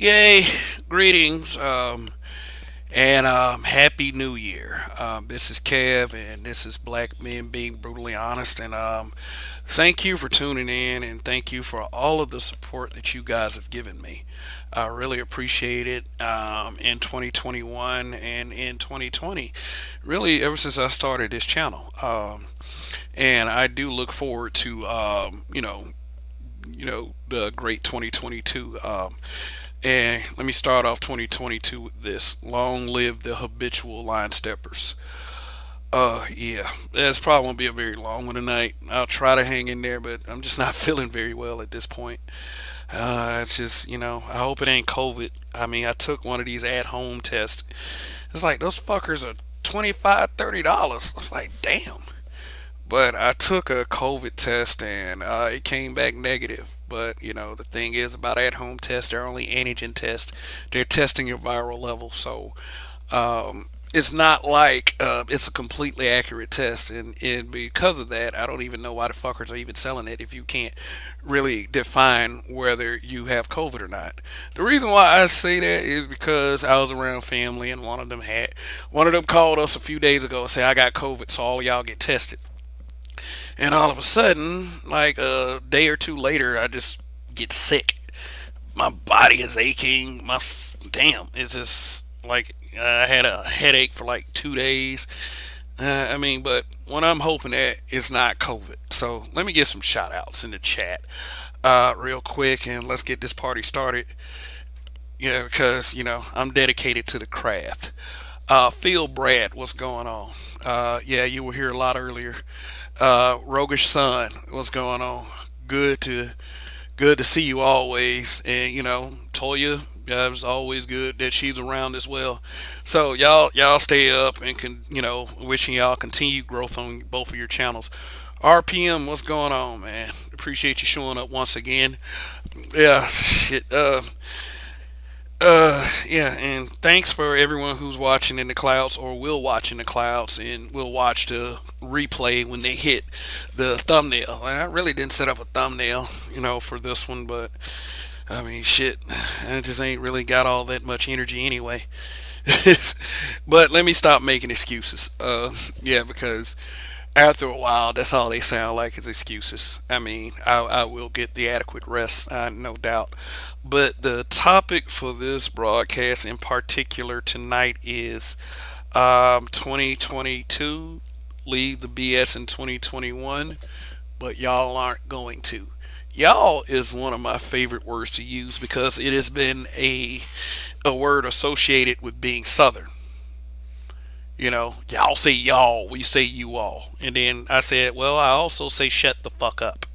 Yay! Greetings, and Happy New Year. This is Kev, and this is Black Men Being Brutally Honest. And thank you for tuning in, and thank you for all of the support that you guys have given me. I really appreciate it in 2021 and in 2020, really ever since I started this channel. And I do look forward to the great 2022. And let me start off 2022 with this: long live the habitual line steppers. Yeah, that's probably won't be a very long one tonight. I'll try to hang in there, but I'm just not feeling very well at this point. It's just, I hope it ain't COVID. I mean, I took one of these at home tests. It's like those fuckers are $25, $30. I was like, damn. But I took a COVID test and it came back negative. But the thing is about at-home tests, they're only antigen tests. They're testing your viral level, so it's not like it's a completely accurate test. And because of that, I don't even know why the fuckers are even selling it if you can't really define whether you have COVID or not. The reason why I say that is because I was around family and one of them called us a few days ago and said I got COVID, so all of y'all get tested. And all of a sudden, like a day or two later, I just get sick. My body is aching. Damn, it's just like I had a headache for like 2 days. But what I'm hoping at is not COVID. So let me get some shout outs in the chat real quick, and let's get this party started. Yeah, because, I'm dedicated to the craft. Phil Brad, what's going on? Yeah, you were here a lot earlier. Roguish Sun, what's going on? Good to good to see you always. And Toya, it's always good that she's around as well. So y'all stay up and wishing y'all continued growth on both of your channels. RPM, what's going on, man? Appreciate you showing up once again. Yeah, shit. Yeah, and thanks for everyone who's watching in the clouds or will watch in the clouds and will watch the replay when they hit the thumbnail. And I really didn't set up a thumbnail, for this one, but I mean, shit, I just ain't really got all that much energy anyway. But let me stop making excuses. Yeah, because after a while, that's all they sound like is excuses. I mean, I will get the adequate rest, no doubt. But the topic for this broadcast in particular tonight is 2022. Leave the BS in 2021, but y'all aren't going to. Y'all is one of my favorite words to use because it has been a word associated with being Southern. Y'all say y'all, we say you all. And then I said, well, I also say shut the fuck up.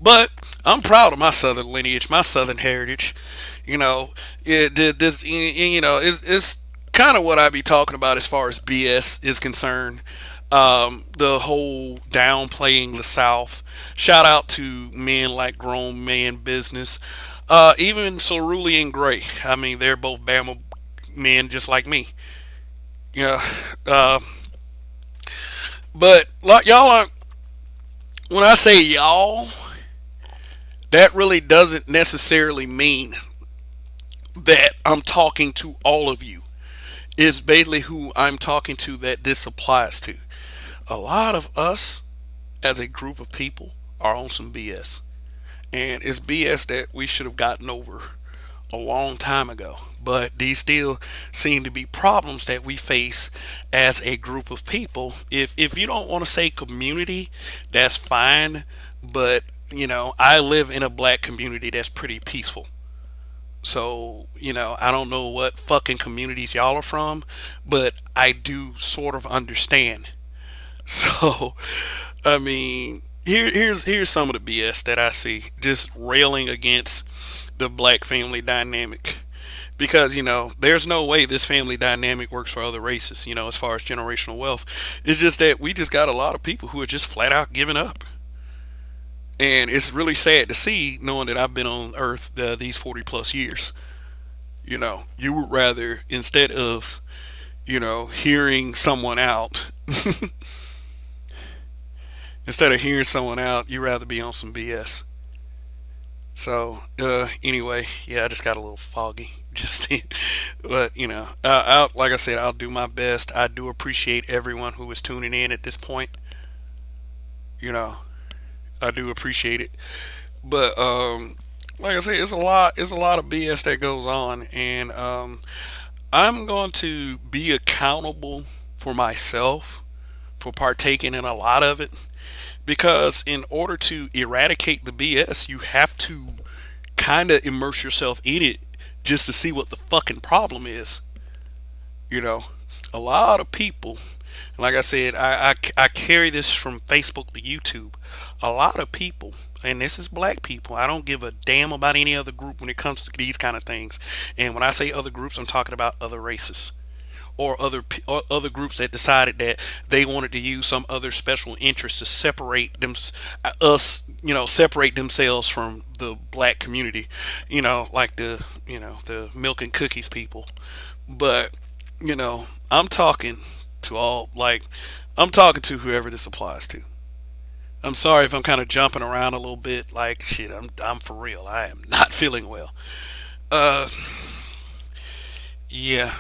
But I'm proud of my Southern lineage, my Southern heritage. It's kind of what I be talking about as far as BS is concerned. The whole downplaying the South. Shout out to men like Grown Man Business. Even Cerulean Gray. I mean, they're both Bama men just like me. Yeah. Uh, but like y'all aren't. When I say y'all, that really doesn't necessarily mean that I'm talking to all of you. It's basically who I'm talking to that this applies to. A lot of us as a group of people are on some BS. And it's BS that we should have gotten over a long time ago. But these still seem to be problems that we face as a group of people. If you don't want to say community, that's fine. But I live in a black community that's pretty peaceful. So, I don't know what fucking communities y'all are from, but I do sort of understand. So, I mean, here's some of the BS that I see just railing against the black family dynamic. Because, there's no way this family dynamic works for other races, as far as generational wealth. It's just that we just got a lot of people who are just flat out giving up. And it's really sad to see, knowing that I've been on Earth these 40 plus years. You would rather, instead of, hearing someone out, instead of hearing someone out, you rather be on some BS. So, anyway, yeah, I just got a little foggy. Just, but like I said, I'll do my best. I do appreciate everyone who is tuning in at this point. You know, I do appreciate it. But like I said, it's a lot of BS that goes on, and I'm going to be accountable for myself for partaking in a lot of it, because in order to eradicate the BS, you have to kind of immerse yourself in it just to see what the fucking problem is. You know, a lot of people, like I said, I carry this from Facebook to YouTube. A lot of people, and this is black people, I don't give a damn about any other group when it comes to these kind of things. And when I say other groups, I'm talking about other races or or other groups that decided that they wanted to use some other special interest to separate separate themselves from the black community, like the milk and cookies people. But I'm talking to I'm talking to whoever this applies to. I'm sorry if I'm kind of jumping around a little bit. Like shit, I'm for real. I am not feeling well. Uh, yeah,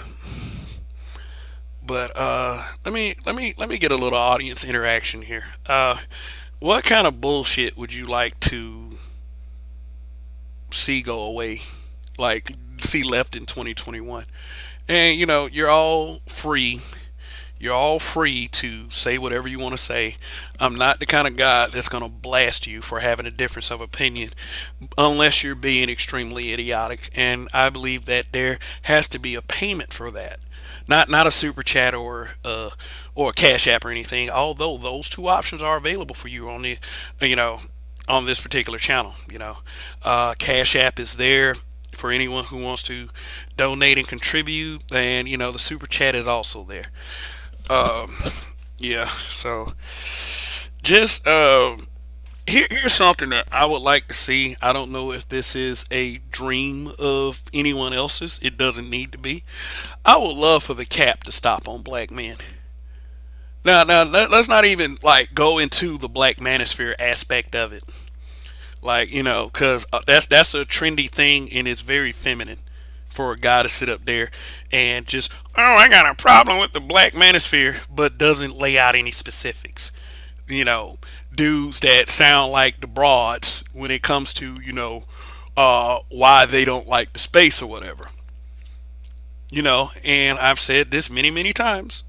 but let me get a little audience interaction here. What kind of bullshit would you like to see go away? Like see left in 2021? And you're all free. You're all free to say whatever you want to say. I'm not the kind of guy that's going to blast you for having a difference of opinion unless you're being extremely idiotic. And I believe that there has to be a payment for that. Not a super chat or a cash app or anything. Although those two options are available for you on the you know on this particular channel. Cash app is there for anyone who wants to donate and contribute, and the super chat is also there. Um, yeah, so just here's something that I would like to see. I don't know if this is a dream of anyone else's. It doesn't need to be. I would love for the cap to stop on black men. Now, let's not even like go into the black manosphere aspect of it, like because that's a trendy thing and it's very feminine for a guy to sit up there and just, oh, I got a problem with the black manosphere, but doesn't lay out any specifics. You know, dudes that sound like the broads when it comes to why they don't like the space or whatever. And I've said this many many times.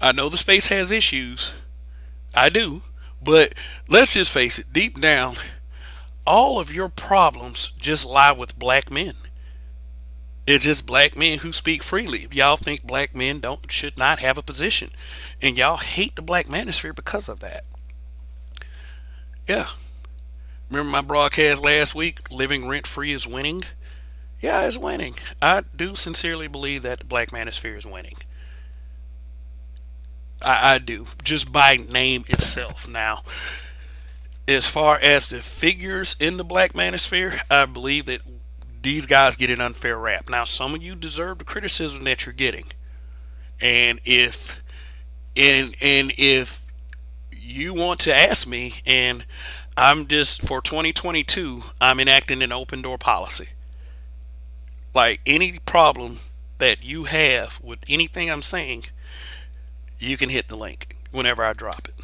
I know the space has issues. I do. But let's just face it, deep down, all of your problems just lie with black men. It's just black men who speak freely. Y'all think black men don't should not have a position, and y'all hate the black manosphere because of that. Yeah. Remember my broadcast last week? Living rent free is winning. Yeah, it's winning. I do sincerely believe that the black manosphere is winning. I do, just by name itself. Now, as far as the figures in the black manosphere, I believe that these guys get an unfair rap. Now, some of you deserve the criticism that you're getting, and if you want to ask me, and I'm just for 2022, I'm enacting an open door policy. Like any problem that you have with anything I'm saying, you can hit the link whenever I drop it.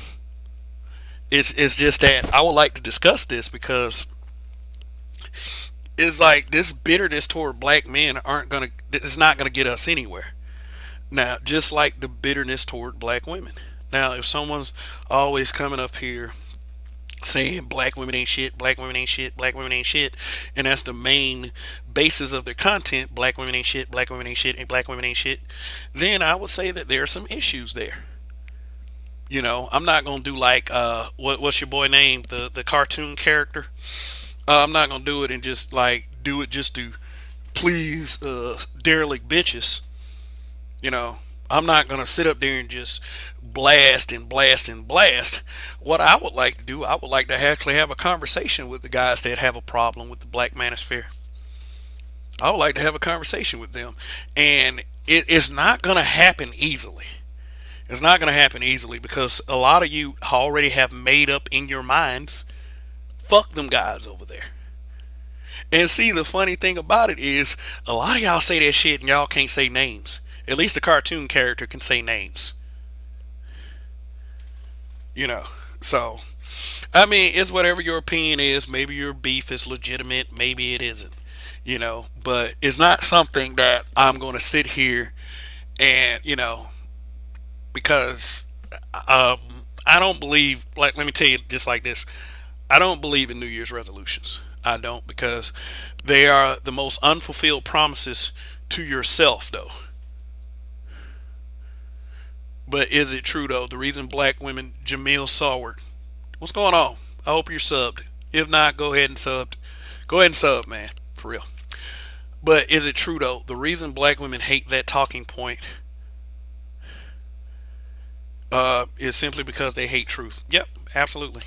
It's just that I would like to discuss this because it's like this bitterness toward black men aren't gonna it's not gonna get us anywhere. Now, just like the bitterness toward black women. Now, if someone's always coming up here saying black women ain't shit, black women ain't shit, black women ain't shit, and that's the main basis of their content, black women ain't shit, black women ain't shit, and black women ain't shit, then I would say that there are some issues there. I'm not gonna do like what's your boy name, the cartoon character. I'm not gonna do it and just like do it just to please derelict bitches. You know, I'm not gonna sit up there and just blast and blast and blast. What I would like to do, I would like to actually have a conversation with the guys that have a problem with the black manosphere. I would like to have a conversation with them, and it's not gonna happen easily. It's not going to happen easily because a lot of you already have made up in your minds, fuck them guys over there. And see, the funny thing about it is, a lot of y'all say that shit and y'all can't say names. At least the cartoon character can say names, you know. So, I mean, it's whatever your opinion is. Maybe your beef is legitimate, maybe it isn't, but it's not something that I'm going to sit here and, because um, I don't believe, like, let me tell you just like this, I don't believe in New Year's resolutions. I don't, because they are the most unfulfilled promises to yourself, though. But is it true, though? The reason black women, Jamil Saward, what's going on? I hope you're subbed. If not, go ahead and sub. Go ahead and sub, man. For real. But is it true, though? The reason black women hate that talking point is simply because they hate truth. Yep, absolutely.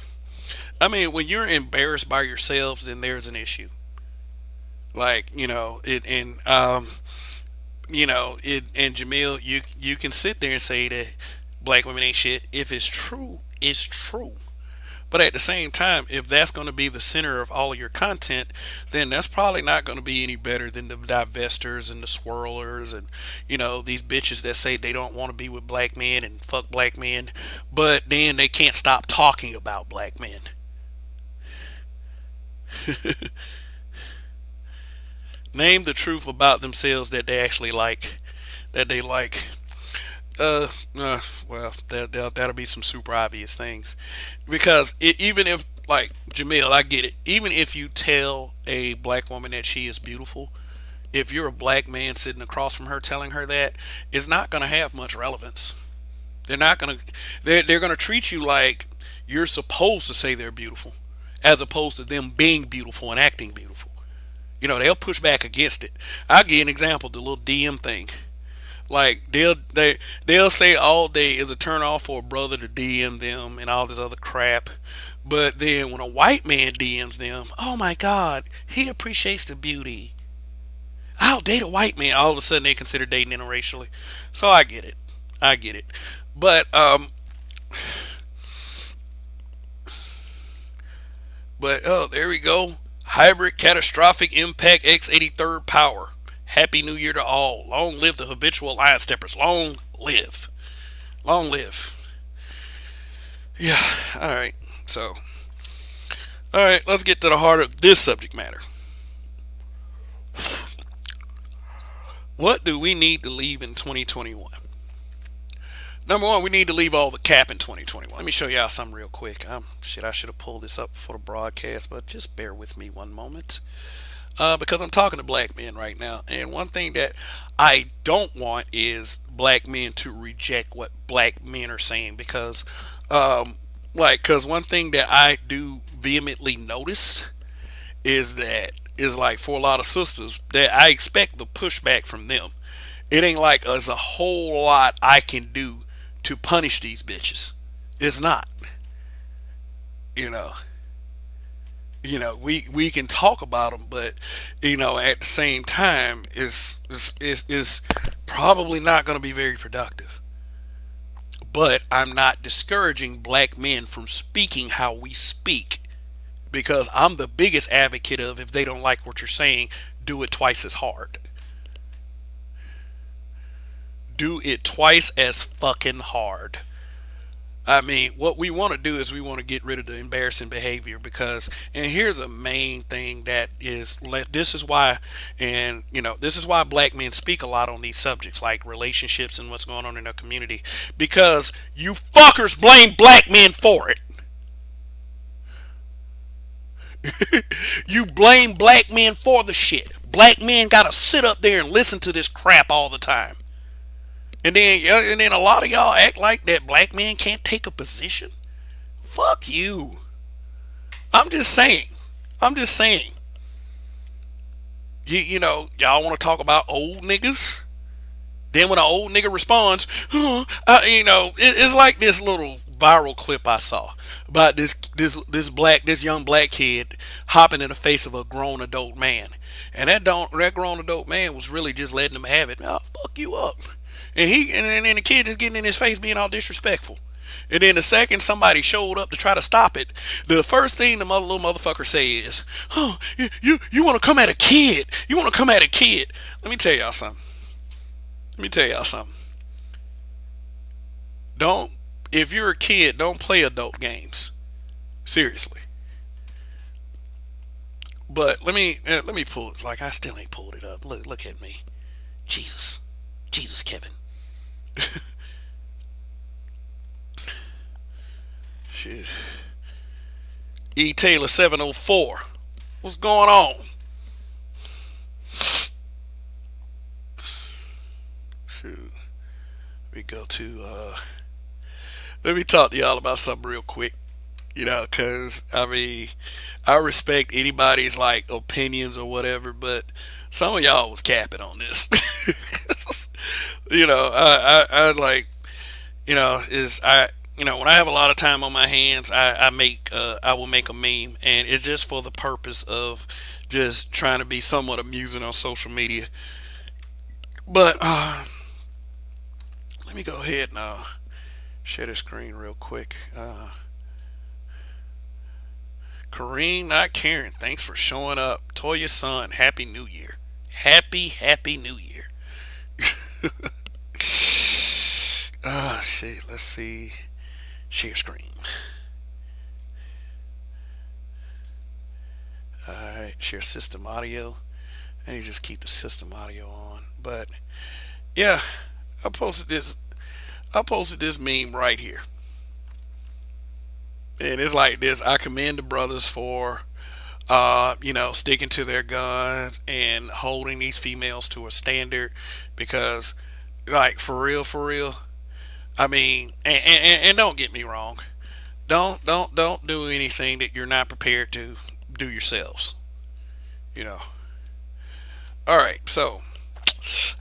I mean, when you're embarrassed by yourselves, then there's an issue. Like, and Jamil, you can sit there and say that black women ain't shit. If it's true, it's true. But at the same time, if that's going to be the center of all of your content, then that's probably not going to be any better than the divestors and the swirlers and, these bitches that say they don't want to be with black men and fuck black men, but then they can't stop talking about black men. Name the truth about themselves that they actually like, that they like. Uh, well, that'll be some super obvious things, because even if, like, Jamil, I get it. Even if you tell a black woman that she is beautiful, if you're a black man sitting across from her telling her that, it's not gonna have much relevance. They're not gonna. They're gonna treat you like you're supposed to say they're beautiful, as opposed to them being beautiful and acting beautiful. They'll push back against it. I'll give you an example: the little DM thing. Like, they'll say all day is a turn off for a brother to DM them and all this other crap. But then when a white man DMs them, oh my God, he appreciates the beauty. I'll date a white man. All of a sudden they consider dating interracially. So I get it. I get it. But oh, there we go. Hybrid catastrophic impact X83rd power. Happy New Year to all. Long live the habitual line steppers. Long live. Long live. Yeah. All right. So, all right. Let's get to the heart of this subject matter. What do we need to leave in 2021? Number one, we need to leave all the cap in 2021. Let me show y'all something real quick. Shit, I should have pulled this up before the broadcast, but just bear with me one moment. Because I'm talking to black men right now. And one thing that I don't want is black men to reject what black men are saying. Because one thing that I do vehemently notice is like, for a lot of sisters, that I expect the pushback from them. It ain't like there's a whole lot I can do to punish these bitches. It's not. You know. We can talk about them, but at the same time, is probably not going to be very productive. But I'm not discouraging black men from speaking how we speak, because I'm the biggest advocate of, if they don't like what you're saying, do it twice as hard. Do it twice as fucking hard. I mean, what we want to do is we want to get rid of the embarrassing behavior, because, and here's a main thing that is, this is why, and this is why black men speak a lot on these subjects, like relationships and what's going on in their community, because you fuckers blame black men for it. You blame black men for the shit. Black men gotta sit up there and listen to this crap all the time. And then a lot of y'all act like that black men can't take a position. Fuck you. I'm just saying. I'm just saying. Y'all want to talk about old niggas? Then when an old nigga responds, it's like this little viral clip I saw about this young black kid hopping in the face of a grown adult man, and that grown adult man was really just letting him have it. I'll fuck you up. And then the kid is getting in his face being all disrespectful. And then the second somebody showed up to try to stop it, the first thing the little motherfucker say is, "Oh, you want to come at a kid? You want to come at a kid?" Let me tell y'all something. Let me tell y'all something. Don't If you're a kid, don't play adult games. Seriously. But let me pull it. Like I still ain't pulled it up. Look at me. Jesus, Jesus, Kevin. Shit. E Taylor 704. What's going on? Shoot. We go to let me talk to y'all about something real quick. Cause I mean, I respect anybody's like opinions or whatever, but some of y'all was capping on this. I like, is when I have a lot of time on my hands, I will make a meme, and it's just for the purpose of just trying to be somewhat amusing on social media. But let me go ahead and share the screen real quick. Kareem, not Karen, thanks for showing up. Toya's son, Happy New Year. Happy New Year. Shit, let's see. Share screen. Alright, share system audio. And you just keep the system audio on. But yeah, I posted this I posted this meme right here. And it's like this. I commend the brothers for sticking to their guns and holding these females to a standard because like for real, I mean, and don't get me wrong. Don't do anything that you're not prepared to do yourselves. You know. All right, so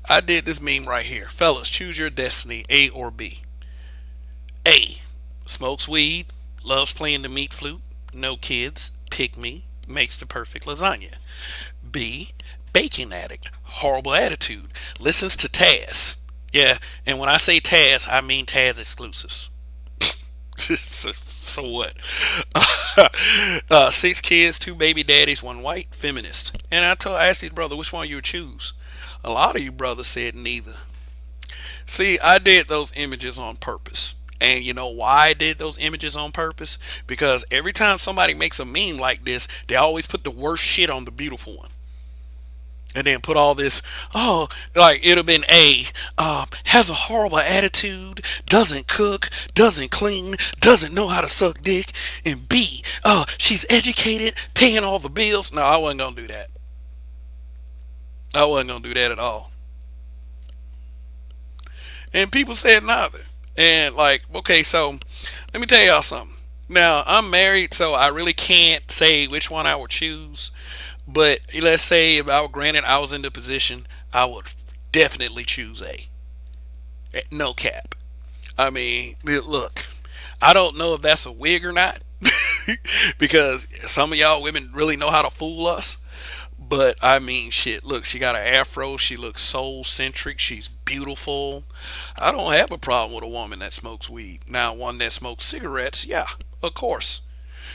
I did this meme right here, fellas. Choose your destiny, A or B. A. Smokes weed, loves playing the meat flute, no kids, pick me, makes the perfect lasagna. B. Baking addict, horrible attitude, listens to Taz. Yeah, and when I say Taz, I mean Taz exclusives. So what? Six kids, two baby daddies, one white, feminist. And I asked his brother which one you would choose. A lot of you brothers said neither. See, I did those images on purpose. And you know why I did those images on purpose? Because every time somebody makes a meme like this, they always put the worst shit on the beautiful one. And then put all this, oh, like it'd have been A, has a horrible attitude, doesn't cook, doesn't clean, doesn't know how to suck dick. And B, she's educated, paying all the bills. No, I wasn't going to do that. I wasn't going to do that at all. And people said neither. And like, okay, so let me tell y'all something. Now, I'm married, so I really can't say which one I would choose. But let's say if I were granted I was in the position, I would definitely choose A. No cap. I mean, look, I don't know if that's a wig or not. Because some of y'all women really know how to fool us. But I mean, shit. Look, she got an afro. She looks soul centric. She's beautiful. I don't have a problem with a woman that smokes weed. Now, one that smokes cigarettes, yeah, of course.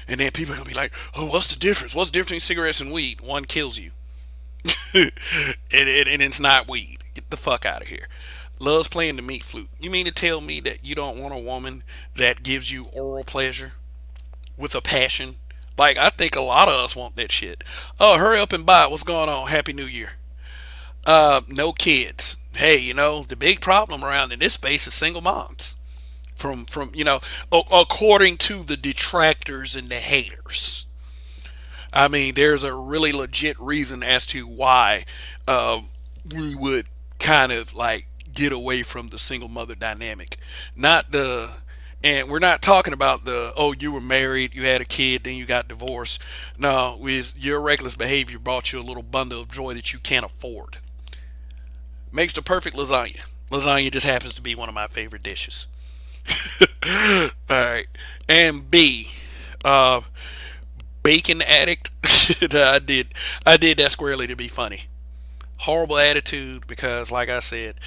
And then people are gonna be like, "Oh, what's the difference? What's the difference between cigarettes and weed? One kills you, and it's not weed. Get the fuck out of here." Loves playing the meat flute. You mean to tell me that you don't want a woman that gives you oral pleasure with a passion? Like, I think a lot of us want that shit. Oh, hurry up and buy it. What's going on? Happy New Year. No kids. Hey, the big problem around in this space is single moms. From according to the detractors and the haters. I mean, there's a really legit reason as to why we would kind of like get away from the single mother dynamic. Not the And we're not talking about the, oh, you were married, you had a kid, then you got divorced. No, with your reckless behavior brought you a little bundle of joy that you can't afford. Makes the perfect lasagna. Lasagna just happens to be one of my favorite dishes. All right. And B, uh, bacon addict. I did that squarely to be funny. Horrible attitude because, like I said,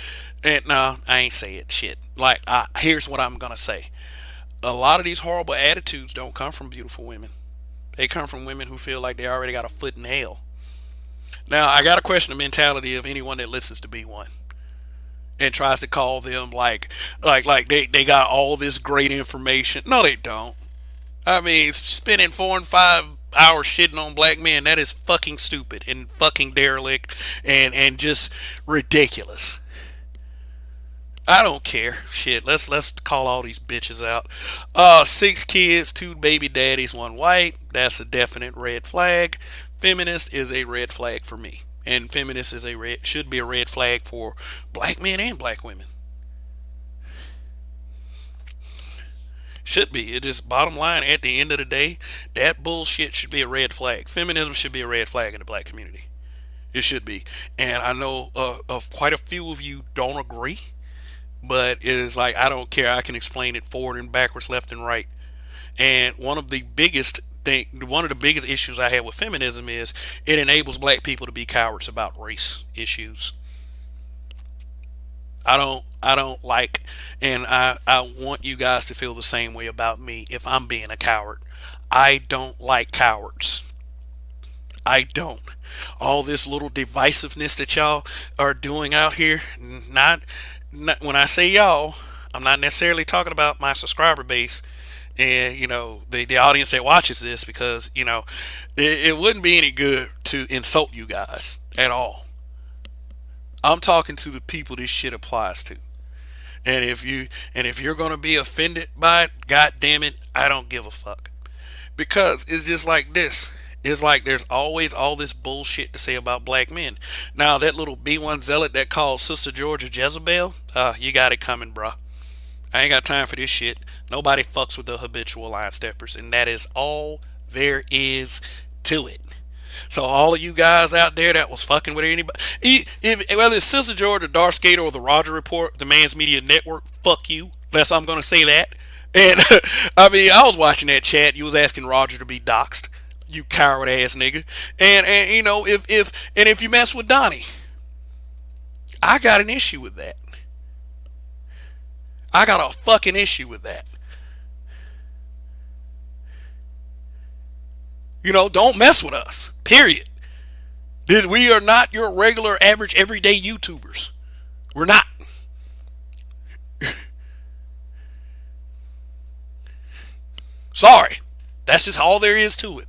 and no, I ain't say it. Shit. Like, here's what I'm gonna say. A lot of these horrible attitudes don't come from beautiful women. They come from women who feel like they already got a foot in hell. Now, I got to question the mentality of anyone that listens to B1 and tries to call them like they got all this great information. No, they don't. I mean, spending 4 and 5 hours shitting on black men, that is fucking stupid and fucking derelict and just ridiculous. I don't care. Shit, let's call all these bitches out. 6 kids, 2 baby daddies, 1 white. That's a definite red flag. Feminist is a red flag for me, and feminist is a red should be a red flag for black men and black women. Should be. It is bottom line. At the end of the day, that bullshit should be a red flag. Feminism should be a red flag in the black community. It should be. And I know of quite a few of you don't agree, but it is like I don't care. I can explain it forward and backwards, left and right. And one of the biggest issues I have with feminism is it enables black people to be cowards about race issues. I don't like, and I want you guys to feel the same way about me if I'm being a coward. I don't like cowards. I don't. All this little divisiveness that y'all are doing out here, not when I say y'all, I'm not necessarily talking about my subscriber base and the audience that watches this, because it wouldn't be any good to insult you guys at all. I'm talking to the people this shit applies to. And if you're gonna be offended by it, god damn it, I don't give a fuck. Because it's just like this. It's like there's always all this bullshit to say about black men. Now that little B1 zealot that called Sister Georgia Jezebel, you got it coming, bruh. I ain't got time for this shit. Nobody fucks with the habitual line steppers, and that is all there is to it. So all of you guys out there that was fucking with anybody, whether it's Sister George or Darth Skater or the Roger Report, the Man's Media Network, fuck you. That's I'm gonna say that. And I mean, I was watching that chat. You was asking Roger to be doxxed, you coward ass nigga. And if you mess with Donnie, I got an issue with that. I got a fucking issue with that. Don't mess with us. Period. We are not your regular, average, everyday YouTubers. We're not. Sorry. That's just all there is to it.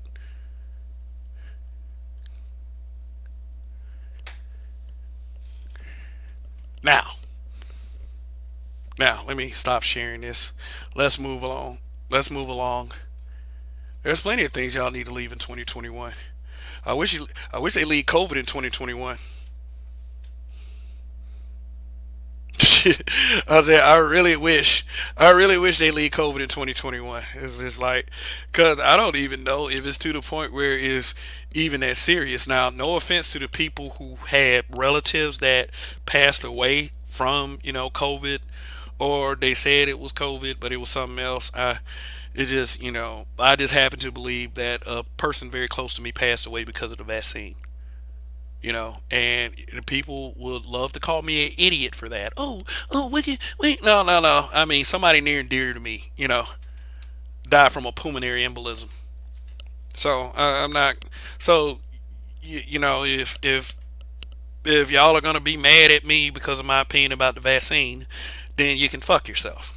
Now, let me stop sharing this. Let's move along. Let's move along. There's plenty of things y'all need to leave in 2021. I wish they leave COVID in 2021. I really wish they leave COVID in 2021. It's just like, cause I don't even know if it's to the point where it's even that serious. Now, no offense to the people who had relatives that passed away from COVID, or they said it was COVID, but it was something else. I just happen to believe that a person very close to me passed away because of the vaccine. And people would love to call me an idiot for that. Oh, would you wait? No, no, no. I mean, somebody near and dear to me, died from a pulmonary embolism. So I'm not. So if y'all are gonna be mad at me because of my opinion about the vaccine, then you can fuck yourself.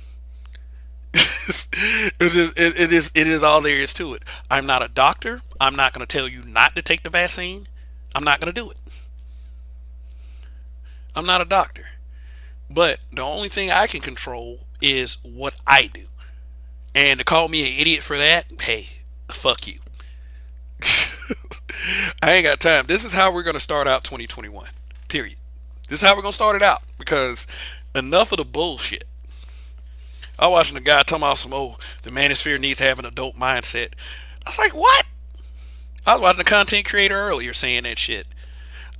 It is all there is to it. I'm not a doctor. I'm not gonna tell you not to take the vaccine. I'm not gonna do it. I'm not a doctor. But the only thing I can control is what I do. And to call me an idiot for that, hey, fuck you. I ain't got time. This is how we're going to start out 2021. Period. This is how we're going to start it out. Because enough of the bullshit. I was watching a guy talking about the manosphere needs to have an adult mindset. I was like, what? I was watching a content creator earlier saying that shit.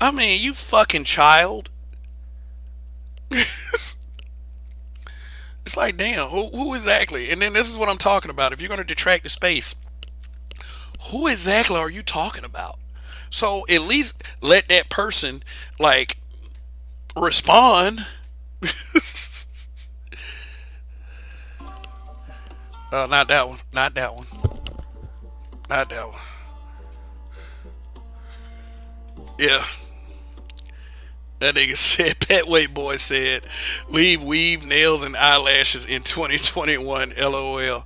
I mean, you fucking child. It's like, damn, who exactly? And then this is what I'm talking about. If you're going to detract the space, who exactly are you talking about? So at least let that person, like, respond. Not that one. Not that one. Not that one. Yeah. That nigga said, Pet Weight Boy said, leave weave, nails, and eyelashes in 2021. LOL.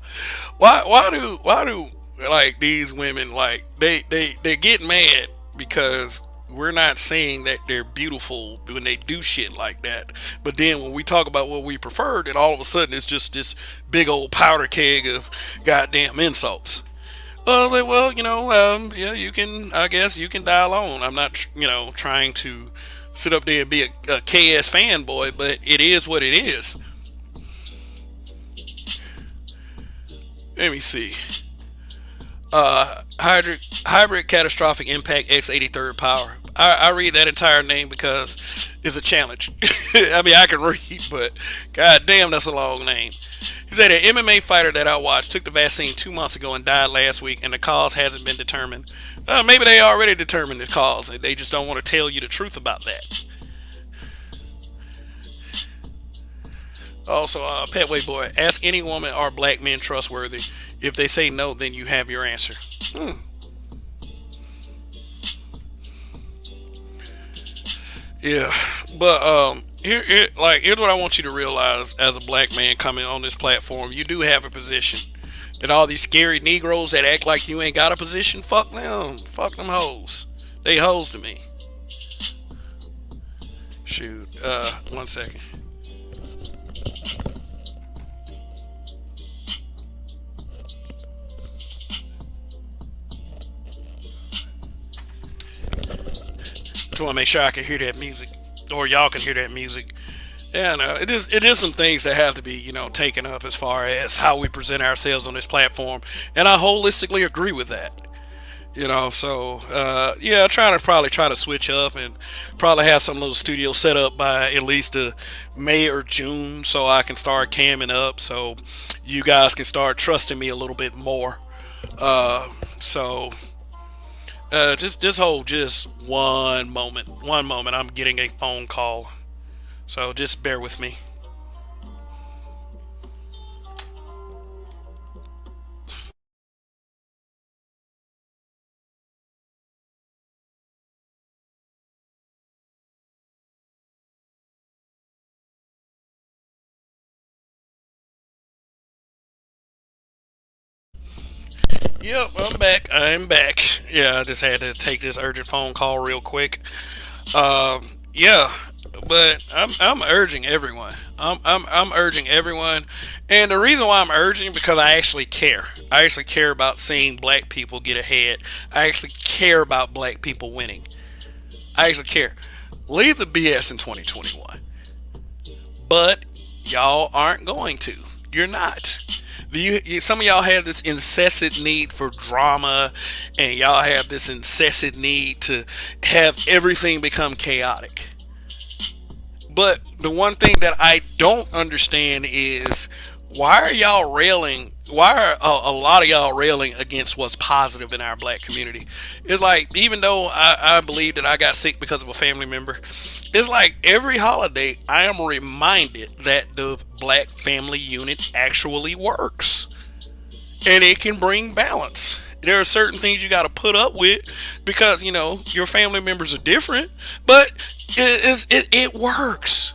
Why do like these women like they get mad because we're not saying that they're beautiful when they do shit like that. But then when we talk about what we prefer, then all of a sudden it's just this big old powder keg of goddamn insults. Well, I was like, well, yeah, you can. I guess you can die alone. I'm not, trying to sit up there and be a KS fanboy, but it is what it is. Let me see. Hybrid catastrophic impact X83rd power. I read that entire name because it's a challenge. I mean, I can read, but god damn, that's a long name. He said an MMA fighter that I watched took the vaccine 2 months ago and died last week, and the cause hasn't been determined. Maybe they already determined the cause, and they just don't want to tell you the truth about that. Also, Petway Boy, ask any woman, are black men trustworthy? If they say no, then you have your answer. Hmm. Yeah, but here's what I want you to realize as a black man coming on this platform. You do have a position. And all these scary Negroes that act like you ain't got a position, fuck them hoes. They hoes to me. Shoot, 1 second. Just want to make sure I can hear that music, or y'all can hear that music. Yeah, no, it is some things that have to be taken up as far as how we present ourselves on this platform, and I holistically agree with that. So yeah, trying to probably try to switch up and probably have some little studio set up by at least May or June, so I can start camming up, so you guys can start trusting me a little bit more. So just hold just one moment. One moment. I'm getting a phone call. So just bear with me. Yep, I'm back. I'm back. Yeah, I just had to take this urgent phone call real quick. Yeah, but I'm urging everyone. I'm urging everyone, and the reason why I'm urging because I actually care. I actually care about seeing black people get ahead. I actually care about black people winning. I actually care. Leave the BS in 2021, but y'all aren't going to. You're not. Some of y'all have this incessant need for drama, and y'all have this incessant need to have everything become chaotic. But the one thing that I don't understand is why are y'all railing? Why are a lot of y'all railing against what's positive in our black community? It's like, even though I believe that I got sick because of a family member, it's like every holiday I am reminded that the black family unit actually works and it can bring balance. There are certain things you got to put up with because your family members are different, but it works.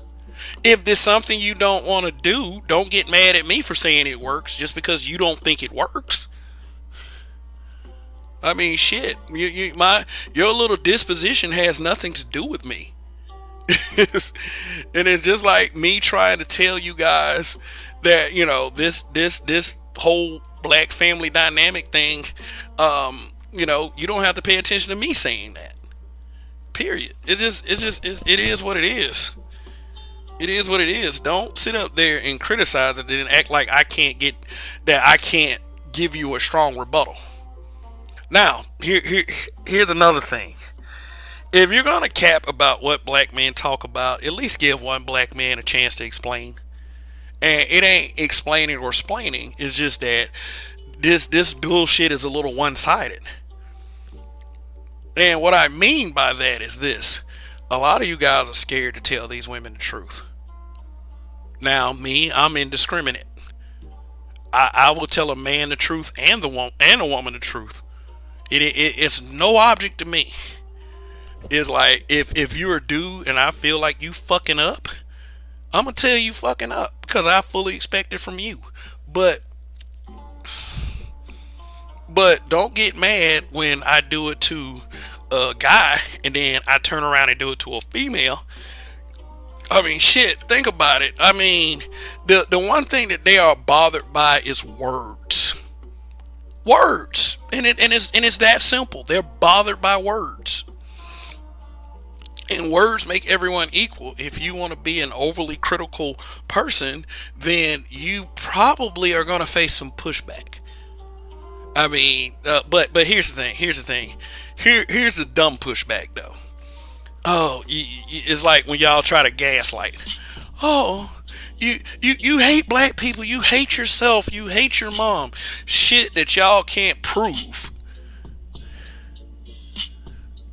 If there's something you don't want to do, don't get mad at me for saying it works just because you don't think it works. I mean, shit. Your little disposition has nothing to do with me. And it's just like me trying to tell you guys that this whole black family dynamic thing. You don't have to pay attention to me saying that. Period. It is what it is. It is what it is. Don't sit up there and criticize it and act like I can't give you a strong rebuttal. Now, here's another thing. If you're gonna cap about what black men talk about, at least give one black man a chance to explain. And it ain't explaining or splaining. It's just that this bullshit is a little one sided. And what I mean by that is this: a lot of you guys are scared to tell these women the truth. Now, me, I'm indiscriminate. I will tell a man the truth and a woman the truth. It's no object to me. It's like if you're a dude and I feel like you fucking up, I'm gonna tell you fucking up because I fully expect it from you. But don't get mad when I do it to a guy and then I turn around and do it to a female. I mean, shit. Think about it. I mean, the one thing that they are bothered by is words. Words, and it's that simple. They're bothered by words, and words make everyone equal. If you want to be an overly critical person, then you probably are going to face some pushback. I mean, but here's the thing. Here's the thing. Here's the dumb pushback though. Oh, it's like when y'all try to gaslight. Oh, you hate black people. You hate yourself. You hate your mom. Shit that y'all can't prove.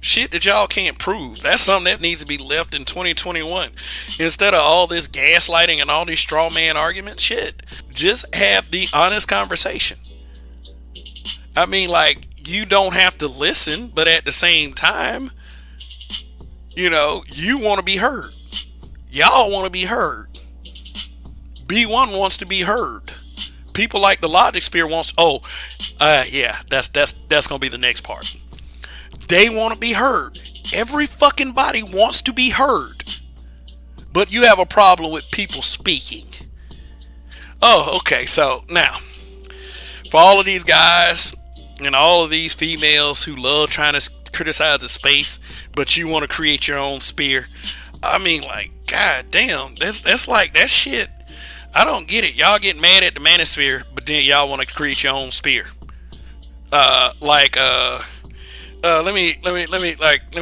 Shit that y'all can't prove. That's something that needs to be left in 2021. Instead of all this gaslighting and all these straw man arguments, shit. Just have the honest conversation. I mean, like, you don't have to listen, but at the same time, you want to be heard. Y'all want to be heard. B1 wants to be heard. People like the Logic Sphere wants. Yeah, that's gonna be the next part. They want to be heard. Every fucking body wants to be heard, but you have a problem with people speaking. Oh, okay. So now, for all of these guys and all of these females who love trying to criticize the space, but you want to create your own sphere. I mean, like, god damn, that's like that shit. I don't get it. Y'all get mad at the manosphere, but then y'all want to create your own sphere. Let me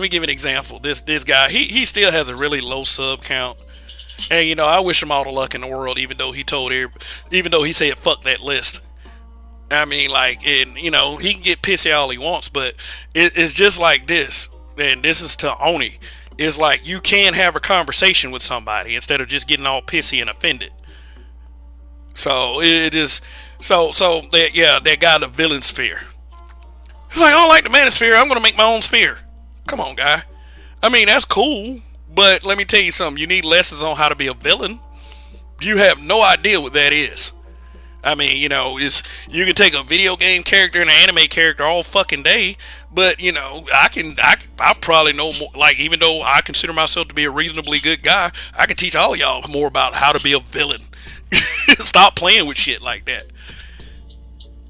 give an example. This guy, he still has a really low sub count, and I wish him all the luck in the world. Even though he said fuck that list. I mean, like, and he can get pissy all he wants, but it's just like this. And this is to Oni. It's like you can have a conversation with somebody instead of just getting all pissy and offended. So it is that guy, the villain sphere. It's like, I don't like the manosphere. I'm gonna make my own sphere. Come on, guy. I mean, that's cool, but let me tell you something. You need lessons on how to be a villain. You have no idea what that is. I mean, you can take a video game character and an anime character all fucking day, but I probably know more. Like, even though I consider myself to be a reasonably good guy, I can teach all y'all more about how to be a villain. Stop playing with shit like that.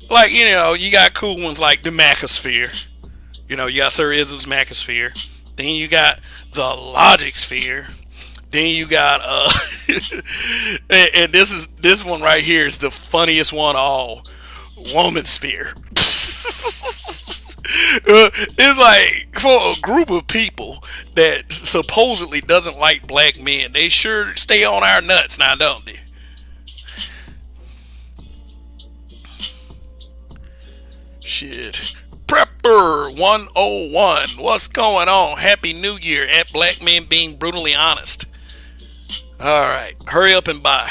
Like, you got cool ones like the Macosphere. You got Sir Ism's Macosphere. Then you got the Logic Sphere. Then you got and this one right here is the funniest one of all. Woman Sphere. It's like, for a group of people that supposedly doesn't like black men, they sure stay on our nuts now, don't they? Shit. Prepper 101. What's going on? Happy New Year at Black Men Being Brutally Honest. Alright, hurry up and buy.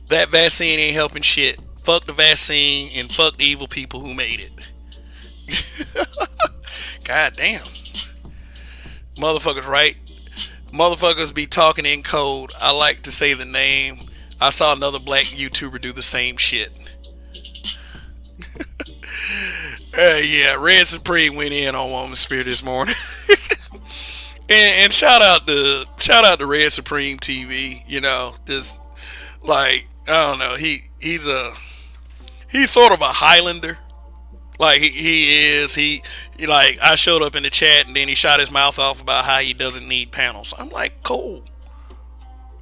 That vaccine ain't helping shit. Fuck the vaccine and fuck the evil people who made it. God damn. Motherfuckers, right? Motherfuckers be talking in code. I like to say the name. I saw another black YouTuber do the same shit. Yeah, Red Supreme went in on Woman Spirit this morning. and shout out to Red Supreme TV. This, like, I don't know. He's sort of a Highlander. Like, he is. He like, I showed up in the chat and then he shot his mouth off about how he doesn't need panels. I'm like, cool.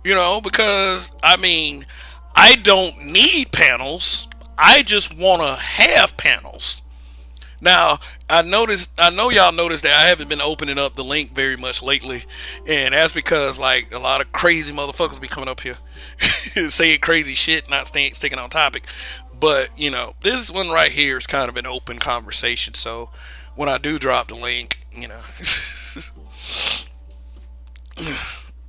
Because I mean, I don't need panels. I just want to have panels. Now, I know y'all noticed that I haven't been opening up the link very much lately, and that's because, like, a lot of crazy motherfuckers be coming up here saying crazy shit, not sticking on topic. But, this one right here is kind of an open conversation, so when I do drop the link,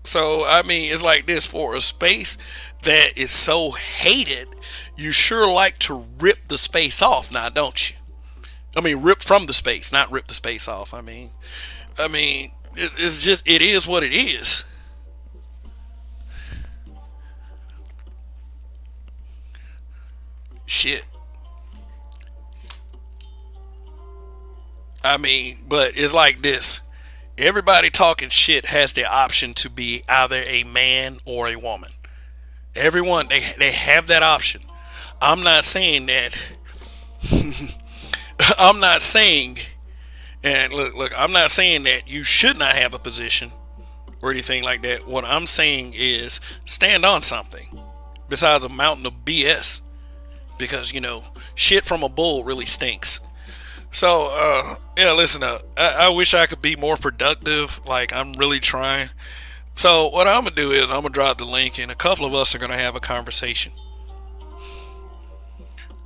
So, I mean, it's like this: for a space that is so hated, you sure like to rip the space off now, don't you? I mean, rip from the space, not rip the space off. I mean, it's just, it is what it is. Shit. I mean, but it's like this. Everybody talking shit has the option to be either a man or a woman. Everyone, they have that option. I'm not saying that. I'm not saying, and look, I'm not saying that you should not have a position or anything like that. What I'm saying is stand on something besides a mountain of BS, because shit from a bull really stinks. So, yeah, listen up. I wish I could be more productive. Like, I'm really trying. So, what I'm gonna do is I'm gonna drop the link, and a couple of us are gonna have a conversation.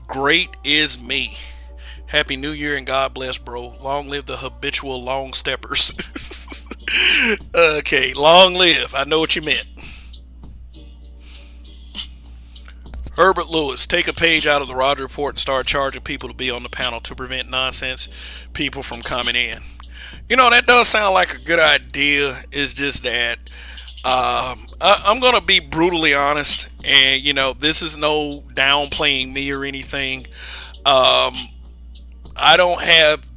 Great is me. Happy New Year and God bless, bro. Long live the habitual long steppers. Okay, long live. I know what you meant. Herbert Lewis, take a page out of the Roger Report and start charging people to be on the panel to prevent nonsense people from coming in. That does sound like a good idea. It's just that I'm going to be brutally honest, and this is no downplaying me or anything. Um, I don't have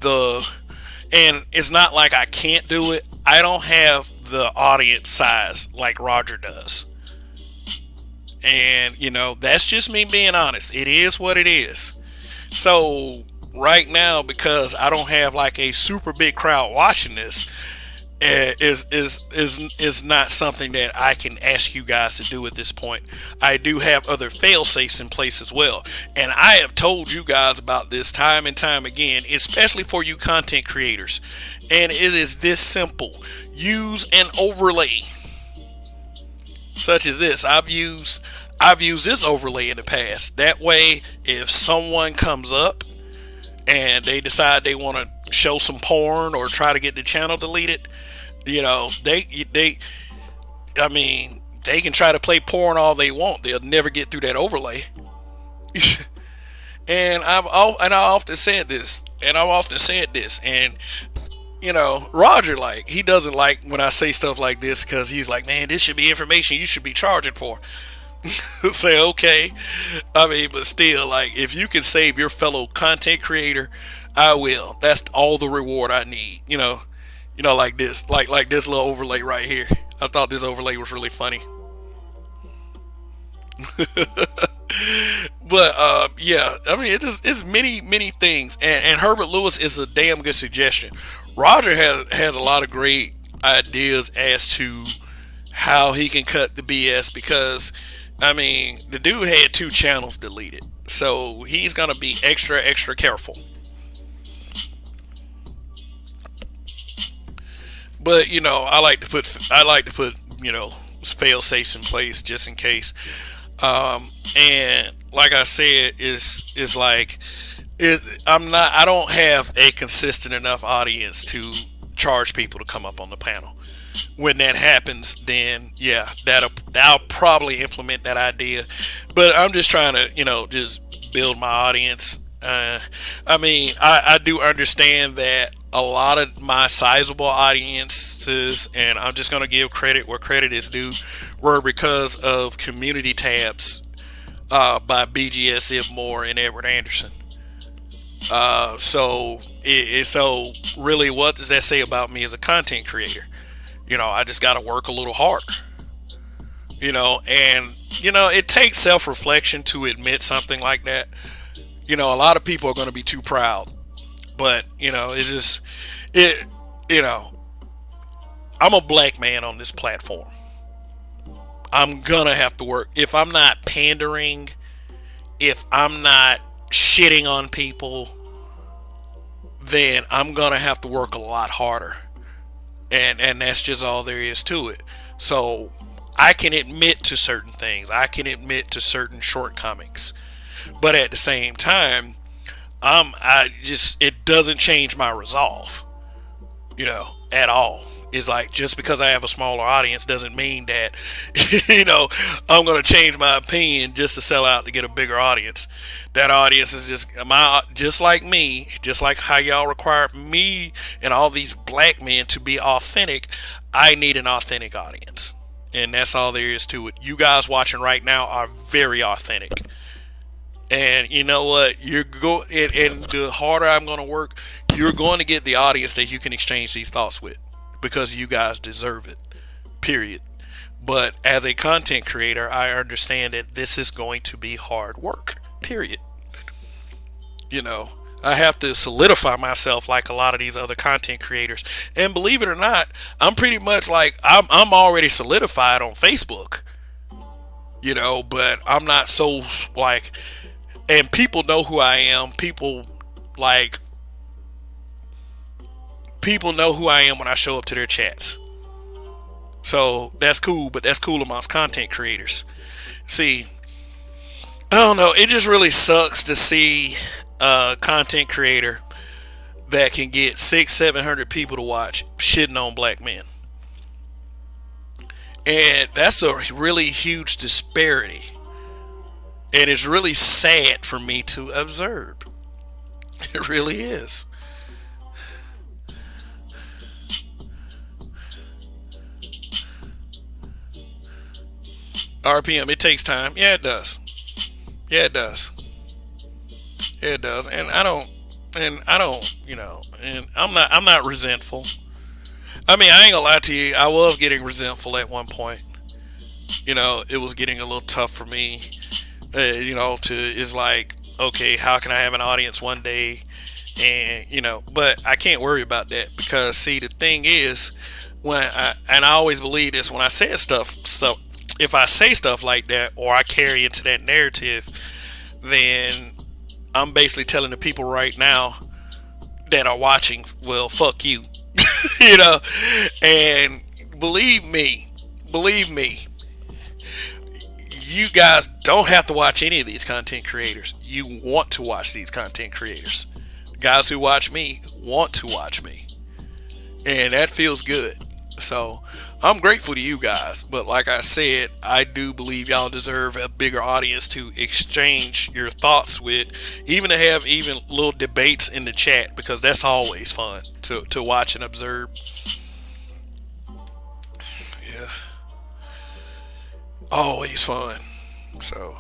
and it's not like I can't do it. I don't have the audience size like Roger does. And, that's just me being honest. It is what it is. So, right now, because I don't have like a super big crowd watching this, is not something that I can ask you guys to do at this point. I do have other fail safes in place as well, and I have told you guys about this time and time again, especially for you content creators. And it is this simple: use an overlay such as this. I've used this overlay in the past. That way, if someone comes up and they decide they want to show some porn or try to get the channel deleted, they I mean, they can try to play porn all they want. They'll never get through that overlay. And I often said this, and Roger, like, he doesn't like when I say stuff like this, because he's like, man, this should be information you should be charging for. Say, okay. I mean, but still, like, if you can save your fellow content creator, I will. That's all the reward I need. Like this, like this little overlay right here. I thought this overlay was really funny. But yeah, I mean, it's many things, and Herbert Lewis is a damn good suggestion. Roger has a lot of great ideas as to how he can cut the BS, because I mean, the dude had 2 channels deleted, so he's gonna be extra careful. But I like to put fail safes in place just in case. And like I said, is like I don't have a consistent enough audience to charge people to come up on the panel. When that happens, then yeah, I'll probably implement that idea. But I'm just trying to just build my audience. I mean, I do understand that a lot of my sizable audiences, and I'm just gonna give credit where credit is due, were because of community tabs by BGS Ib Moore and Edward Anderson. So really, what does that say about me as a content creator? I just got to work a little harder. And it takes self-reflection to admit something like that. A lot of people are going to be too proud, but it's just it. I'm a black man on this platform. I'm gonna have to work. If I'm not pandering, if I'm not shitting on people, then I'm gonna have to work a lot harder. And that's just all there is to it. So I can admit to certain things. I can admit to certain shortcomings. But at the same time, it doesn't change my resolve, at all. Is like, just because I have a smaller audience doesn't mean that you know, I'm gonna change my opinion just to sell out to get a bigger audience. That audience is just like me, just like how y'all require me and all these black men to be authentic. I need an authentic audience, and that's all there is to it. You guys watching right now are very authentic. And you know what? And the harder I'm going to work, you're going to get the audience that you can exchange these thoughts with, because you guys deserve it. Period. But as a content creator, I understand that this is going to be hard work. Period. You know, I have to solidify myself like a lot of these other content creators. And believe it or not, I'm pretty much like I'm already solidified on Facebook. You know, but I'm not so like, and people know who I am. Like people know who I am when I show up to their chats. So that's cool, but that's cool amongst content creators. See, I don't know. It just really sucks to see a content creator that can get 600-700 people to watch shitting on black men. And that's a really huge disparity. And it's really sad for me to observe. It really is. RPM, it takes time. Yeah, it does. Yeah, it does. Yeah, it does. And I'm not resentful. I mean, I ain't gonna lie to you. I was getting resentful at one point. You know, it was getting a little tough for me. Is like, okay, how can I have an audience one day? And, but I can't worry about that, because see, the thing is, and I always believe this when I say stuff, if I say stuff like that, or I carry into that narrative, then I'm basically telling the people right now that are watching, well, fuck you. you know, and believe me, you guys don't have to watch any of these content creators. You want to watch these content creators. Guys who watch me want to watch me, and that feels good. So I'm grateful to you guys, but like I said, I do believe y'all deserve a bigger audience to exchange your thoughts with, even to have even little debates in the chat, because that's always fun to watch and observe. Yeah, always fun. So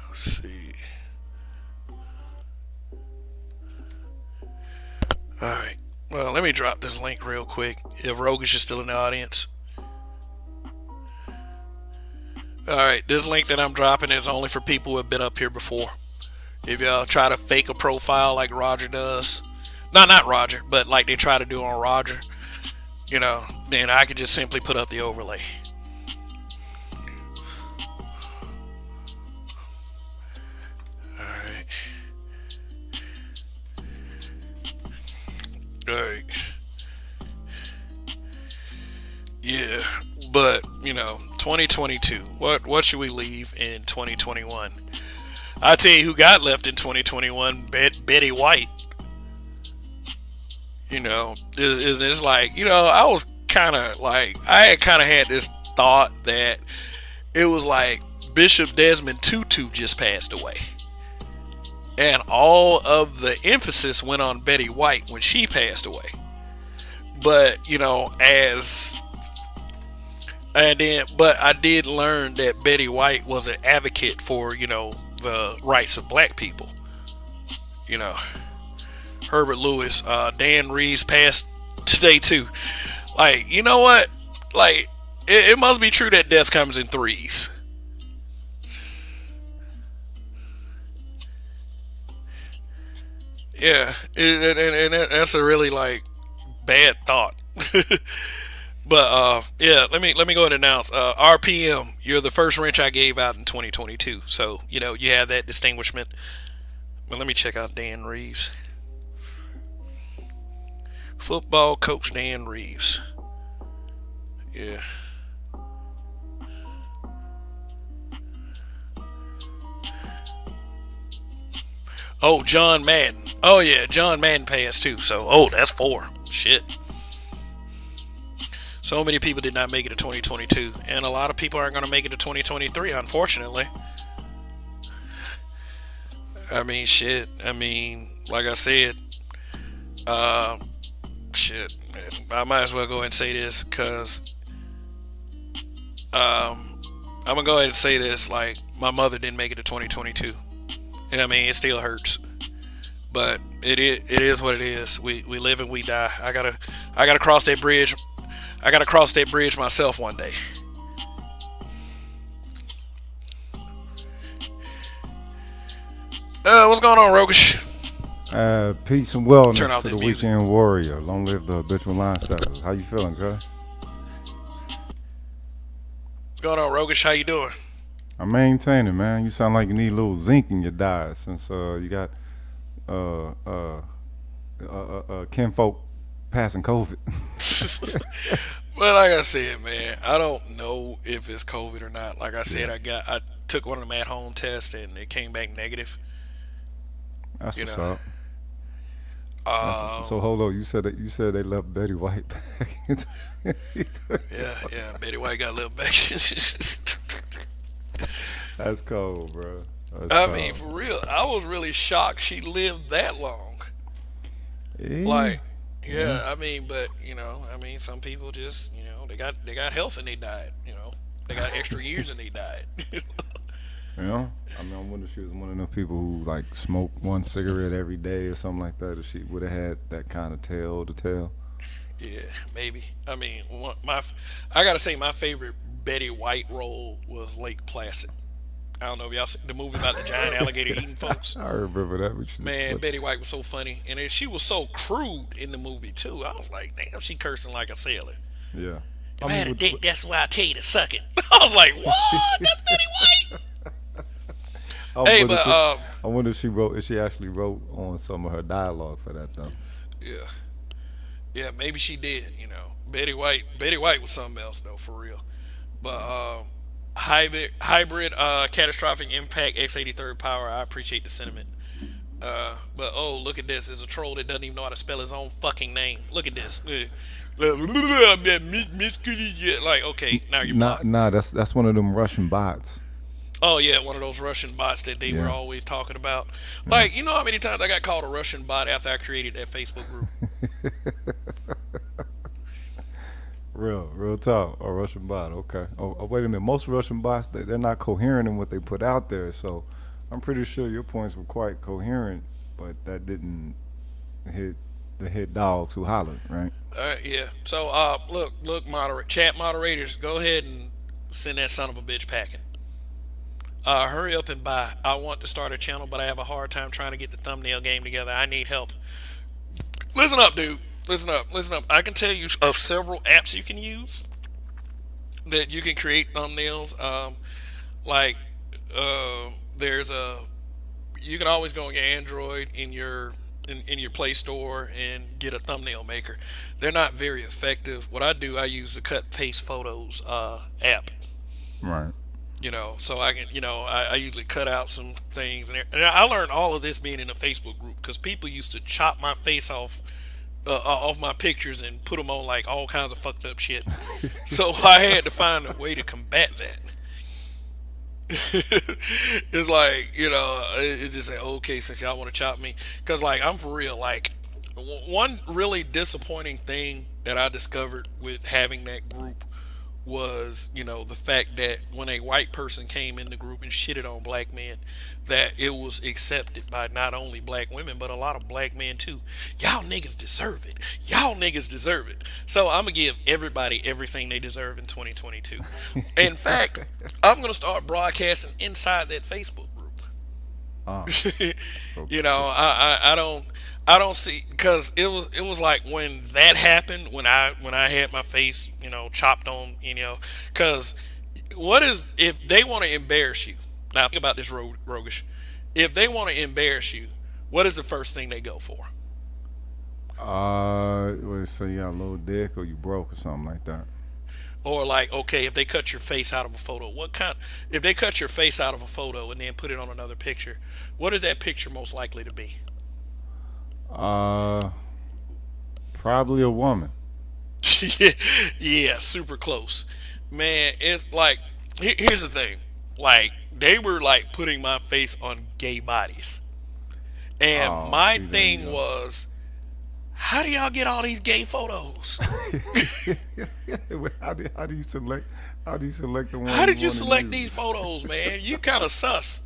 let's see. All right. Well, let me drop this link real quick. If Roguish is still in the audience. Alright, this link that I'm dropping is only for people who have been up here before. If y'all try to fake a profile like Roger does, not Roger, but like they try to do on Roger, then I could just simply put up the overlay. Alright. Yeah, but 2022. What should we leave in 2021? I tell you who got left in 2021. Betty White. It's like, I was kind of like, I had kind of had this thought that it was like Bishop Desmond Tutu just passed away, and all of the emphasis went on Betty White when she passed away. But but I did learn that Betty White was an advocate for the rights of black people. Herbert Lewis, Dan Reeves passed today too. Like, you know what? Like, it must be true that death comes in threes. Yeah, and that's a really like bad thought. But yeah, let me go ahead and announce. RPM, you're the first wrench I gave out in 2022, so you have that distinguishment. But let me check out Dan Reeves, football coach Dan Reeves. Yeah. Oh, John Madden. Oh yeah, John Madden passed too. So that's four. Shit. So many people did not make it to 2022, and a lot of people aren't going to make it to 2023, unfortunately. I mean, shit. I mean, like I said, uh, shit. I might as well go ahead and say this because I'm gonna go ahead and say this. Like, my mother didn't make it to 2022, and I mean, it still hurts. But it is what it is. We live and we die. I gotta cross that bridge. I gotta cross that bridge myself one day. What's going on, Rogish? Peace and Turn wellness off to this the music. weekend warrior. Long live the habitual line steppers. How you feeling, cuz? What's going on, Rogish? How you doing? I'm maintaining, man. You sound like you need a little zinc in your diet since you got uh uh kinfolk passing COVID. Well, like I said, man, I don't know if it's COVID or not. Like I said, Yeah, I took one of them at home tests and it came back negative. that's You what's know, up. So um, hold on. You said they left Betty White back. yeah, yeah. Betty White got a little back. That's cold, bro. That's I mean, cold. for real, I was really shocked she lived that long. Yeah, Like, yeah. yeah, I mean, but I mean, some people just, they got health in their diet. They got extra years in their diet. You know, I mean, I wonder if she was one of them people who like smoke one cigarette every day or something like that. If she would have had that kind of tale to tell. Yeah, maybe. I mean, I gotta say, my favorite Betty White role was Lake Placid. I don't know if y'all seen the movie about the giant alligator eating folks. I remember that, Man, Betty White was so funny, and then she was so crude in the movie too. I was like, damn, she cursing like a sailor. yeah. I If I mean, had a dick, that's why I tell you to suck it. I was like, what? That's Betty White. I Hey, wonder but if it, I wonder if she wrote, if she actually wrote on some of her dialogue for that though. yeah, yeah, maybe she did. Betty White was something else though, for real. But hybrid catastrophic impact X83rd power. I appreciate the sentiment. But oh, look at this. There's a troll that doesn't even know how to spell his own fucking name. Look at this. Like, okay, now you're Nah, blocked. nah, that's one of them Russian bots. Oh yeah, one of those Russian bots that they were Yeah, always talking about. yeah. Like, you know how many times I got called a Russian bot after I created that Facebook group? Real talk. A Russian bot. Okay. Wait a minute. Most Russian bots, they're not coherent in what they put out there. So I'm pretty sure your points were quite coherent, but that didn't hit the hit dogs who hollered, right? Yeah. So look, chat moderators, go ahead and send that son of a bitch packing. Hurry up and buy. I want to start a channel, but I have a hard time trying to get the thumbnail game together. I need help. Listen up, dude. Listen up. Listen up. I can tell you of several apps you can use that you can create thumbnails. Like, there's a you can always go on your Android in your Play Store and get a thumbnail maker. They're not very effective. What I do, I use the Cut Paste Photos app. Right. So I can, I usually cut out some things, and I learned all of this being in a Facebook group because people used to chop my face off my pictures and put them on like all kinds of fucked up shit. So I had to find a way to combat that. It's like, it's just like, okay, since y'all want to chop me, because like I'm for real. Like, one really disappointing thing that I discovered with having that group was, the fact that when a white person came in the group and shitted on black men, that it was accepted by not only black women but a lot of black men too. Y'all niggas deserve it. Y'all niggas deserve it. So I'm gonna give everybody everything they deserve in 2022. In fact, I'm gonna start broadcasting inside that Facebook group. Ah. So, I don't see, because it was like when that happened, when I had my face chopped on, because what is, if they want to embarrass you, now think about this, Rogish, if they want to embarrass you, what is the first thing they go for? let's say you got a little dick or you broke or something like that. Or like, okay, if they cut your face out of a photo, if they cut your face out of a photo and then put it on another picture, what is that picture most likely to be? Uh, Probably a woman. Yeah, yeah, super close. Man, it's like here's the thing. Like they were like putting my face on gay bodies. And Oh, my see, there you thing go. was, how do y'all get all these gay photos? How do you select the one How you did you want to select use? these photos, man? You kind of sus.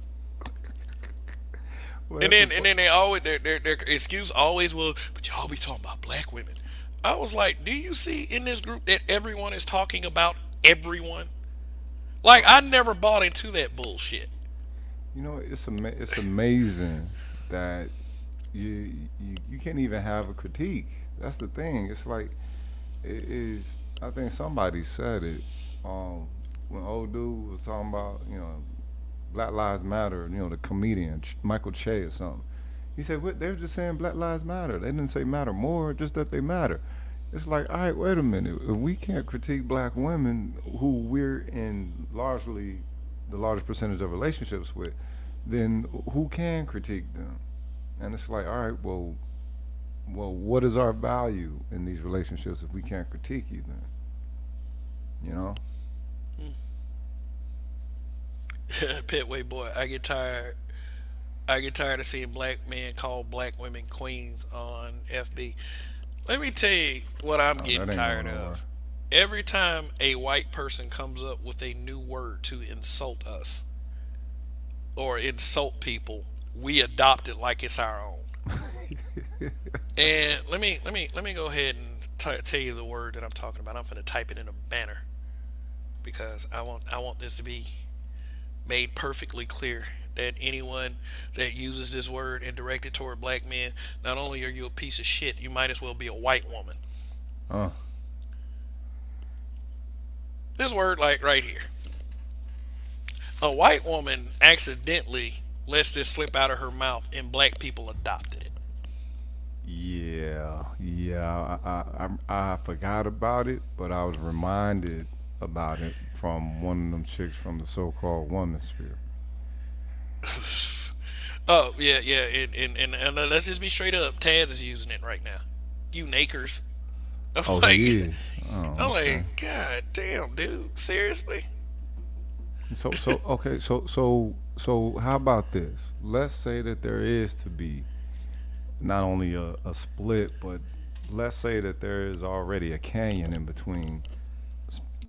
Well, And that's the then they always their excuse always will, but y'all be talking about black women. I was like, do you see in this group that everyone is talking about everyone? Like I never bought into that bullshit. it's amazing that you can't even have a critique. That's the thing. It's like it is. I think somebody said it when old dude was talking about Black Lives Matter. The comedian Michael Che or something. He said what they were just saying Black Lives Matter. They didn't say matter more, just that they matter. It's like, all right, wait a minute. If we can't critique black women who we're in largely the largest percentage of relationships with, then who can critique them? And it's like, all right, what is our value in these relationships if we can't critique you then? You know? Petway boy, I get tired. I get tired of seeing black men call black women queens on FB. Let me tell you what I'm No, getting that ain't going tired nowhere. of. Every time a white person comes up with a new word to insult us or insult people, we adopt it like it's our own. And let me go ahead and tell you the word that I'm talking about. I'm gonna type it in a banner because I want this to be made perfectly clear that anyone that uses this word and direct it toward black men, not only are you a piece of shit, you might as well be a white woman. uh, This word, like right here, a white woman accidentally lets this slip out of her mouth, and black people adopted it. yeah. I forgot about it, but I was reminded about it from one of them chicks from the so-called woman sphere. Oh yeah, yeah, and let's just be straight up. Taz is using it right now. You nakers. I'm Oh, like, he is. Oh, I'm okay. like, God damn, dude, seriously? So how about this? Let's say that there is to be not only a split, but let's say that there is already a canyon in between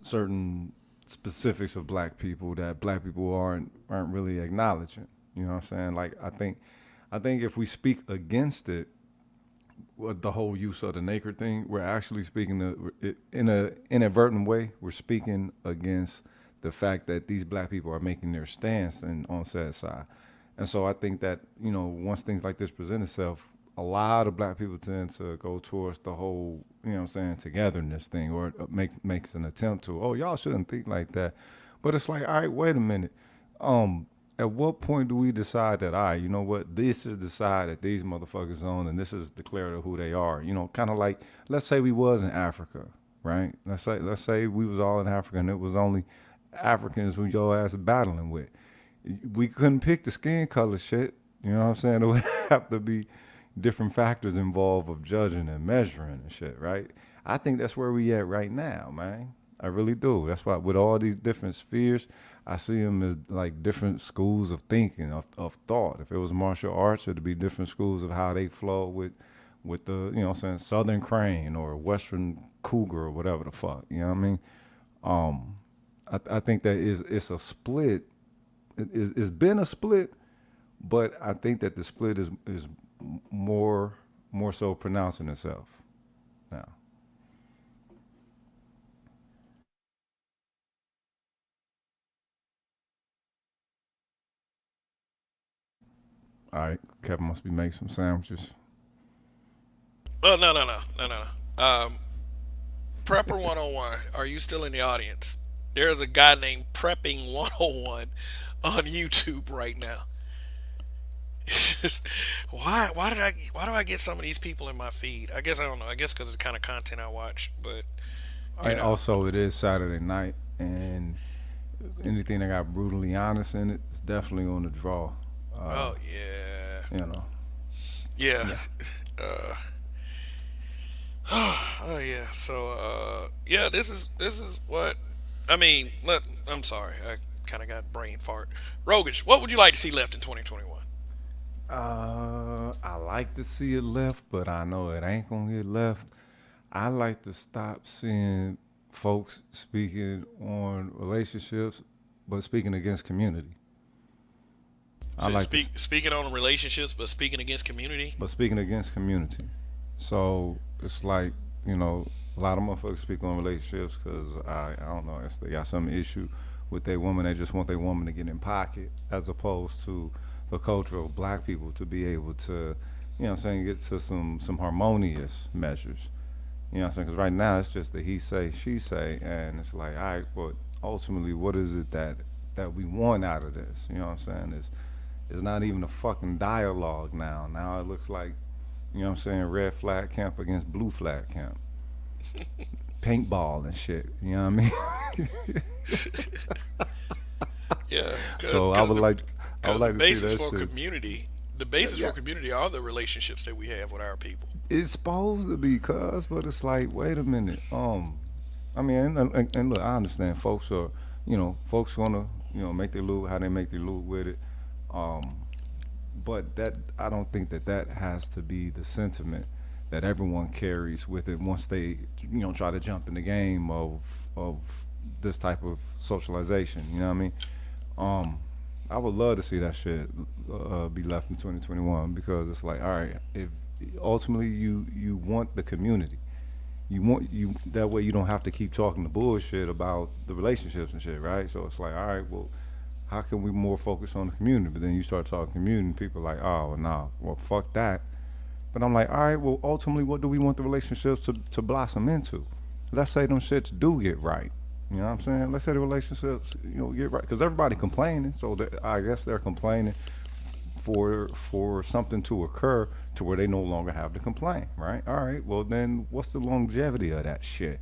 certain specifics of black people that black people aren't really acknowledging. You know what I'm saying? Like I think if we speak against it, with the whole use of the Naker thing, we're actually speaking in a inadvertent way. We're speaking against the fact that these black people are making their stance and on said side. And so I think that once things like this present itself, a lot of black people tend to go towards the whole togetherness thing, or it makes an attempt to, oh, y'all shouldn't think like that. But it's like, all right, wait a minute. Um, at what point do we decide that, all right, you know what, this is the side that these motherfuckers on, and this is declarative who they are? Kind of like, let's say we was in Africa, right? Let's say we was all in Africa, and it was only Africans who your ass is battling with. We couldn't pick the skin color shit. You know what I'm saying? There would have to be different factors involved of judging and measuring and shit, right? I think that's where we at right now, man. I really do. That's why with all these different spheres, I see them as like different schools of thinking, of thought. If it was martial arts, it'd be different schools of how they flow with the, what I'm saying, Southern Crane or Western Cougar or whatever the fuck. You know what I mean? Um, I think that it's a split. It's been a split, but I think that the split is more more so pronouncing itself now. All right, Kevin must be making some sandwiches. Oh no. Prepper 101. Are you still in the audience? There's a guy named Prepping 101 on YouTube right now. Why do I get some of these people in my feed? I guess I don't know. I guess because it's the kind of content I watch. But you I know, also it is Saturday night, and anything that got brutally honest in it is definitely on the draw. Uh, oh yeah, you know, yeah. yeah. Uh, Oh yeah. So yeah, this is what I mean. I'm sorry, I kind of got brain fart. Rogish, what would you like to see left in 2021? I like to see it left, but I know it ain't gonna get left. I like to stop seeing folks speaking on relationships, but speaking against community. I So like to, speaking on relationships, but speaking against community. but speaking against community. So it's like, you know, a lot of motherfuckers speak on relationships because I don't know, if they got some issue with their woman. They just want their woman to get in pocket, as opposed to the culture of black people to be able to, you know what I'm saying, get to some harmonious measures. You know what I'm saying? Because right now it's just the he say, she say, and it's like, all right, but ultimately, what is it that we want out of this? You know what I'm saying? It's not even a fucking dialogue now. Now it looks like, you know what I'm saying, red flag camp against blue flag camp, paintball and shit. You know what I mean? Yeah, So I would because the like to see basis that for shit. community, the basis Yeah, for community are the relationships that we have with our people. it's supposed to be, cuz, but it's like, wait a minute. I mean, and look, I understand folks are, you know, folks wanna, you know, make their loot how they make their loot with it. Um, but that I don't think that has to be the sentiment that everyone carries with it once they, you know, try to jump in the game of this type of socialization. You know what I mean? Um, I would love to see that shit be left in 2021, because it's like, all right, if ultimately you want the community, you want you that way you don't have to keep talking the bullshit about the relationships and shit, right? So it's like, all right, well, how can we more focus on the community? But then you start talking community, people are like, oh, well, nah, well, fuck that. But I'm like, all right, well, ultimately, what do we want the relationships to blossom into? Let's say them shits do get right. You know what I'm saying? Let's say the relationships, you know, get right, because everybody complaining. So I guess they're complaining for something to occur to where they no longer have to complain, right? All right, well then, what's the longevity of that shit?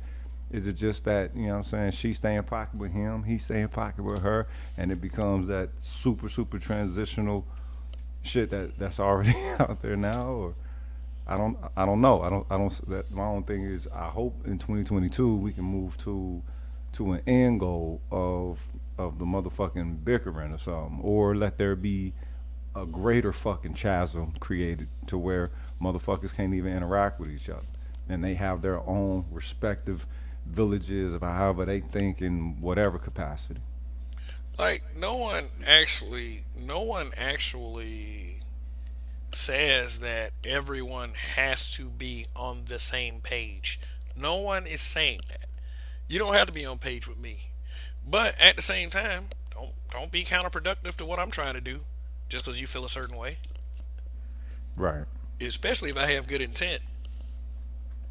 Is it just that, you know what I'm saying, she stay in pocket with him, he stay in pocket with her, and it becomes that super transitional shit that's already out there now? Or I don't know. I don't that my own thing is, I hope in 2022 we can move to an end goal of the motherfucking bickering or something, or let there be a greater fucking chasm created to where motherfuckers can't even interact with each other, and they have their own respective villages of however they think in whatever capacity. Like no one actually says that everyone has to be on the same page. No one is saying that. You don't have to be on page with me. But at the same time, don't be counterproductive to what I'm trying to do just because you feel a certain way. Right. Especially if I have good intent.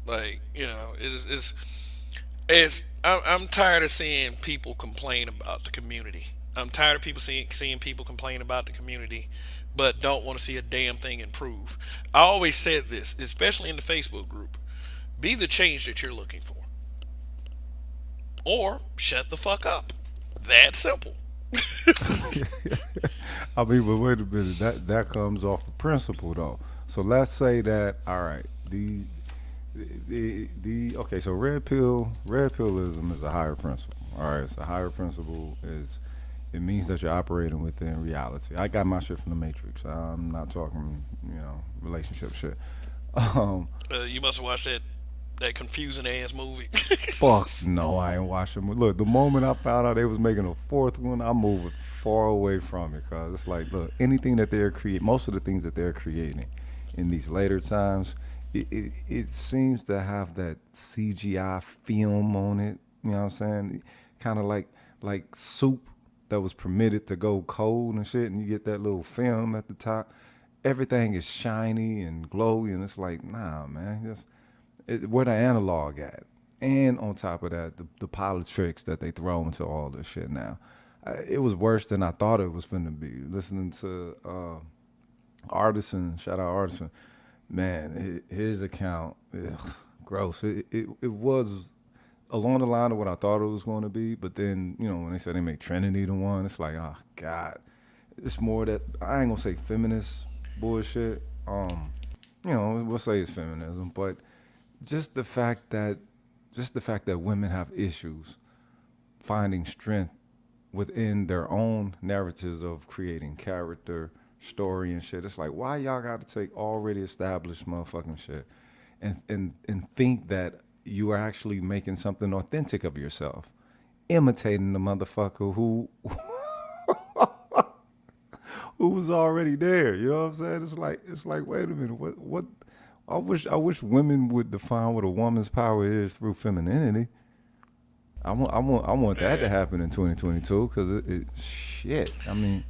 Like, I'm tired of seeing people complain about the community. I'm tired of people seeing people complain about the community, but don't want to see a damn thing improve. I always said this, especially in the Facebook group: be the change that you're looking for, or shut the fuck up. That simple. I mean, but wait a minute. That comes off the principle though. So let's say that, all right, the okay. So red pillism is a higher principle. All right, it's a higher principle. Is It means that you're operating within reality. I got my shit from the Matrix. I'm not talking, you know, relationship shit. Um, You must have watched that confusing ass movie. Fuck no, I ain't watching. Look, the moment I found out they was making a fourth one, I moved far away from it, cause it's like, look, anything that they're creating, most of the things that they're creating in these later times, it seems to have that CGI film on it. You know what I'm saying? Kind of like soup that was permitted to go cold and shit, and you get that little film at the top. Everything is shiny and glowy, and it's like, nah, man, just where the analog at? And on top of that, the politics that they throw into all this shit now. It was worse than I thought it was finna be. Listening to Artisan, shout out Artisan, man, his account, ugh, gross. It was along the line of what I thought it was going to be, but then, you know, when they said they make Trinity the one, it's like, oh God, it's more that, I ain't gonna say feminist bullshit. You know, we'll say it's feminism, but just the fact that just the fact that women have issues finding strength within their own narratives of creating character, story, and shit. It's like, why y'all got to take already established motherfucking shit and think that you are actually making something authentic of yourself, imitating the motherfucker who was already there. You know what I'm saying? It's like wait a minute, what? I wish women would define what a woman's power is through femininity. I want that to Yeah. happen in 2022 because shit. I mean,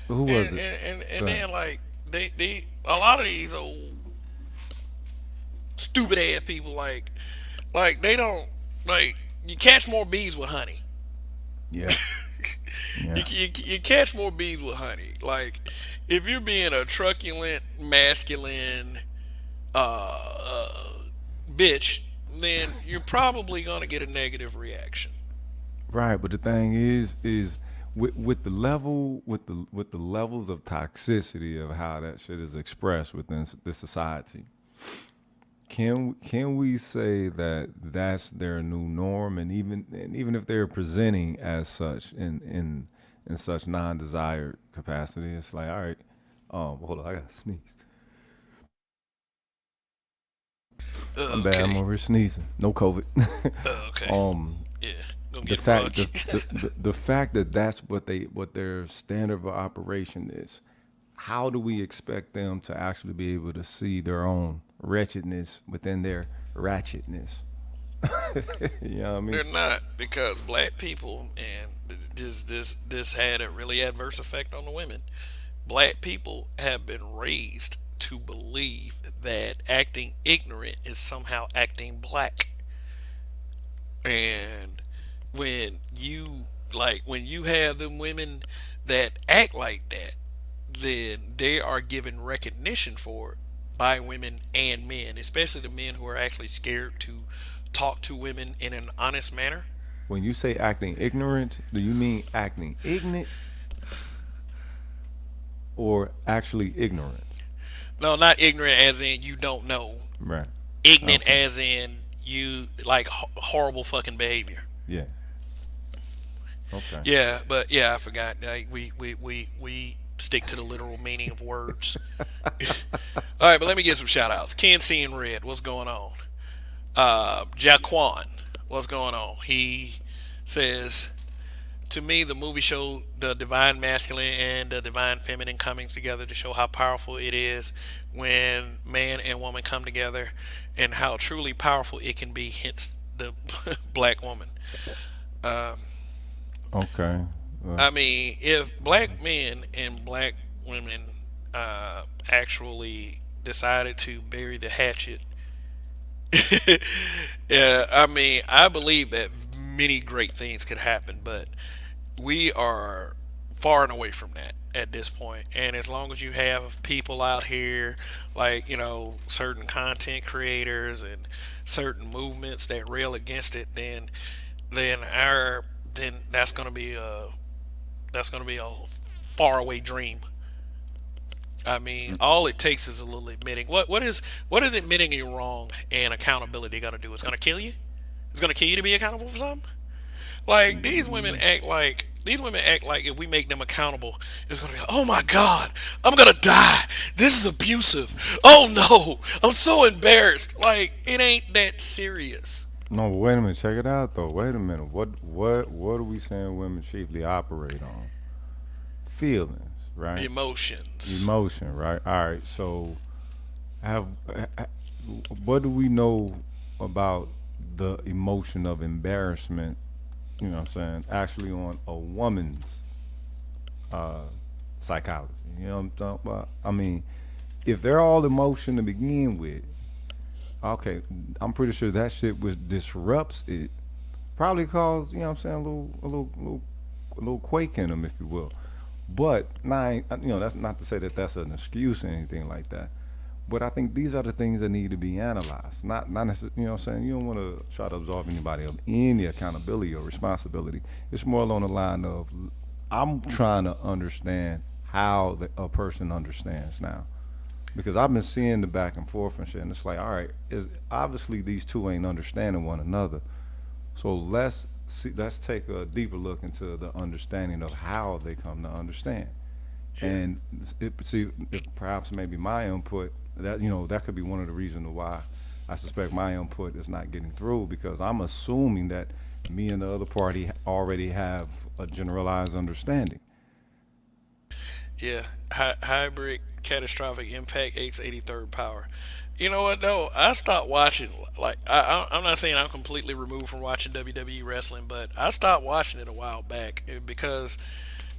who was and it? and and, Go and ahead. then like they a lot of these old stupid ass people like they don't like you catch more bees with honey. Yeah, yeah. You catch more bees with honey. Like if you're being a truculent, masculine bitch, then you're probably gonna get a negative reaction. Right, but the thing is with the levels of toxicity of how that shit is expressed within the society. Can we say that that's their new norm, and even if they're presenting as such in such non-desired capacity, it's like, all right, hold on, I gotta sneeze. I'm bad. I'm Okay. over here sneezing. No COVID. Okay. um, Yeah. Gonna the get a bug. fact the fact that that's what their standard of operation is. How do we expect them to actually be able to see their own wretchedness within their ratchetness? You know what I mean? They're not because black people and this had a really adverse effect on the women. Black people have been raised to believe that acting ignorant is somehow acting black. And when you have them women that act like that, then they are given recognition for it by women and men, especially the men who are actually scared to talk to women in an honest manner. When you say acting ignorant, do you mean acting ignorant or actually ignorant? No, not ignorant as in you don't know. Right. Ignorant Okay. as in you like horrible fucking behavior. Yeah. Okay. Yeah, but yeah, I forgot. Like, we stick to the literal meaning of words. All right, but let me get some shout outs. Ken C in Red, what's going on? Jaquan, what's going on? He says, to me, the movie showed the divine masculine and the divine feminine coming together to show how powerful it is when man and woman come together and how truly powerful it can be, hence the black woman. Okay. Uh, I mean, if black men and black women actually decided to bury the hatchet, yeah, I mean, I believe that many great things could happen, but we are far and away from that at this point. And as long as you have people out here, like, certain content creators and certain movements that rail against it, then our then that's gonna be a faraway dream. I mean, all it takes is a little admitting. What is admitting you're wrong and accountability gonna do? It's gonna kill you. It's gonna kill you to be accountable for something. Like these women act like if we make them accountable, it's gonna be oh my god, I'm gonna die. This is abusive. Oh no, I'm so embarrassed. Like it ain't that serious. no, but wait a minute. Check it out though. Wait a minute. What are we saying women chiefly operate on? Feelings, right? Emotions. Emotion, right? All right. So have what do we know about the emotion of embarrassment, you know what I'm saying, actually on a woman's uh, psychology? You know what I'm talking about? I mean, if they're all emotion to begin with, okay, I'm pretty sure that shit was disrupts it. Probably cause, you know what I'm saying, a little quake in them, if you will. But now, that's not to say that that's an excuse or anything like that. But I think these are the things that need to be analyzed. Not necessarily, you know what I'm saying? You don't want to try to absolve anybody of any accountability or responsibility. It's more along the line of I'm trying to understand how a person understands now. because I've been seeing the back and forth and shit, and it's like, all right, is obviously these two ain't understanding one another. So let's take a deeper look into the understanding of how they come to understand. Yeah, And see, if perhaps maybe my input, that that could be one of the reasons why I suspect my input is not getting through, because I'm assuming that me and the other party already have a generalized understanding. yeah. Hybrid catastrophic impact X83rd power. You know what though? I stopped watching. Like I'm not saying I'm completely removed from watching WWE wrestling, but I stopped watching it a while back because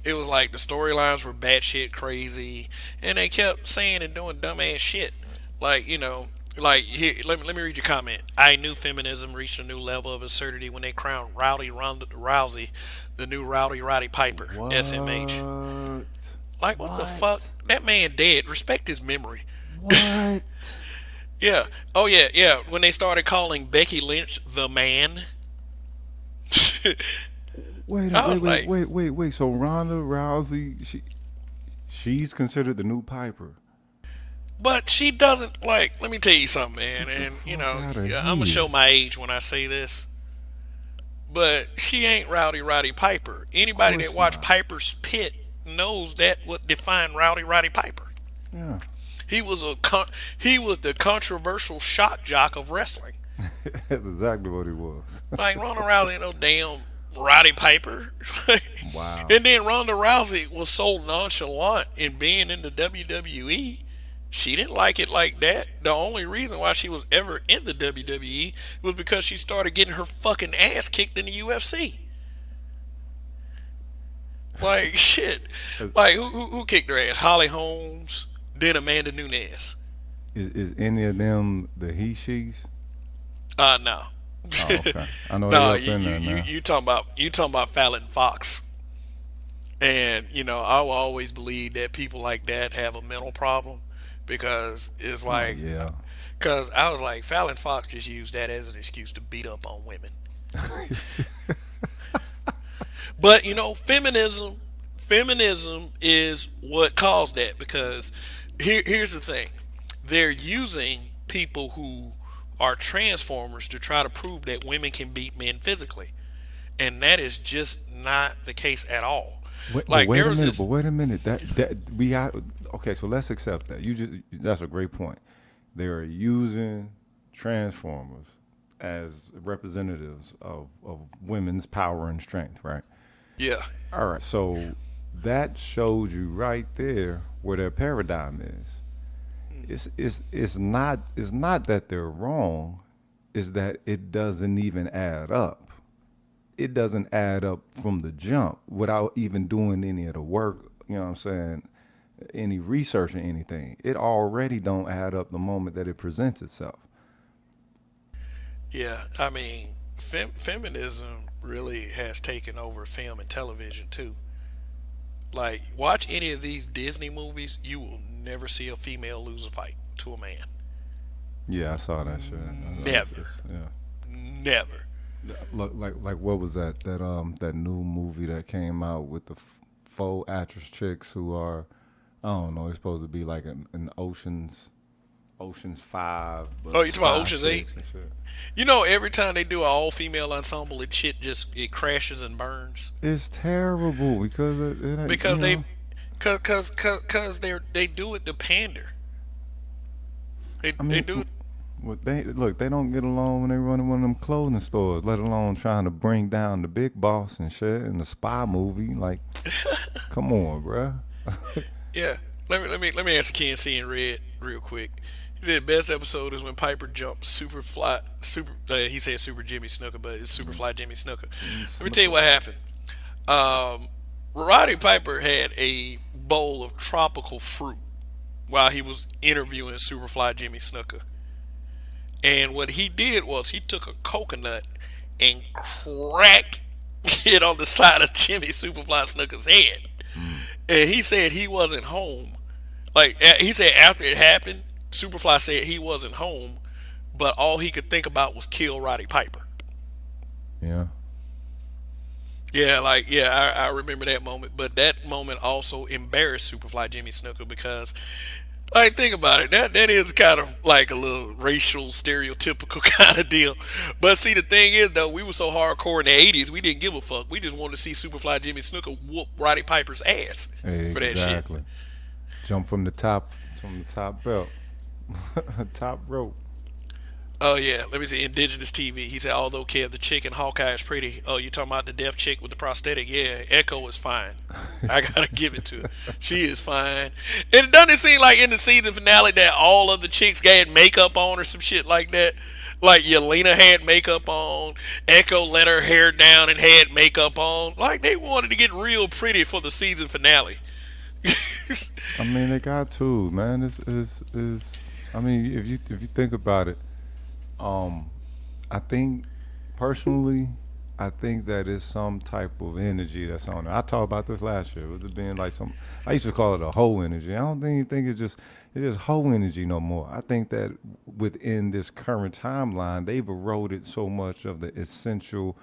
it was like the storylines were batshit crazy, and they kept saying and doing dumbass shit. Like like here, let me read your comment. I knew feminism reached a new level of absurdity when they crowned Rowdy Ronda Rousey the new Rowdy Piper, SMH. What? Like what the fuck? What? That man dead. Respect his memory. What? Yeah. Oh yeah, yeah. When they started calling Becky Lynch the man, Wait, I wait, was wait, like, wait, wait, wait. So Ronda Rousey, she's considered the new Piper. but she doesn't like. Let me tell you something, man. Get the And fuck out of yeah, I'm gonna show here. my age when I say this. But she ain't Roddy Piper. Of Anybody that course watched not. Piper's Pit knows that what defined Roddy Piper. Yeah. He was the controversial shock jock of wrestling. That's exactly what he was. Like Ronda Rousey ain't no damn Roddy Piper. Wow. And then Ronda Rousey was so nonchalant in being in the WWE. She didn't like it like that. The only reason why she was ever in the WWE was because she started getting her fucking ass kicked in the UFC. Like shit. Like who kicked her ass? Holly Holmes, then Amanda Nunes. Is any of them the he she's? No. Oh, okay. I know they No, up in there now. you talking about Fallon Fox. And I will always believe that people like that have a mental problem because it's Oh like, yeah. because I was like, Fallon Fox just used that as an excuse to beat up on women. But feminism is what caused that because here's the thing: they're using people who are transformers to try to prove that women can beat men physically, and that is just not the case at all. Wait, but Like wait there a was minute. But this, wait a minute. That we got. Okay, so let's accept that. That's a great point. They are using transformers as representatives of women's power and strength, right? yeah, All right. So that shows you right there where their paradigm is. It's not that they're wrong. It's that it doesn't even add up. It doesn't add up from the jump without even doing any of the work. You know what I'm saying? Any research or anything. It already don't add up the moment that it presents itself. yeah. I mean, feminism really has taken over film and television too. Like, watch any of these Disney movies, you will never see a female lose a fight to a man. Yeah, I saw that shit. Never, Yeah. never. Like what was that? That new movie that came out with the faux actress chicks who are, I don't know, it's supposed to be like an Ocean's 5, Oh, but you talking about spy Ocean's Eight? chicks and shit. Every time they do an all female ensemble, it crashes and burns It's terrible because it ain't, because they do it to pander. I They mean, do it. they look, they don't get along when they run in one of them clothing stores, let alone trying to bring down the big boss and shit in the spy movie. Like, come on, bruh. Yeah. Let me answer KNC in red real quick. He said best episode is when Piper jumped he said Super Jimmy Snooker, but it's Superfly Jimmy Snooker. Let me tell you what happened. Um, Roddy Piper had a bowl of tropical fruit while he was interviewing Superfly Jimmy Snooker. And what he did was he took a coconut and cracked it on the side of Jimmy Superfly Snooker's head. And he said he wasn't home. Like he said after it happened, Superfly said he wasn't home, but all he could think about was kill Roddy Piper. Yeah. Yeah, like I remember that moment, but that moment also embarrassed Superfly Jimmy Snooker because Like, think about it. That is kind of like a little racial, stereotypical kind of deal. But see, the thing is, though, we were so hardcore in the '80s, we didn't give a fuck. We just wanted to see Superfly Jimmy Snuka whoop Roddy Piper's ass for that shit. Exactly. Jump from the top belt, top rope. Oh yeah, let me see. Indigenous TV. He said, although Kev, the chick in Hawkeye is pretty. Oh, you talking about the deaf chick with the prosthetic? Yeah, Echo is fine. I gotta give it to her. She is fine. And doesn't it seem like in the season finale that all of the chicks had makeup on or some shit like that? Like Yelena had makeup on, Echo let her hair down and had makeup on. Like they wanted to get real pretty for the season finale. I mean, they got to, man. Is I mean, if you think about it, um, I think personally, I think that is some type of energy that's on there. I talked about this last year with it being like some. I used to call it a hoe energy. I don't think it's just hoe energy no more. I think that within this current timeline, they've eroded so much of the essential,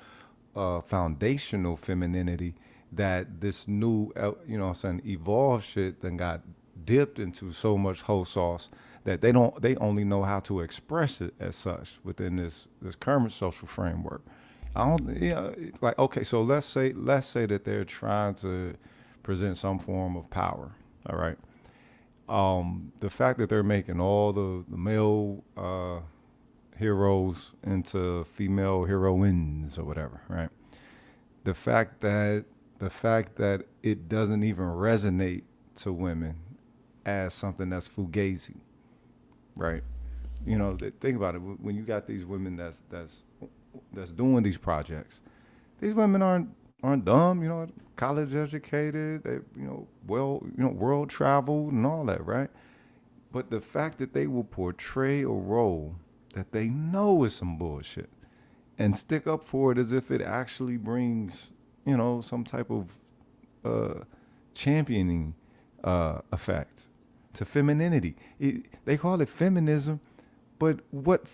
foundational femininity that this new, what I'm saying, evolved shit then got dipped into so much whole sauce that they only know how to express it as such within this current social framework. I don't, like, okay, so let's say that they're trying to present some form of power. All right. The fact that they're making all the male heroes into female heroines or whatever, right? The fact that it doesn't even resonate to women as something that's fugazi, right? Think about it. When you got these women that's doing these projects, these women aren't dumb. College educated. They well world traveled and all that, right? But the fact that they will portray a role that they know is some bullshit and stick up for it as if it actually brings some type of championing effect to femininity. They call it feminism, but what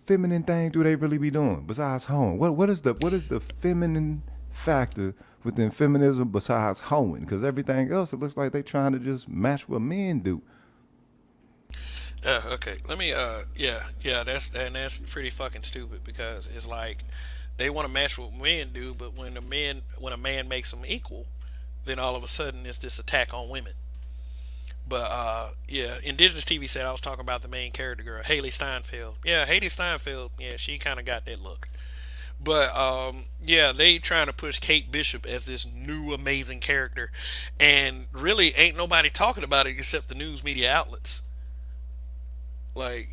feminine thing do they really be doing besides hoeing? What is the feminine factor within feminism besides hoeing? Because everything else, it looks like they trying to just match what men do. Okay. Let me. Yeah. That's pretty fucking stupid because it's like they want to match what men do, but when a man makes them equal, then all of a sudden it's this attack on women. But yeah, Indigenous TV said I was talking about the main character girl, Haley Steinfeld. Yeah, Haley Steinfeld. Yeah, she kind of got that look. But yeah, they trying to push Kate Bishop as this new amazing character, and really ain't nobody talking about it except the news media outlets. Like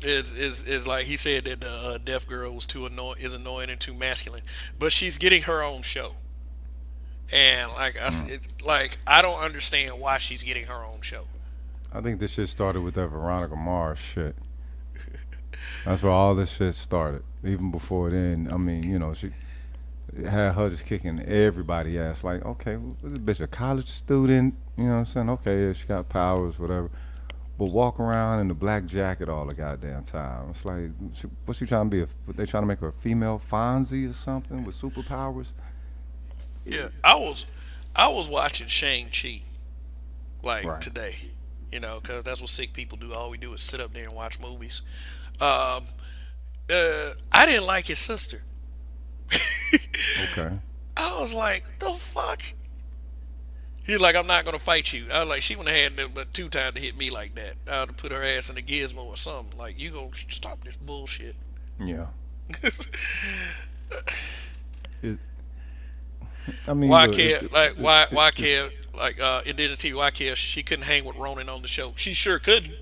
it's like he said that the deaf girl was too annoying and too masculine, but she's getting her own show. And like like I don't understand why she's getting her own show. I think this shit started with that Veronica Mars shit. That's where all this shit started. Even before then, I mean, she had her just kicking everybody ass. Like, okay, this bitch a college student. You know what I'm saying? Okay, yeah, she got powers, whatever. But walk around in the black jacket all the goddamn time. It's like, what's she trying to be? They trying to make her a female Fonzie or something with superpowers? Yeah, I was watching Shang Chi like Right. today, because that's what sick people do. All we do is sit up there and watch movies. Um, I didn't like his sister. Okay. I was like, the fuck? He's like, I'm not gonna fight you. I was like, she wouldn't have had them but two times to hit me like that. I'd have put her ass in a gizmo or something. Like, you gonna stop this bullshit? Yeah. It, I mean, Why look, care? Like, why care? Like, Indigenous TV, why care? She couldn't hang with Ronan on the show. She sure couldn't.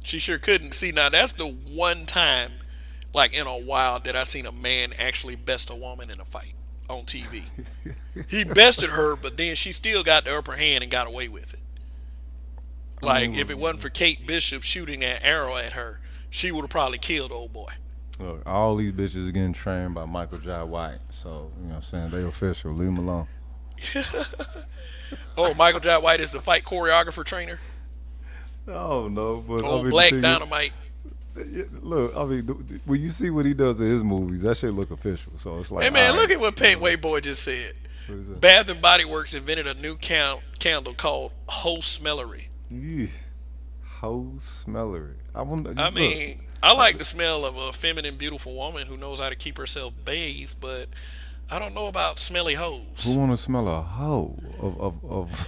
She sure couldn't. See, now that's the one time, like in a while, that I seen a man actually best a woman in a fight on TV. He bested her, but then she still got the upper hand and got away with it. I Like, mean, if it wasn't for Kate Bishop shooting that arrow at her, she would have probably killed old boy. look, all these bitches are getting trained by Michael Jai White, so what I'm saying, they official. Leave them alone. Oh, Michael J. White is the fight choreographer trainer. Oh no, but I Oh, mean, the Black thing is, Dynamite. look, I mean, when you see what he does in his movies, that shit look official. So it's like, Hey man, all look right, at what Paintway Boy just said. what is that? Bath and Body Works invented a new candle called Whole Smellery. Eugh, hoe smellery. I want I look. mean, I like the smell of a feminine, beautiful woman who knows how to keep herself bathed, but I don't know about smelly Who hoes. want to smell a hoe of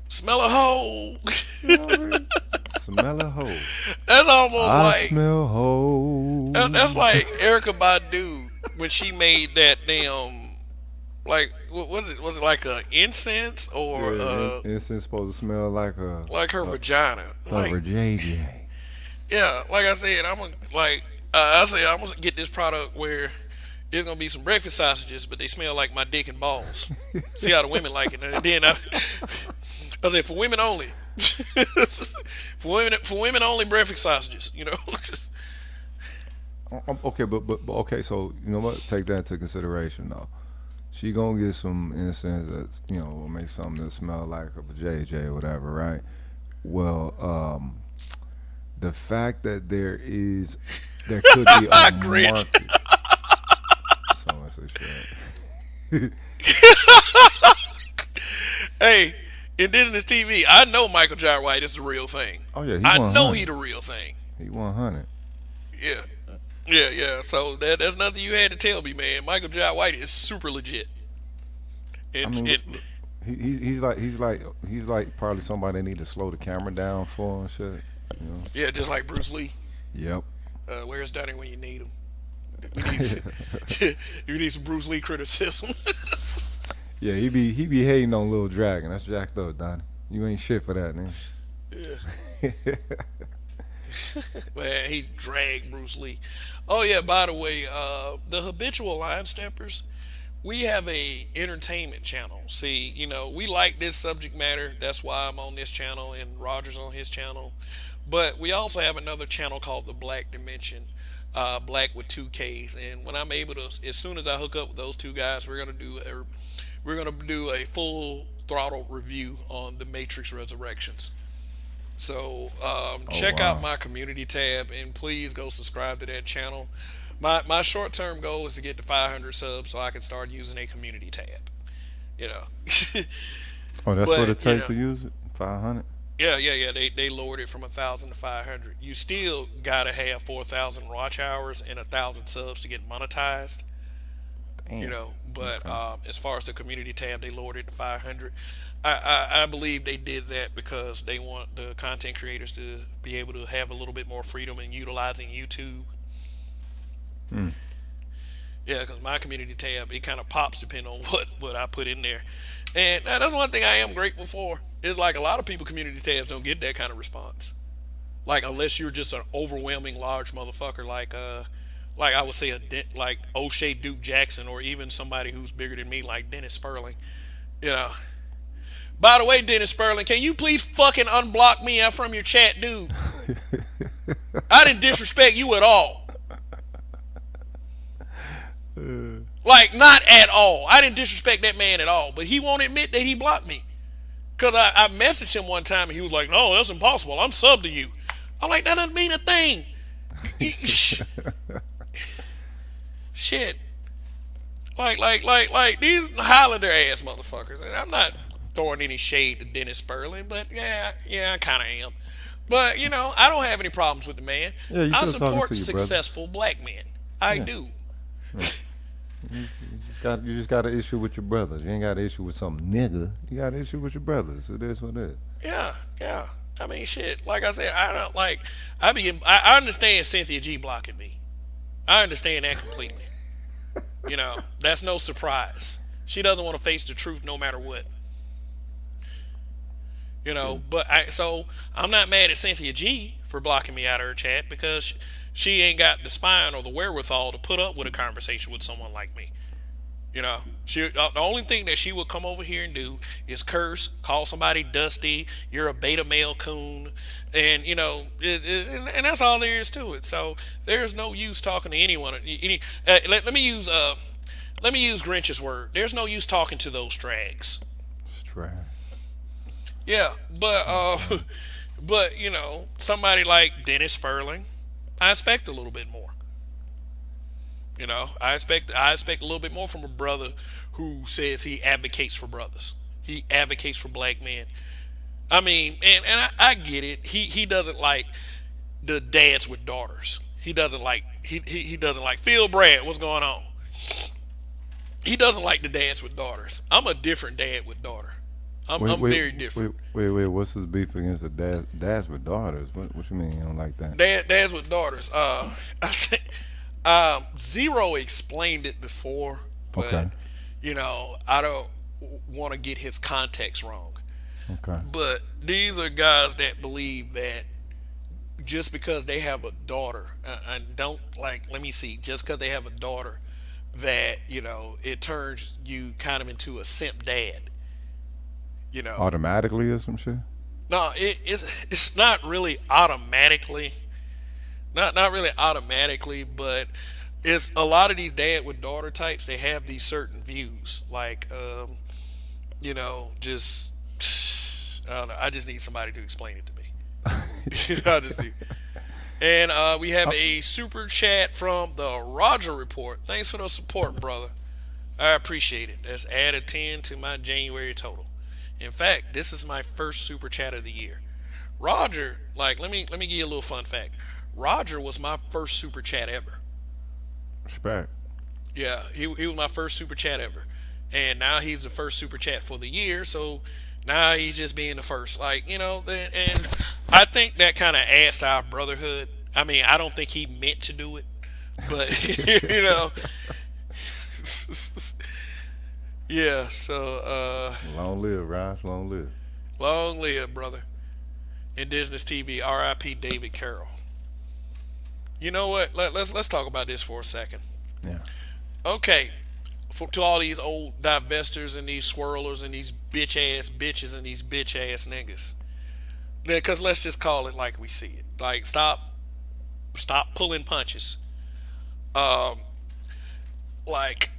Smell a hoe. you know what I mean? Smell a hoe. That's almost I like smell hoes. that's like Erica Badu when she made that damn like what was it? Was it like a incense or Yeah, incense supposed to smell like her vagina? a Like JJ. yeah, like I said, I'm gonna like I said I'm gonna get this product where it's gonna be some breakfast sausages, but they smell like my dick and balls. See how the women like it, and then I said for women only. For women only breakfast sausages. You know, just Okay, but okay. So you know what? Take that into consideration, though. She gonna get some incense that's will make something that smell like a JJ or whatever, right? Well, the fact that there could be a Grinch. market. Someone say shit. Hey, indigenous TV. I know Michael Jai White is the real thing. Oh yeah, he I one know he hundred. the real thing. He 100. Yeah, yeah. So that's nothing you had to tell me, man. Michael Jai White is super legit. I And mean, it, he's like probably somebody they need to slow the camera down for and shit. You know. yeah, just like Bruce Lee. Yep. Where's Dunny when you need him? We need you need some Bruce Lee criticism. Yeah, he be hating on Lil Dragon. That's jacked up, Donnie. You ain't shit for that, man. Yeah, man, he dragged Bruce Lee. Oh yeah, by the way, the habitual line steppers, we have a entertainment channel. See, we like this subject matter. That's why I'm on this channel and Roger's on his channel. But we also have another channel called the Black Dimension, Black with two K's. And when I'm able to, as soon as I hook up with those two guys, we're gonna do a full throttle review on the Matrix Resurrections. So Oh check out wow. my community tab and please go subscribe to that channel. My short term goal is to get to 500 subs so I can start using a community tab. You know, Oh, that's what but it takes to use it. 500. yeah. They lowered it from 1,000 to 500. You still gotta have 4,000 watch hours and 1,000 subs to get monetized. Damn. But Okay. as far as the community tab, they lowered it to 500. I believe they did that because they want the content creators to be able to have a little bit more freedom in utilizing YouTube. Hmm. Yeah, because my community tab, it kind of pops depending on what I put in there. And that's one thing I am grateful for. Is like a lot of people community tabs don't get that kind of response. Like unless you're just an overwhelming large motherfucker like I would say like O'Shea Duke Jackson or even somebody who's bigger than me like Dennis Sperling. You know. By the way, Dennis Sperling, can you please fucking unblock me out from your chat, dude? I didn't disrespect you at all. Like, not at all. I didn't disrespect that man at all. But he won't admit that he blocked me. Because I messaged him one time and he was like, no, that's impossible. I'm sub to you. I'm like, that doesn't mean a thing. Shit. Like these Highlander ass motherfuckers. And I'm not throwing any shade to Dennis Sperling, but yeah, I kind of am. But, I don't have any problems with the man. Yeah, you I still talking support to your brother. successful black men. I Yeah. do. You just got an issue with your brothers. You ain't got an issue with some nigga. You got an issue with your brothers. It is what it is. Yeah. I mean, shit. Like I said, I don't like. I understand Cynthia G blocking me. I understand that completely. That's no surprise. She doesn't want to face the truth no matter what. But I'm not mad at Cynthia G for blocking me out of her chat because she ain't got the spine or the wherewithal to put up with a conversation with someone like me. The only thing that she would come over here and do is curse, call somebody dusty, you're a beta male coon, and and that's all there is to it. So there's no use talking to anyone. Let me use Grinch's word. There's no use talking to those drags. It's trash. Yeah, but somebody like Dennis Sperling, I expect a little bit more. I expect a little bit more from a brother who says he advocates for brothers. He advocates for black men. I mean, and I get it. He doesn't like the dads with daughters. He doesn't like Phil Brad. What's going on? He doesn't like the dads with daughters. I'm a different dad with daughter. Wait, I'm wait, very different. wait. What's his beef against the dads with daughters? What you mean you don't like that? Dads with daughters. I think Zero explained it before, but Okay, I don't want to get his context wrong. okay. But these are guys that believe that just because they have a daughter, and don't like, let me see, just because they have a daughter, that it turns you kind of into a simp dad. You know, Automatically or some shit? no, it's not really automatically, not really automatically, but it's a lot of these dad with daughter types. They have these certain views, like just I don't know. I just need somebody to explain it to me. I just need. And we have a super chat from the Roger Report. Thanks for the support, brother. I appreciate it. That's added 10 to my January total. In fact, this is my first super chat of the year. Roger, like, let me give you a little fun fact. Roger was my first super chat ever. Respect. Yeah, he was my first super chat ever. And now he's the first super chat for the year, so now he's just being the first. Like, and I think that kind of adds to our brotherhood. I mean, I don't think he meant to do it, but, yeah, so, Long live, Raj. Long live. long live, brother. Indigenous TV, RIP David Carroll. You know what? Let's talk about this for a second. Yeah. Okay, to all these old divestors and these swirlers and these bitch ass bitches and these bitch ass niggas. Because let's just call it like we see it. Like, stop pulling punches. Um, like,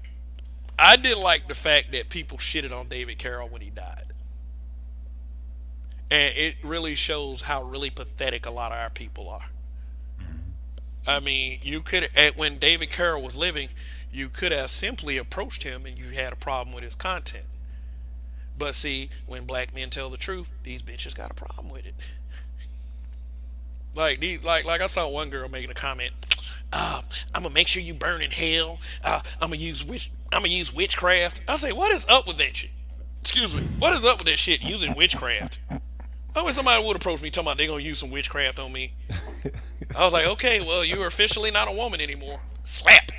I didn't like the fact that people shitted on David Carroll when he died, and it really shows how really pathetic a lot of our people are. I mean, you could, when David Carroll was living, you could have simply approached him and you had a problem with his content. But see, when black men tell the truth, these bitches got a problem with it. Like I saw one girl making a comment. I'm gonna make sure you burn in hell. I'm gonna use witchcraft. I say, what is up with that shit? Excuse me, what is up with that shit using witchcraft? I wish somebody would approach me talking about they gonna use some witchcraft on me. I was like, okay, well, you're officially not a woman anymore. Slap.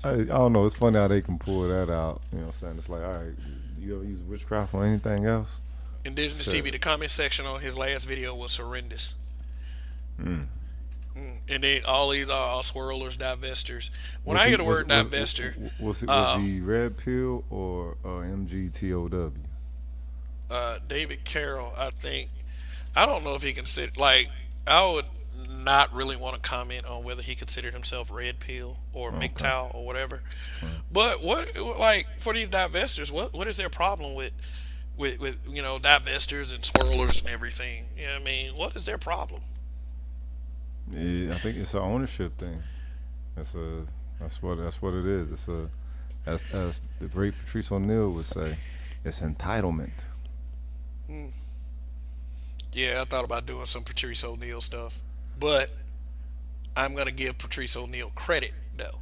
I don't know. It's funny how they can pull that out. You know what I'm saying? It's like, all right, you ever use witchcraft or anything else? Indigenous Shit. TV, the comment section on his last video was horrendous. Mm. And then all these are all swirlers, divestors. When Was I he hear the was word divester, was he red pill or MGTOW? David Carroll, I don't know if he considered, like, I would not really want to comment on whether he considered himself red pill or Okay. MGTOW or whatever. Right. But like, for these divestors, what is their problem with divestors and swirlers and everything? You know what I mean? What is their problem? Yeah, I think it's an ownership thing. That's a that's what it is. It's a as the great Patrice O'Neal would say, it's entitlement. Hmm. Yeah, I thought about doing some Patrice O'Neal stuff, but I'm gonna give Patrice O'Neal credit though,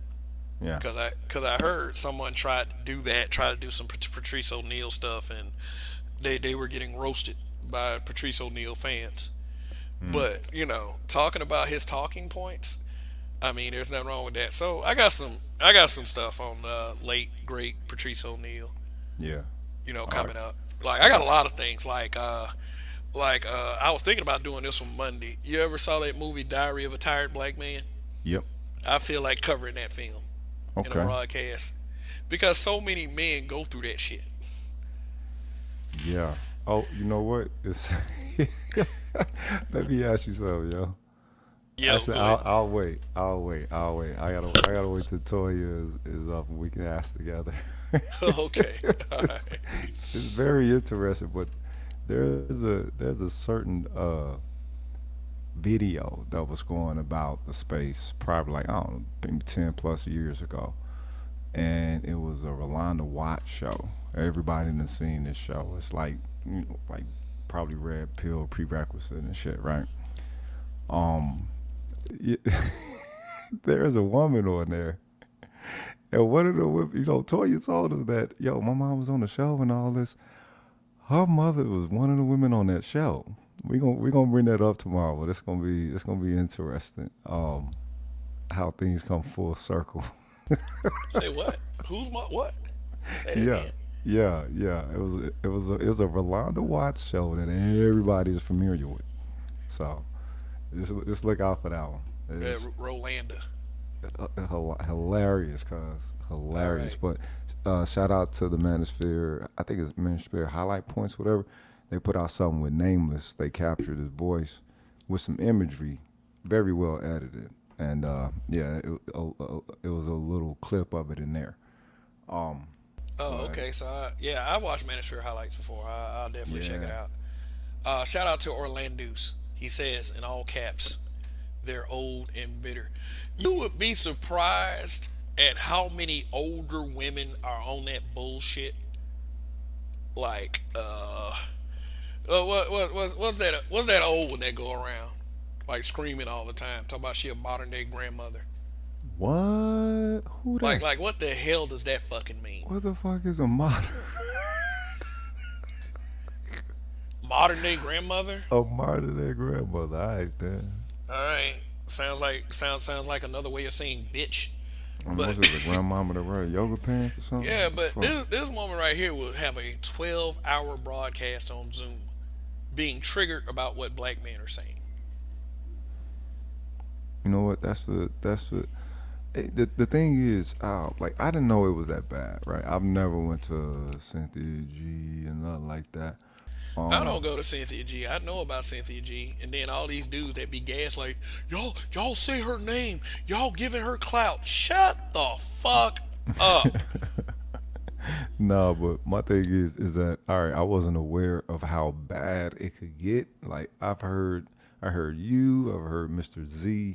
Yeah. because I heard someone tried to do that, try to do some Patrice O'Neal stuff, and they were getting roasted by Patrice O'Neal fans. Mm. But talking about his talking points, I mean, there's nothing wrong with that. So I got some stuff on late great Patrice O'Neal, Yeah. All right. coming up. Like, I got a lot of things. I was thinking about doing this one Monday. You ever saw that movie Diary of a Tired Black Man? Yep. I feel like covering that film in a Okay. broadcast because so many men go through that shit. Yeah. Oh, you know what? It's let me ask you something, yo. Yo, Actually, go ahead. I'll wait. I'll wait. I'll wait. I gotta wait till Toya is up and we can ask together. Okay. All right. It's very interesting, but there's a certain video that was going about the space probably like I don't know maybe 10 plus years ago, and it was a Rolanda Watts show. Everybody done seen this show. It's like, like probably red pill prerequisite and shit, right? Um, y- there's a woman on there, and one of the women, Toya told us that, yo, my mom was on the show and all this. Her mother was one of the women on that show. We gonna bring that up tomorrow, but it's gonna be interesting. How things come full circle. Say what? Who's my what? Say it Yeah, again. yeah. It was a Rolanda Watts show that everybody's familiar with. So just look out for that one. It's Rolanda. hilarious, cuz All hilarious. right. But shout out to the Manosphere. I think it's Manosphere highlight points, whatever. They put out something with Nameless. They captured his voice with some imagery, very well edited. And yeah, it was a little clip of it in there. Um, Oh, but okay. So yeah, I watched Manosphere highlights before. I'll definitely check it yeah, out. Shout out to Orlando's. He says in all caps, "They're old and bitter." You would be surprised at how many older women are on that bullshit. Like, what's that old one that go around like screaming all the time, talking about she a modern day grandmother? what? Who that? Like what the hell does that fucking mean? What the fuck is a modern Modern day grandmother? a modern day grandmother? All right, then. All right, sounds like another way of saying bitch. Unless But it's a grandmama that wear yoga pants or something. yeah, What the but fuck? this woman right here will have a 12-hour broadcast on Zoom, being triggered about what black men are saying. You know what? The thing is, like I didn't know it was that bad, right? I've never went to Cynthia G and nothing like that. I Um, don't go to Cynthia G. I know about Cynthia G. And then all these dudes that be gas like, y'all say her name. Y'all giving her clout. Shut the fuck up. no, but my thing is that all right, I wasn't aware of how bad it could get. Like I heard you, I've heard Mr. Z,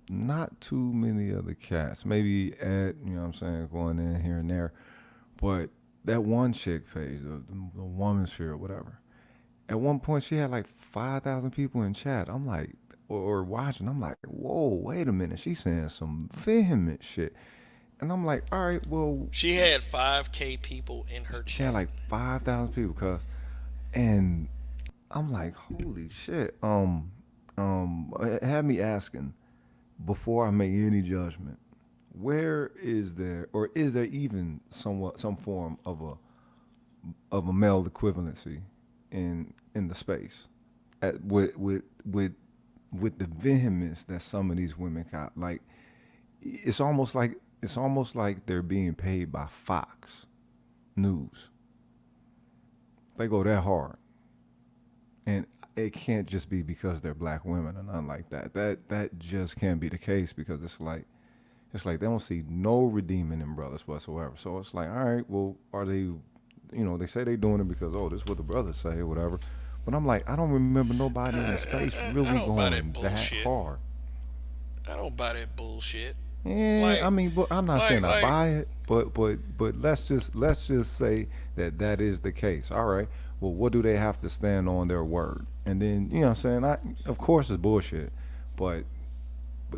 not too many other cats. Maybe Ed, you know what I'm saying, going in here and there. But that one chick page, the woman's fear or whatever. At one point, she had like 5,000 people in chat. I'm like, or watching. I'm like, whoa, wait a minute. She's saying some vehement shit, and I'm like, all right, well, She had 5K people in her she had chat. like 5,000 people, cause, and I'm like, holy shit. It had me asking before I make any judgment. Where is there, or is there even somewhat some form of a male equivalency in the space at with the vehemence that some of these women got? Like it's almost like they're being paid by Fox News. They go that hard, and it can't just be because they're black women or nothing like that. That just can't be the case because it's like they don't see no redeeming in brothers whatsoever. So it's like, all right, well, are they? They say they doing it because this is what the brothers say or whatever. But I'm like, I don't remember nobody in the space I really don't buy that going that bullshit. hard. I don't buy that bullshit. Yeah, I Like, mean, but I'm not saying I like, buy it, but let's just say that is the case. All right. Well, what do they have to stand on their word? And then what I'm saying, of course it's bullshit, but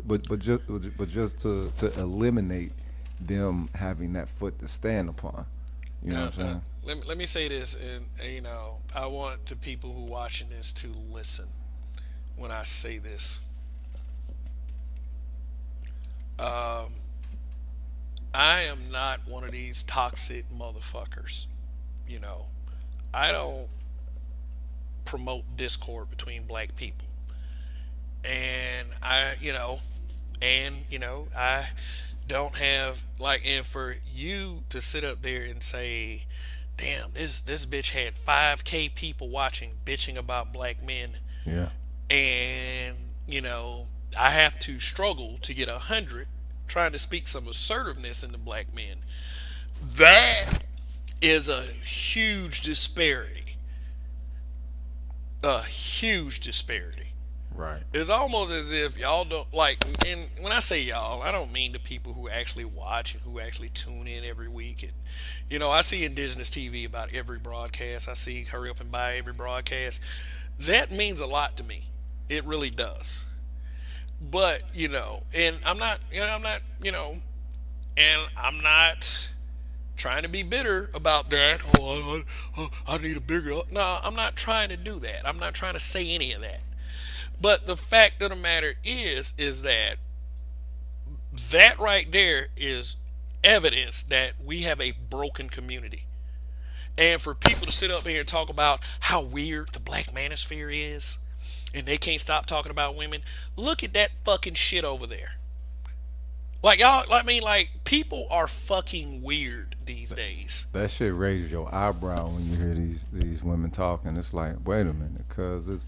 but just to eliminate them having that foot to stand upon. You know what I'm saying? let me say this, and I want the people who watching this to listen when I say this. Um, I am not one of these toxic motherfuckers. You know, I don't promote discord between black people, and I don't have like, and for you to sit up there and say, "Damn, this bitch had 5K people watching, bitching about black men," Yeah. and I have to struggle to get 100, trying to speak some assertiveness into black men. That is a huge disparity. A huge disparity. Right. It's almost as if y'all don't like. And when I say y'all, I don't mean the people who actually watch and who actually tune in every week. And I see Indigenous TV about every broadcast. I see Hurry Up and Buy every broadcast. That means a lot to me. It really does. But and I'm not trying to be bitter about that. Oh, I need a bigger. No, I'm not trying to do that. I'm not trying to say any of that. But the fact of the matter is that that right there is evidence that we have a broken community. And for people to sit up here and talk about how weird the black manosphere is, and they can't stop talking about women, look at that fucking shit over there. Like y'all, I mean, like people are fucking weird these days. That shit raises your eyebrow when you hear these women talking. It's like, wait a minute, cause it's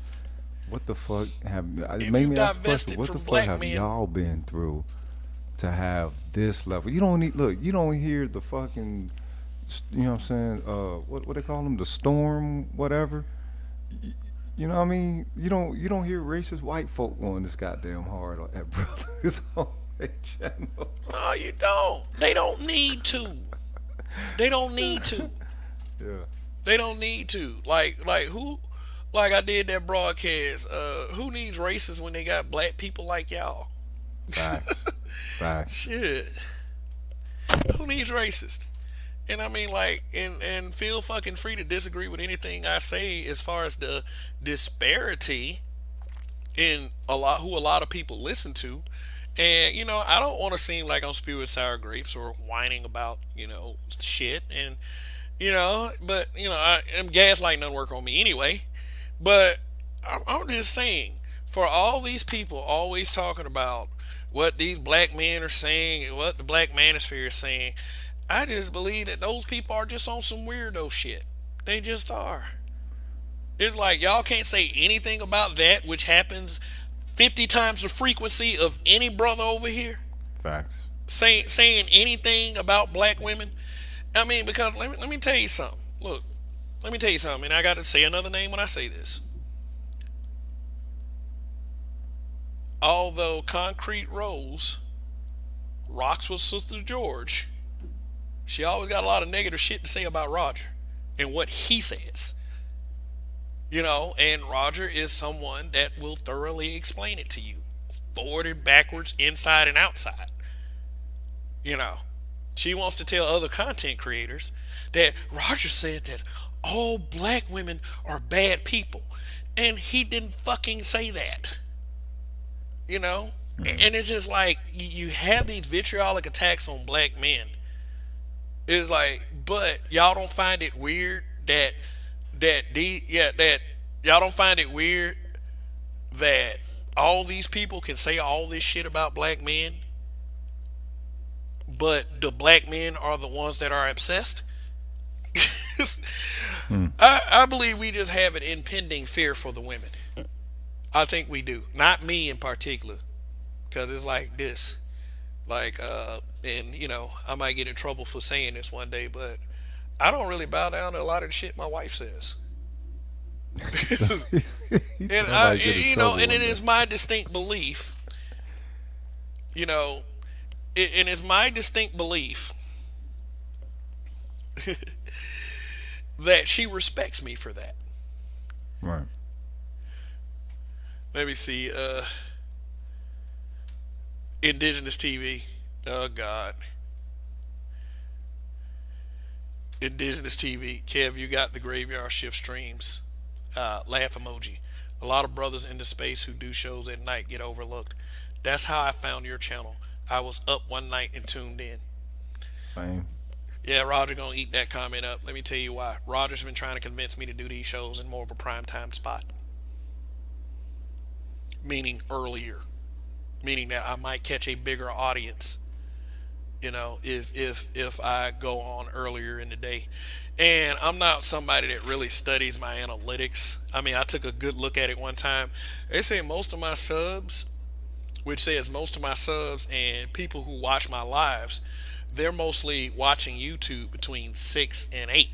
what the fuck have it If made you me ask the question, divested what the from fuck black have men, y'all been through to have this level? You don't need look, you don't hear the fucking you know what I'm saying? What they call them? The storm, whatever. Y- You know what I mean? You don't hear racist white folk going this goddamn hard on that brother. It's on their channel. no, you don't. They don't need to. They don't need to. Yeah. They don't need to. Like who? Like I did that broadcast. Who needs racists when they got black people like y'all? Facts. Facts. Shit. Who needs racist? And I mean, like, and feel fucking free to disagree with anything I say as far as the disparity in a lot of people listen to. And I don't want to seem like I'm spewing sour grapes or whining about shit. And but I am gaslighting doesn't work on me anyway. But I'm just saying, for all these people always talking about what these black men are saying and what the black manosphere is saying, I just believe that those people are just on some weirdo shit. They just are. It's like y'all can't say anything about that, which happens 50 times the frequency of any brother over here. Facts. Saying anything about black women. I mean, because let me tell you something. Look, let me tell you something, and I got to say another name when I say this. Although Concrete Rose rocks with Sister George, she always got a lot of negative shit to say about Roger and what he says. And Roger is someone that will thoroughly explain it to you, forward and backwards, inside and outside. You know, she wants to tell other content creators that Roger said that all black women are bad people, and he didn't fucking say that. And it's just like you have these vitriolic attacks on black men. It's like, but y'all don't find it weird that y'all don't find it weird that all these people can say all this shit about black men, but the black men are the ones that are obsessed. I believe we just have an impending fear for the women. I think we do. Not me in particular, because it's like this. Like, and I might get in trouble for saying this one day, but I don't really bow down to a lot of the shit my wife says. He And sound like get in trouble and one it day. is my distinct belief, you know, and it's my distinct belief that she respects me for that. Right. Let me see, Indigenous TV. Oh God. Indigenous TV. Kev, you got the graveyard shift streams. Laugh emoji. A lot of brothers in the space who do shows at night get overlooked. That's how I found your channel. I was up one night and tuned in. Same. Yeah, Roger gonna eat that comment up. Let me tell you why. Roger's been trying to convince me to do these shows in more of a prime time spot. Meaning earlier. Meaning that I might catch a bigger audience, if I go on earlier in the day. And I'm not somebody that really studies my analytics. I mean, I took a good look at it one time. They say most of my subs, which says most of my subs and people who watch my lives, they're mostly watching YouTube between 6 and 8.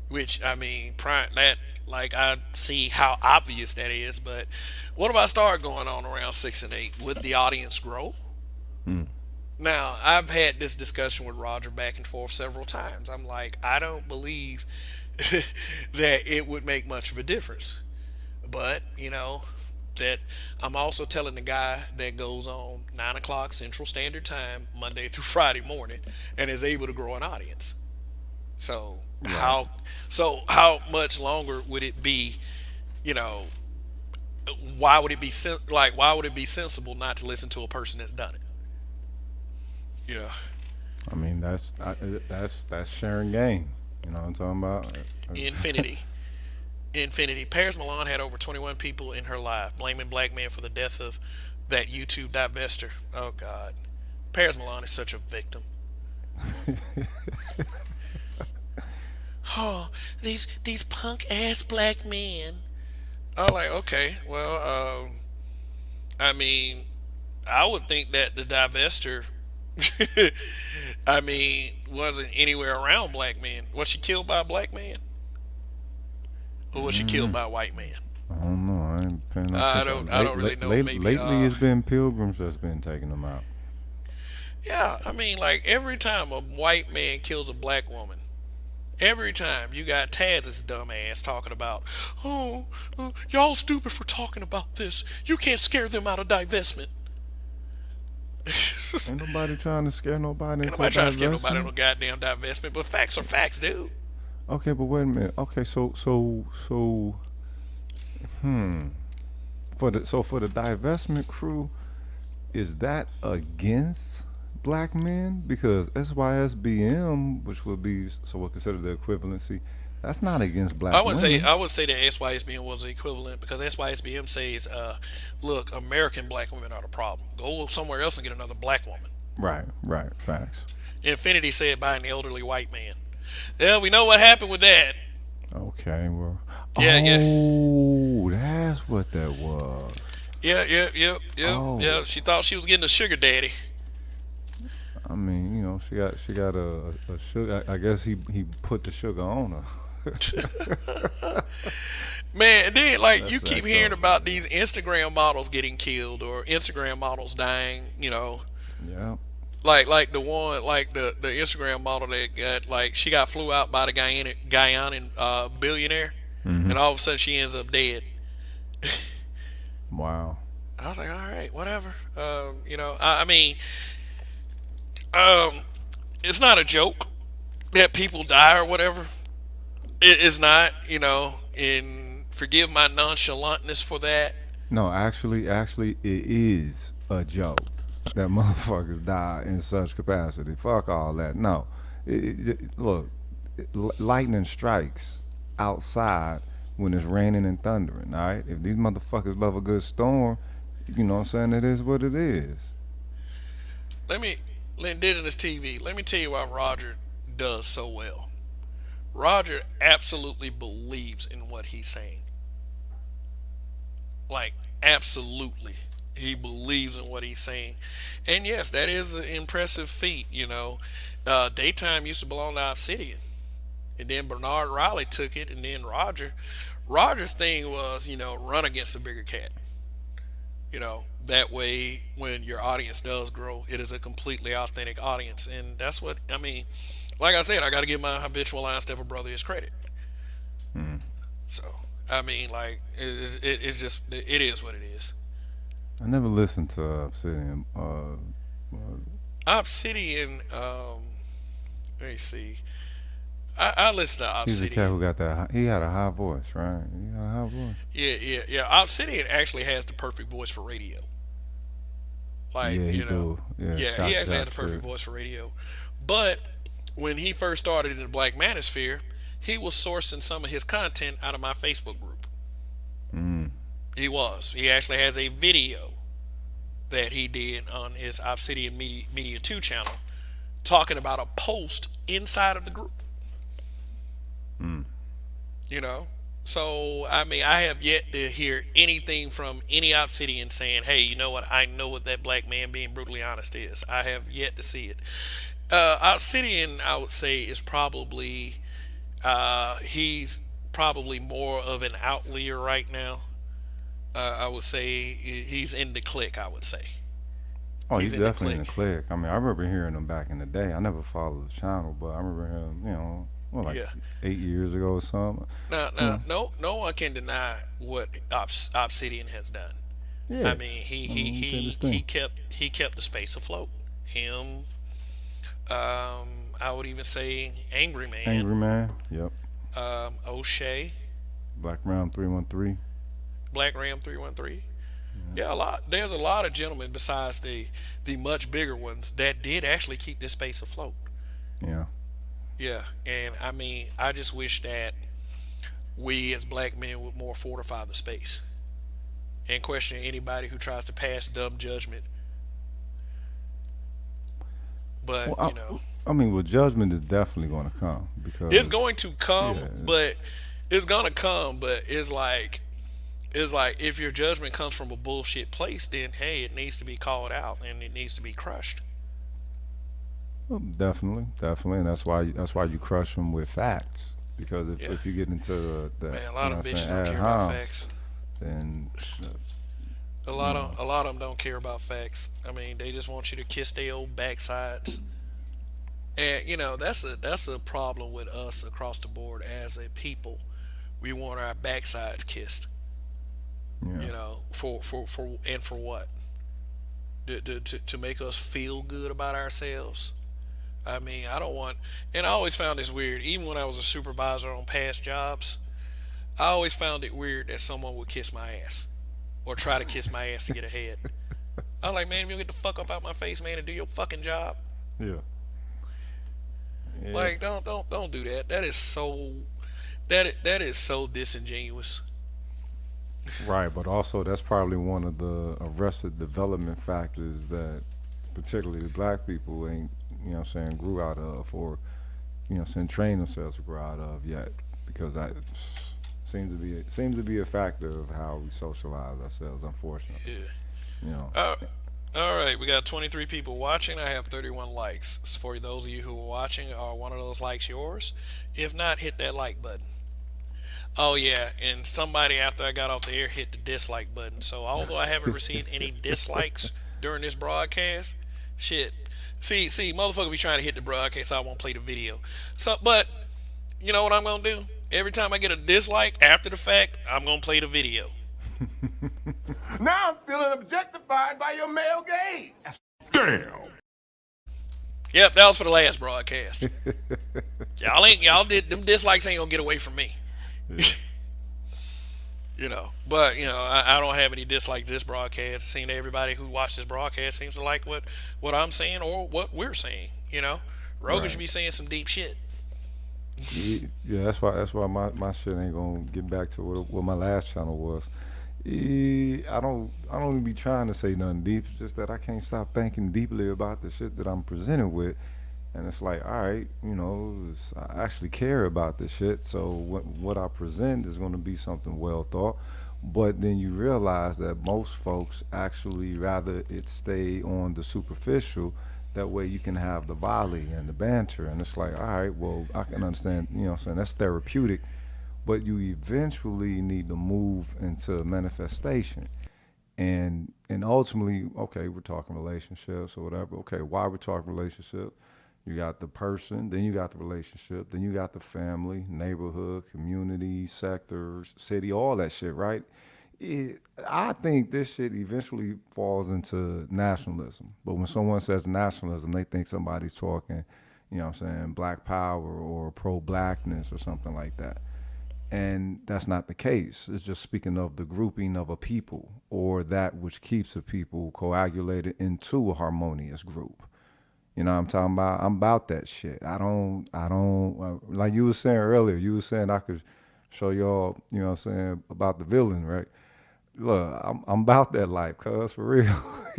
Which, I mean, prime that Like I see how obvious that is, but what if I start going on around 6 and 8? Would the audience grow? Mm. Now, I've had this discussion with Roger back and forth several times. I'm like, I don't believe that it would make much of a difference. But, that I'm also telling the guy that goes on 9 o'clock Central Standard Time, Monday through Friday morning, and is able to grow an audience. So, Right. how much longer would it be, you know, why would it be why would it be sensible not to listen to a person that's done it? You know, I mean, that's sharing game. You know what I'm talking about? Infinity. Infinity. Paris Milan had over 21 people in her live blaming black men for the death of that YouTube divester. Oh God, Paris Milan is such a victim. Oh, these punk ass black men. I'm like, okay, well, I mean, I would think that the divester, I mean, wasn't anywhere around black men. Was she killed by a black man, or was she killed Mm, by a white man? I don't know. I ain't paying no I attention. don't. I don't really know. Maybe. Lately, it's been pilgrims that's been taking them out. Yeah. I mean, like every time a white man kills a black woman, every time you got Taz's dumb ass talking about, oh, y'all stupid for talking about this. You can't scare them out of divestment. Ain't nobody trying to scare nobody Ain't into a nobody trying to scare nobody no divestment. goddamn divestment, but facts are facts, dude. Okay, but wait a minute. Okay, so hmm. For the divestment crew, is that against black men? Because SYSBM, which would be so we'll consider the equivalency, that's not against I black would say women. I would say that SYSBM was the equivalent because SYSBM says, look, American black women are the problem. Go somewhere else and get another black woman. Right, right, facts. Infinity said by an elderly white man. Yeah, we know what happened with that. Okay, well, Yeah, yeah, oh, that's what that was. yeah. Oh, She thought she was getting a sugar daddy. I mean, she got a sugar. I guess he put the sugar on her. Man, and then like you That's keep jacked hearing up. about these Instagram models getting killed or Instagram models dying, Yeah. like the one like the Instagram model that got like she got flew out by the Guyana billionaire, Hmm. and all of a sudden she ends up dead. Wow. I was like, all right, whatever. I mean, um, it's not a joke that people die or whatever. It's not, and forgive my nonchalantness for that. No, actually, it is a joke that motherfuckers die in such capacity. Fuck all that. No, look, lightning strikes outside when it's raining and thundering. All right, if these motherfuckers love a good storm, you know what I'm saying? It is what it is. Let me, Indigenous TV, let me tell you why Roger does so well. Roger absolutely believes in what he's saying. Like, absolutely. He believes in what he's saying. And yes, that is an impressive feat, Daytime used to belong to Obsidian. And then Bernard Riley took it, and then Roger's thing was, run against a bigger cat. That way, when your audience does grow, it is a completely authentic audience. And that's what, I mean, like I said, I got to give my habitual line stepper brother his credit. Hmm. So, I mean, like, it's just, it is what it is. I never listened to Obsidian. Obsidian, let me see. I listen to He's a cat Obsidian. who got that. He had a high voice, right? He had a high voice. Yeah. Obsidian actually has the perfect voice for radio. Like, Yeah, he do. Yeah, yeah, he actually has shot the perfect shit. voice for radio. But when he first started in the Black Manosphere, he was sourcing some of his content out of my Facebook group. Mm. He was. He actually has a video that he did on his Obsidian Media 2 channel talking about a post inside of the group. Mm. You know? So, I mean, I have yet to hear anything from any Obsidian saying, hey, you know what? I know what that black man being brutally honest is. I have yet to see it. Obsidian, I would say, is probably, he's probably more of an outlier right now. I would say he's in the clique. I would say Oh, he's he's in the definitely in the clique. clique. I mean, I remember hearing him back in the day. I never followed the channel, but I remember him, well, like Yeah. 8 years ago or something. Now, You now, know, no one can deny what Obsidian has done. I yeah. mean, I mean, he did his thing. he kept the space afloat. Him, I would even say Angry Man, Angry Man. Yep. O'Shea, Black Round 313. Black Ram 313. Yeah, a lot. There's a lot of gentlemen besides the much bigger ones that did actually keep this space afloat. Yeah. Yeah, and I mean, I just wish that we as black men would more fortify the space and question anybody who tries to pass dumb judgment. But Well, I mean, well, judgment is definitely going to come it's because, going to come, yeah, but it's gonna come. But it's like if your judgment comes from a bullshit place, then hey, it needs to be called out and it needs to be crushed. well, definitely, definitely, and that's why you crush them with facts. Because Yeah, if you get into the man, a you lot know of what I'm them bitches saying, don't ad care about homs, facts. then that's, A lot of them don't care about facts. I mean, they just want you to kiss their old backsides. And that's a problem with us across the board as a people. We want our backsides kissed. yeah, For what? To make us feel good about ourselves. I mean, I don't want. And I always found this weird. Even when I was a supervisor on past jobs, I always found it weird that someone would kiss my ass or try to kiss my ass to get ahead. I was like, man, if you don't get the fuck up out my face, man, and do your fucking job. yeah, yeah. Like, don't do that. That is so disingenuous. Right, but also that's probably one of the arrested development factors that particularly black people ain't, what I'm saying, grew out of or, what I'm saying, trained themselves to grow out of yet. Because that seems to be a factor of how we socialize ourselves, unfortunately. Yeah. You know. Uh, all right, we got 23 people watching. I have 31 likes. For those of you who are watching, are one of those likes yours? If not, hit that like button. Oh yeah, and somebody after I got off the air hit the dislike button. So although I haven't received any dislikes during this broadcast, shit. Motherfucker be trying to hit the broadcast, so I won't play the video. So, but you know what I'm gonna do? Every time I get a dislike after the fact, I'm gonna play the video. Now I'm feeling objectified by your male gaze. Damn. Yep, that was for the last broadcast. Y'all did them dislikes ain't gonna get away from me. Yeah. But I don't have any dislikes this broadcast. It seems that everybody who watched this broadcast seems to like what I'm saying or what we're saying. Rogan should Right. be saying some deep shit. Yeah, that's why my shit ain't gonna get back to what my last channel was. I don't even be trying to say nothing deep. It's just that I can't stop thinking deeply about the shit that I'm presented with, and it's like, all right, I actually care about this shit. So what I present is going to be something well thought. But then you realize that most folks actually rather it stay on the superficial. That way you can have the volley and the banter, and it's like, all right, well, I can understand. What I'm saying, that's therapeutic, but you eventually need to move into manifestation and ultimately, okay, we're talking relationships or whatever. Okay, why we're talking relationship? You got the person, then you got the relationship, then you got the family, neighborhood, community, sectors, city, all that shit, right? I think this shit eventually falls into nationalism. But when someone says nationalism, they think somebody's talking, what I'm saying, black power or pro blackness or something like that. And that's not the case. It's just speaking of the grouping of a people or that which keeps a people coagulated into a harmonious group. You know what I'm talking about? I'm about that shit. I don't, like you was saying earlier, you was saying I could show y'all, what I'm saying, about the villain, right? Look, I'm about that life, cuz, for real.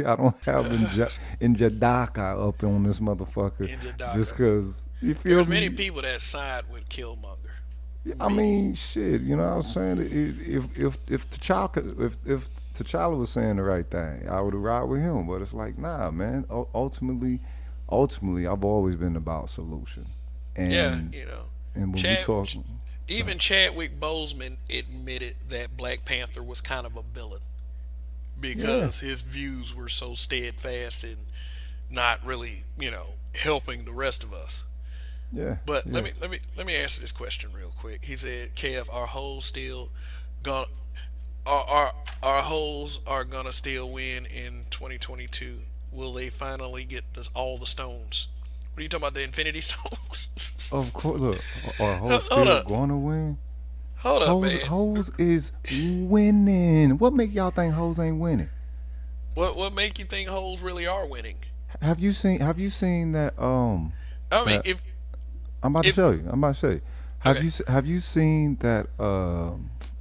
I don't have Njadaka up on this motherfucker In just Jadaka, because, you feel there's many me? people that side with Killmonger. I Many. mean, shit. You know what I'm saying? If T'Challa was saying the right thing, I would ride with him. But it's like, nah, man. Ultimately, I've always been about solution. Yeah, And and when we Chad talk, Even Chadwick Boseman admitted that Black Panther was kind of a villain Yeah, because his views were so steadfast and not really, helping the rest of us. yeah, But let yeah. me let me let me answer this question real quick. He said, "Kev, our hoes still gonna our hoes are gonna still win in 2022? Will they finally get all the stones? What are you talking about? The Infinity Of Stones? course, look, are hoes Hold still up, gonna win? hold up, man. Hoes is winning. What make y'all think hoes ain't winning? What make you think hoes really are winning? Have you seen that I mean, that if I'm about to if show you. I'm about to show you. okay, Have you seen that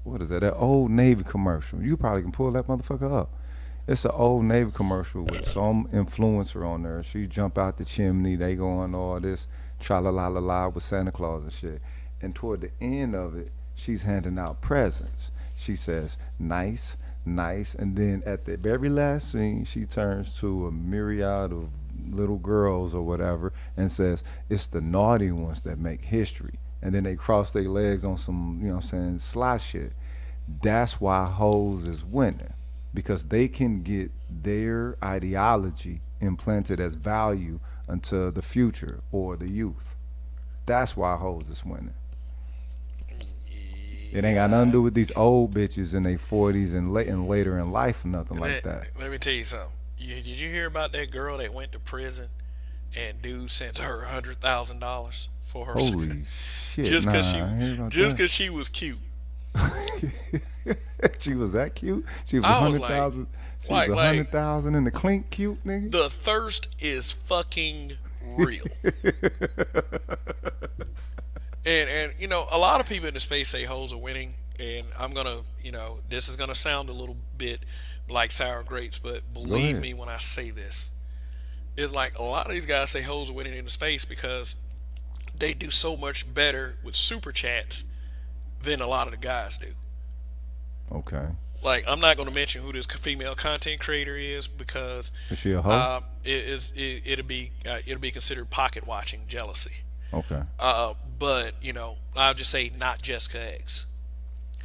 what is that? That old Navy commercial. You probably can pull that motherfucker up. It's an old Navy commercial with some influencer on there. She jump out the chimney. They going all this tra la la la la with Santa Claus and shit. And toward the end of it, she's handing out presents. She says, "Nice, nice," and then at the very last scene, she turns to a myriad of little girls or whatever and says, "It's the naughty ones that make history." And then they cross their legs on some, you know what I'm saying, sly shit. That's why hoes is winning because they can get their ideology implanted as value into the future or the youth. That's why hoes is winning. It ain't got nothing to yeah, do with these old bitches in their 40s and late and later in life or nothing like let, that. let me tell you something. Did you hear about that girl that went to prison and dude sent her $100,000 for her Holy shit, just cause nah, I ain't hear about just that. cause she was cute? She was that cute. She was a I was hundred like, thousand. She was like, a like 100,000 in the clink cute nigga. the thirst is fucking real. And a lot of people in the space say hoes are winning, and I'm gonna, this is gonna sound a little bit like sour grapes, but Go believe ahead. me when I say this, it's like a lot of these guys say hoes are winning in the space because they do so much better with super chats than a lot of the guys do. Okay. Like, I'm not going to mention who this female content creator is because Is she a hoe? it'll be considered pocket watching jealousy. Okay. But I'll just say not Jessica X.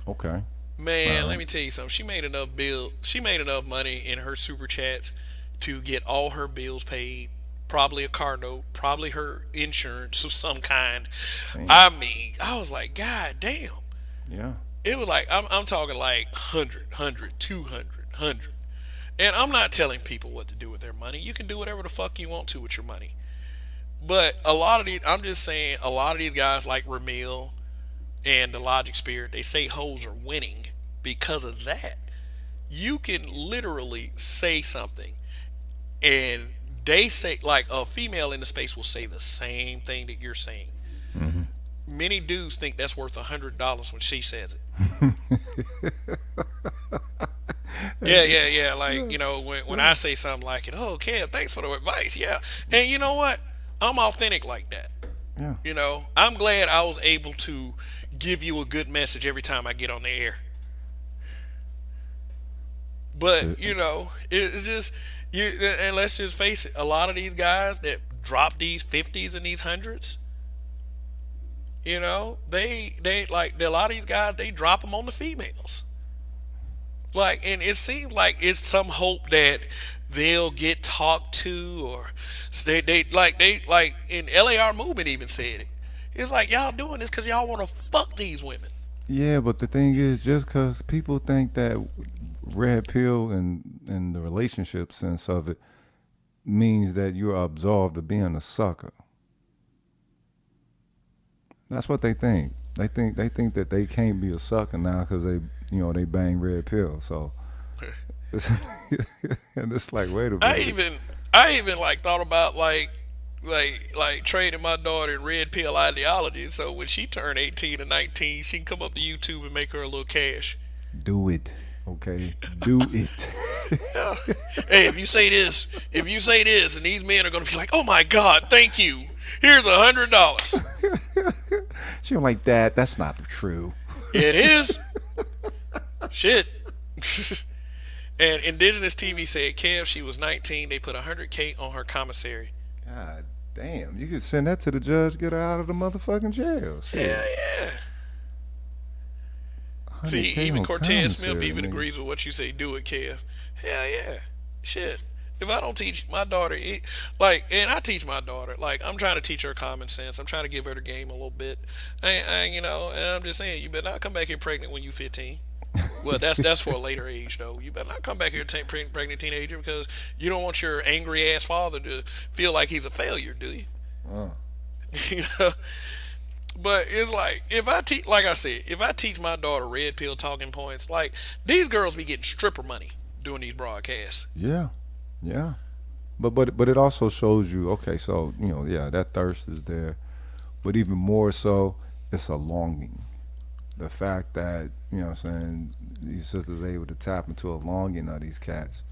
Okay. All Man, let right. me tell you something. She made enough money in her super chats to get all her bills paid, probably a car note, probably her insurance of some kind. Damn. I mean, I was like, God damn. Yeah. It was like I'm talking like 100, 200. And I'm not telling people what to do with their money. You can do whatever the fuck you want to with your money. But I'm just saying, a lot of these guys like Ramil and the Logic Spirit, they say hoes are winning because of that. You can literally say something and they say, like, a female in the space will say the same thing that you're saying. Many dudes think that's worth $100 when she says it. Yeah, yeah, yeah. Like, when I say something like it, oh, Kev, thanks for the advice. Yeah. And you know what? I'm authentic like that. Yeah. I'm glad I was able to give you a good message every time I get on the air. But, It- it's just, and let's just face it, a lot of these guys that drop these 50s and these hundreds, they like, a lot of these guys, they drop them on the females. Like, and it seems like it's some hope that they'll get talked to, or they like in LAR movement even said it. It's like, y'all doing this because y'all want to fuck these women. Yeah, but the thing is, just because people think that red pill and the relationship sense of it means that you're absolved of being a sucker. That's what they think. They think that they can't be a sucker now because they bang red pill. So it's, and it's like, wait a I minute. even I even like thought about like training my daughter in red pill ideology, so when she turned 18 or 19, she can come up to YouTube and make her a little cash. Do it, okay? Do it. Yeah. Hey, if you say this, and these men are gonna be like, "Oh my God, thank you. Here's $100." She was like, "Dad, that's not true." It is shit. And Indigenous TV said, Kev, she was 19. They put 100K on her commissary. God damn, you could send that to the judge, get her out of the motherfucking jail. Yeah, Shit. yeah. See, 100K even on Cortez Smith commissary, even nigga. agrees with what you say. Do it, Kev. Hell yeah. Shit. If I don't teach my daughter, and I teach my daughter, like, I'm trying to teach her common sense. I'm trying to give her the game a little bit. And I'm just saying, you better not come back here pregnant when you 15. Well, that's for a later age, though. You better not come back here pregnant teenager because you don't want your angry ass father to feel like he's a failure, do you? Uh, You know? But it's like if I teach, like I said, if I teach my daughter red pill talking points, like these girls be getting stripper money doing these broadcasts. yeah, yeah. But it also shows you, okay, so yeah, that thirst is there, but even more so, it's a longing. The fact that what I'm saying, these sisters able to tap into a longing of these cats,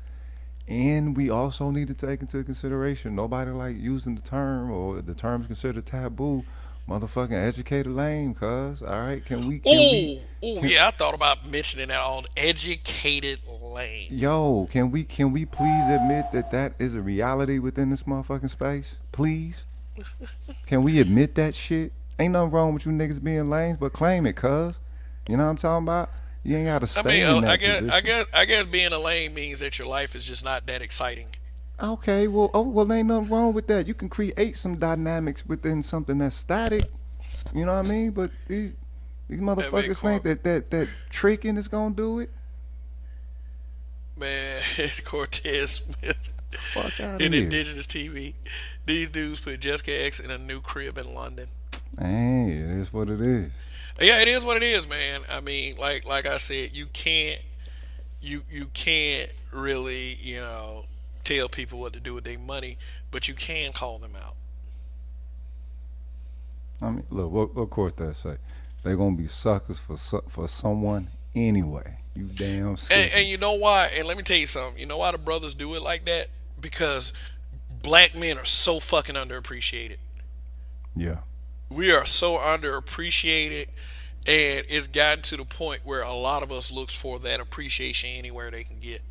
and we also need to take into consideration nobody like using the term or the terms considered taboo. Motherfucking educated lame, cuz. All right, Oh, oh yeah, I thought about mentioning that on educated lane. yo, can we please admit that that is a reality within this motherfucking space? Please? Can we admit that shit? Ain't nothing wrong with you niggas being lames, but claim it, cuz. You know what I'm talking about? You ain't gotta I stay mean, in I that guess, I position. guess, I guess being a lame means that your life is just not that exciting. Okay, well, ain't nothing wrong with that. You can create some dynamics within something that's static. You know what I mean? But these I mean, motherfuckers think that tricking is gonna do it. man, Cortez Smith Fuck out of in here. indigenous TV. These dudes put Jessica X in a new crib in London. Hey, it is what it is. Yeah, it is what it is, man. I mean, like I said, you can't really tell people what to do with their money, but you can call them out. I mean, look, what of course they say. They gonna be suckers for someone anyway. You damn And skippy. you know why? And let me tell you something. You know why the brothers do it like that? Because black men are so fucking underappreciated. Yeah. We are so underappreciated, and it's gotten to the point where a lot of us looks for that appreciation anywhere they can get.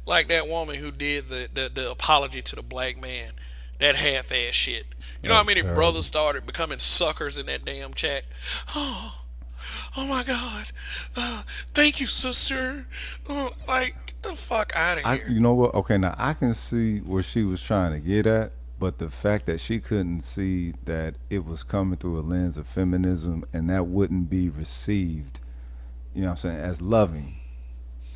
Like that woman who did the apology to the black man, that half-ass shit. You know That how was many brothers terrible. started becoming suckers in that damn chat? Oh, oh my God, thank you, sister. Get the fuck out of I here. you know what? Okay, now I can see where she was trying to get at, but the fact that she couldn't see that it was coming through a lens of feminism and that wouldn't be received, what I'm saying, as loving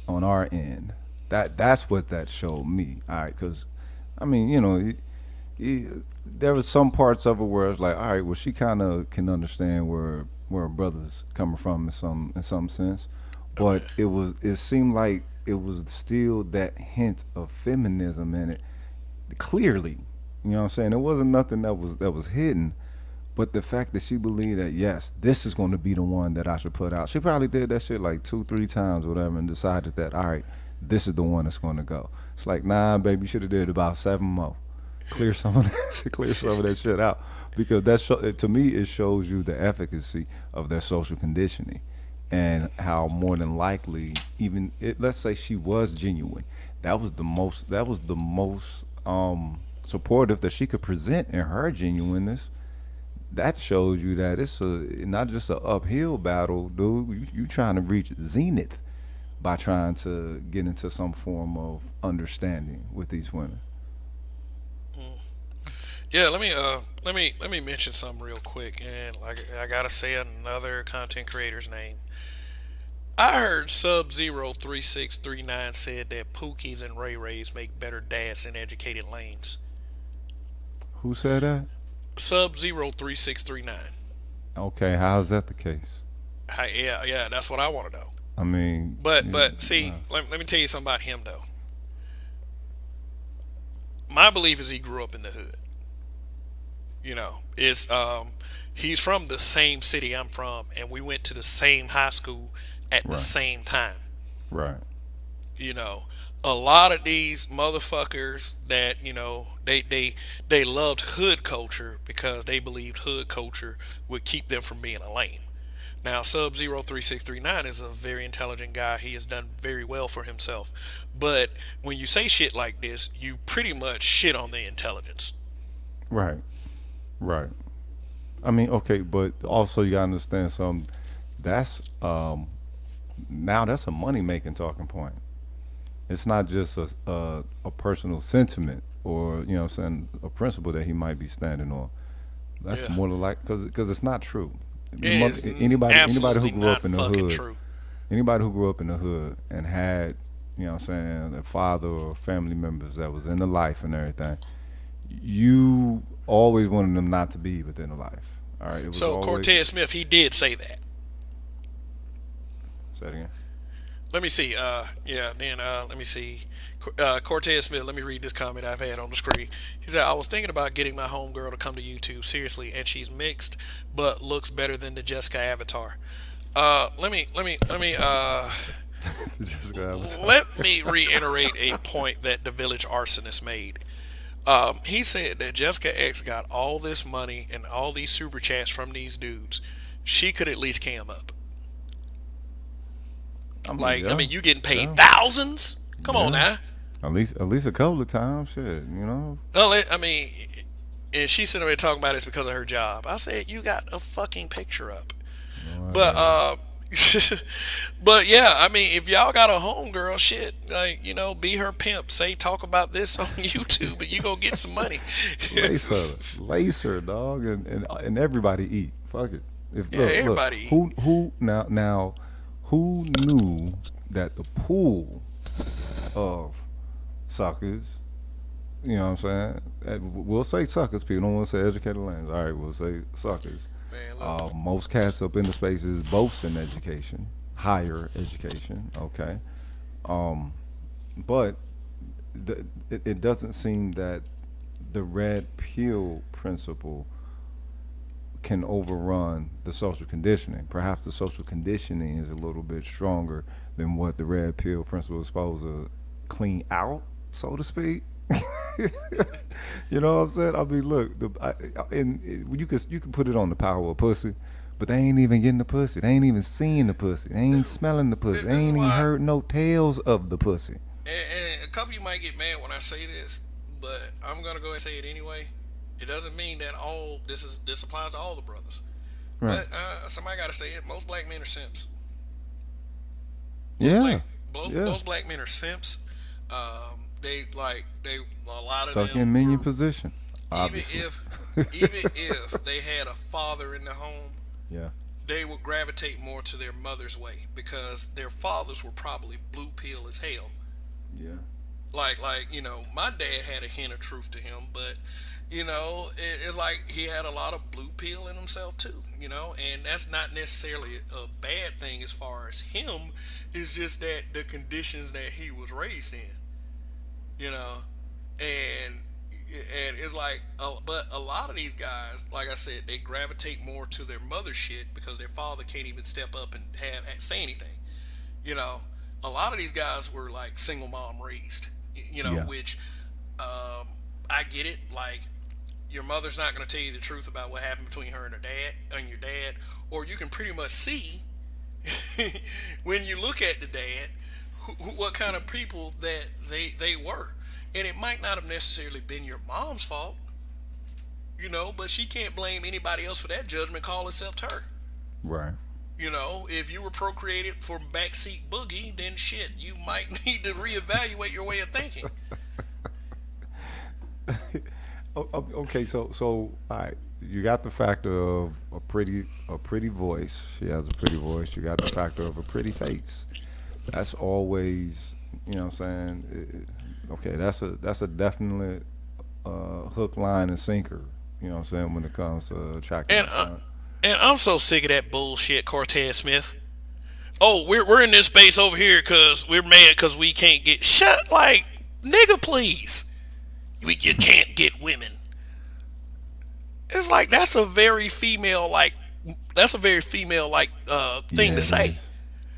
on our end. That's what that showed me. All right, because I mean, there was some parts of it where it's like, all right, well, she kind of can understand where a brother's coming from in some sense, but Okay. it seemed like it was still that hint of feminism in it, clearly. You know what I'm saying? It wasn't nothing that was hidden, but the fact that she believed that yes, this is going to be the one that I should put out. She probably did that shit like 2, 3 times, or whatever, and decided that all right, this is the one that's going to go. It's like, nah, baby, you should have did about 7 more. Clear some of that shit, clear some of that shit out, because to me it shows you the efficacy of their social conditioning, and how more than likely, even let's say she was genuine, that was the most supportive that she could present in her genuineness. That shows you that it's not just an uphill battle, dude. You trying to reach zenith by trying to get into some form of understanding with these women. Yeah, let me mention something real quick, and like I gotta say another content creator's name. I heard Sub Zero 3639 said that Pookies and Ray Rays make better dads than educated lames. Who said that? Sub Zero 3639. Okay, how is that the case? Yeah, that's what I want to know. I mean, But see, let me tell you something about him though. My belief is he grew up in the hood. It's he's from the same city I'm from, and we went to the same high school at the right, same time. right, You know, a lot of these motherfuckers that they loved hood culture because they believed hood culture would keep them from being a lame. Now, Sub Zero 3639 is a very intelligent guy. He has done very well for himself. But when you say shit like this, you pretty much shit on the intelligence. right, right. I mean, okay, but also you gotta understand something. That's now that's a money making talking point. It's not just a personal sentiment or what I'm saying, a principle that he might be standing on. That's Yeah. more than like because it's not true. It is Anybody who absolutely grew up not in the fucking hood, true. anybody who grew up in the hood and had what I'm saying, a father or family members that was in the life and everything, you always wanted them not to be within the life. All right, it was So always Cortez Smith, he did say that. say it again. Let me see. Let me see. Cortez Smith, let me read this comment I've had on the screen. He said, I was thinking about getting my homegirl to come to YouTube, seriously, and she's mixed, but looks better than the Jessica avatar. Just grab it. Let me reiterate a point that the Village Arsonist made. He said that Jessica X got all this money and all these super chats from these dudes. She could at least cam up. Yeah, You getting paid yeah, thousands? Come on yeah. now. At least a couple of times, shit. Well, and she's sitting there talking about it's because of her job. I said, you got a fucking picture up. But, but yeah, if y'all got a homegirl, shit, be her pimp. Talk about this on YouTube, and you gonna get some money. Lace her, dog, and everybody eat. Fuck it. Yeah, everybody eat. Who knew that the pool of suckers, you know what I'm saying? We'll say suckers. People don't want to say educated lanes. All right, we'll say suckers. Man, look. Most cats up in the spaces boast in education, higher education. Okay, but it doesn't seem that the red pill principle can overrun the social conditioning. Perhaps the social conditioning is a little bit stronger than what the red pill principle is supposed to clean out, so to speak. You know what I'm saying? Look, you can put it on the power of pussy, but they ain't even getting the pussy. They ain't even seeing the pussy. They ain't smelling the pussy. They This is ain't even why, heard no tales of the pussy. and a couple of you might get mad when I say this, but I'm gonna go ahead and say it anyway. It doesn't mean that this applies to all the brothers, Right? but somebody got to say it. Most black men are simps. Yeah. Yeah. Most black men are simps. They a lot of Stuck them in minion were, position. even Obviously. if they had a father in the home, Yeah. they would gravitate more to their mother's way because their fathers were probably blue pill as hell. Yeah. My dad had a hint of truth to him, but it's like he had a lot of blue pill in himself too, and that's not necessarily a bad thing as far as him. It's just that the conditions that he was raised in, and it's like, but a lot of these guys, like I said, they gravitate more to their mother shit because their father can't even step up and say anything. A lot of these guys were like single mom raised, Yeah. which I get it. Like, your mother's not going to tell you the truth about what happened between her and your dad, or you can pretty much see when you look at the dad what kind of people that they were, and it might not have necessarily been your mom's fault, but she can't blame anybody else for that judgment call except her. Right. If you were procreated for backseat boogie, then shit, you might need to reevaluate your way of thinking. Okay, so all right, you got the factor of a pretty voice. She has a pretty voice. You got the factor of a pretty face. That's always, what I'm saying. Okay, that's a definite hook, line, and sinker. You know what I'm saying, when it comes to attracting. And I'm so sick of that bullshit, Cortez Smith. Oh, we're in this space over here because we're mad because we can't get shut. Like, nigga, please. You can't get women. It's like that's a very female like thing Yeah, to it say. is.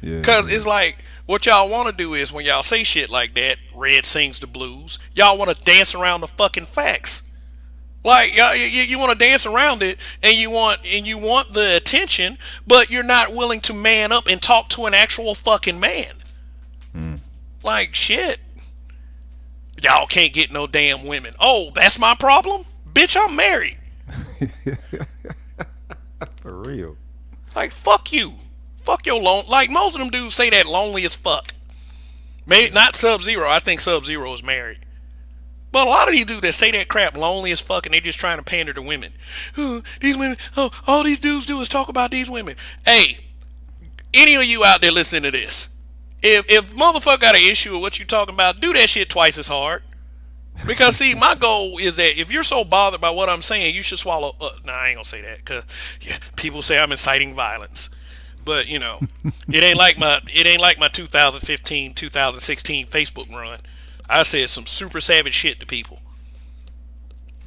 Yeah. Cause it's like what y'all want to do is when y'all say shit like that, Red sings the blues. Y'all want to dance around the fucking facts. Like you want to dance around it, and you want the attention, but you're not willing to man up and talk to an actual fucking man. Like, shit. Y'all can't get no damn women. Oh, that's my problem? Bitch, I'm married. For real. Like, fuck you. Fuck your like most of them dudes say that lonely as fuck. Maybe not Sub-Zero. I think Sub-Zero is married. But a lot of these dudes that say that crap lonely as fuck and they just trying to pander to women. Oh, these women, oh, all these dudes do is talk about these women. Hey, any of you out there listening to this, if motherfucker got an issue with what you talking about, do that shit twice as hard. Because see, my goal is that if you're so bothered by what I'm saying, you should swallow. Nah, I ain't gonna say that because yeah, people say I'm inciting violence. But you know, it ain't like my 2015, 2016 Facebook run. I said some super savage shit to people.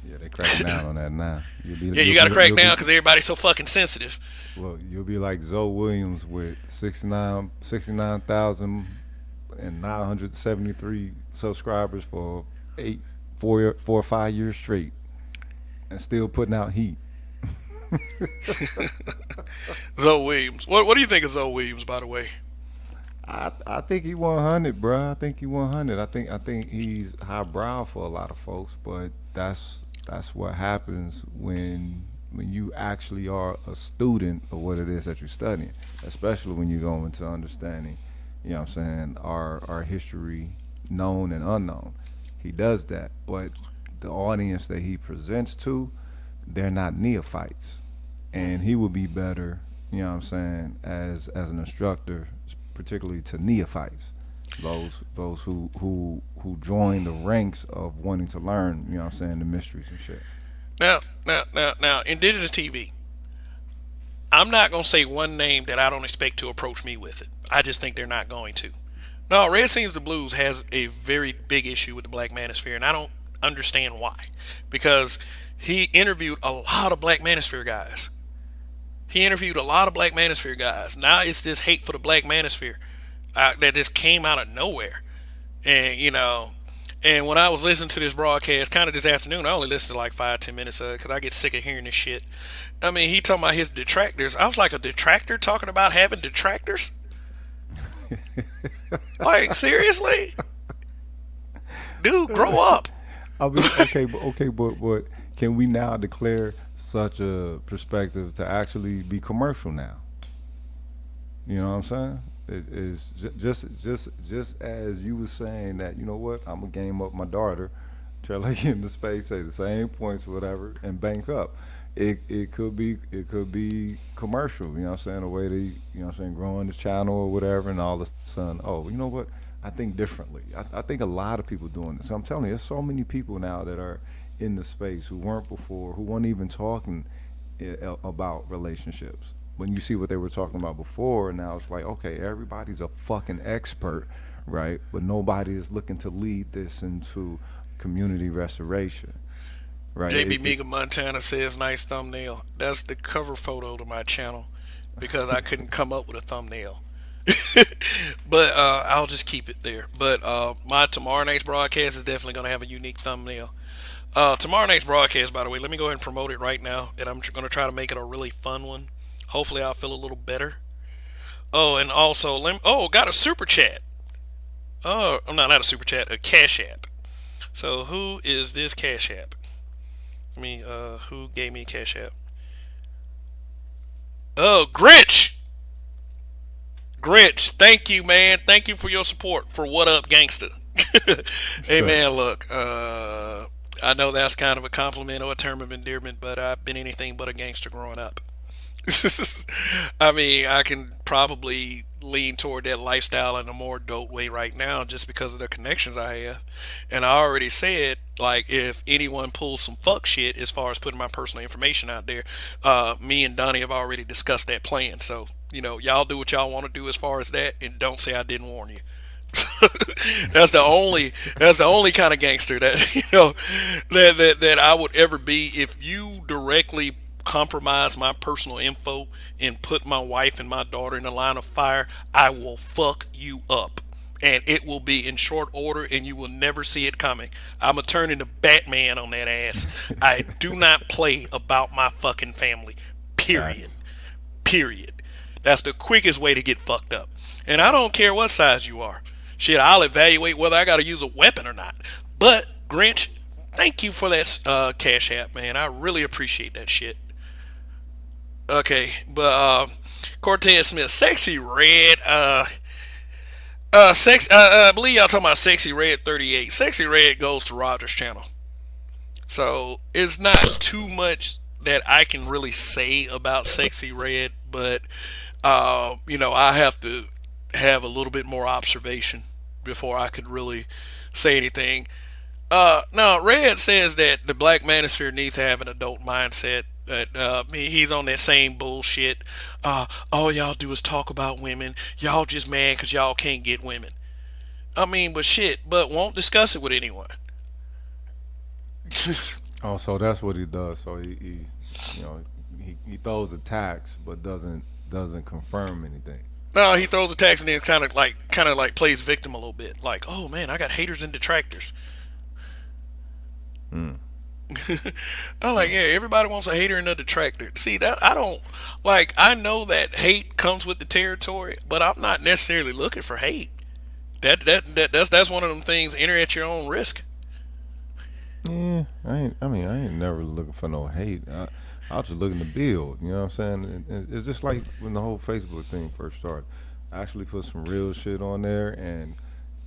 Yeah, they cracking down on that now. Yeah, you gotta crack down because everybody's so fucking sensitive. Well, you'll be like Zoe Williams with 69,973 subscribers for 4 or 5 years straight, and still putting out heat. Zoe Williams. What do you think of Zoe Williams, by the way? I think he 100, bro. I think he 100. I think he's highbrow for a lot of folks, but that's what happens when you actually are a student of what it is that you're studying, especially when you go into understanding, you know what I'm saying, our history, known and unknown. He does that, but the audience that he presents to, they're not neophytes, and he would be better, you know what I'm saying, as an instructor, particularly to neophytes, those who join the ranks of wanting to learn, you know what I'm saying, the mysteries and shit. Now, Indigenous TV. I'm not gonna say one name that I don't expect to approach me with it. I just think they're not going to. No, Red Sings the Blues has a very big issue with the Black Manosphere, and I don't understand why. Because he interviewed a lot of Black Manosphere guys. Now it's this hate for the Black Manosphere that just came out of nowhere. And, you know, and when I was listening to this broadcast kind of this afternoon, I only listened to like 5-10 minutes of it because I get sick of hearing this shit. I mean, he talking about his detractors. I was like, a detractor talking about having detractors? Like, seriously? Dude, grow up. I mean, but can we now declare such a perspective to actually be commercial now? You know what I'm saying? It's just as you were saying that, you know what, I'm gonna game up my daughter, try to get into space, say the same points, whatever, and bank up. It could be commercial, you know what I'm saying, the way they, you know what I'm saying, growing the channel or whatever, and all of a sudden, oh, you know what, I think differently. I think a lot of people doing this. I'm telling you, there's so many people now that are in the space who weren't before, who weren't even talking about relationships. When you see what they were talking about before, now it's like, okay, everybody's a fucking expert, right? But nobody is looking to lead this into community restoration, right? JB Mega Montana says, nice thumbnail. That's the cover photo to my channel because I couldn't come up with a thumbnail. But I'll just keep it there. But my tomorrow night's broadcast is definitely going to have a unique thumbnail. Tomorrow night's broadcast, by the way, let me go ahead and promote it right now, and I'm going to try to make it a really fun one. Hopefully I'll feel a little better. Oh, and also, got a super chat. Oh, not a super chat, a Cash App. So who is this Cash App? Who gave me a Cash App? Oh, Grinch! Grinch, thank you, man. Thank you for your support for What Up Gangsta. Hey, man, look, I know that's kind of a compliment or a term of endearment, but I've been anything but a gangster growing up. I mean, I can probably lean toward that lifestyle in a more dope way right now just because of the connections I have. And I already said, like, if anyone pulls some fuck shit as far as putting my personal information out there, me and Donnie have already discussed that plan. So, you know, y'all do what y'all want to do as far as that, and don't say I didn't warn you. That's the only kind of gangster that, you know, that I would ever be. If you directly compromise my personal info and put my wife and my daughter in the line of fire, I will fuck you up, and it will be in short order, and you will never see it coming. I'm gonna turn into Batman on that ass. I do not play about my fucking family, period. That's the quickest way to get fucked up, and I don't care what size you are. Shit, I'll evaluate whether I gotta use a weapon or not. But Grinch, thank you for that Cash App, man. I really appreciate that shit. Okay, but Cortez Smith, Sexy Red. I believe y'all talking about Sexy Red 38. Sexy Red goes to Roger's channel, so it's not too much that I can really say about Sexy Red, but I have to have a little bit more observation before I could really say anything. Now, Red says that the black manosphere needs to have an adult mindset. That he's on that same bullshit. All y'all do is talk about women. Y'all just mad because y'all can't get women. I mean, but shit, but won't discuss it with anyone. Oh, so that's what he does. So he you know, he throws attacks but doesn't confirm anything. No, he throws attacks and then kind of like plays victim a little bit. Like, oh man, I got haters and detractors. I'm like, yeah, everybody wants a hater and a detractor. See that I don't like. I know that hate comes with the territory, but I'm not necessarily looking for hate. That's one of them things. Enter at your own risk. Yeah, I ain't never looking for no hate. I was just looking to build. You know what I'm saying? And it's just like when the whole Facebook thing first started. I actually put some real shit on there, and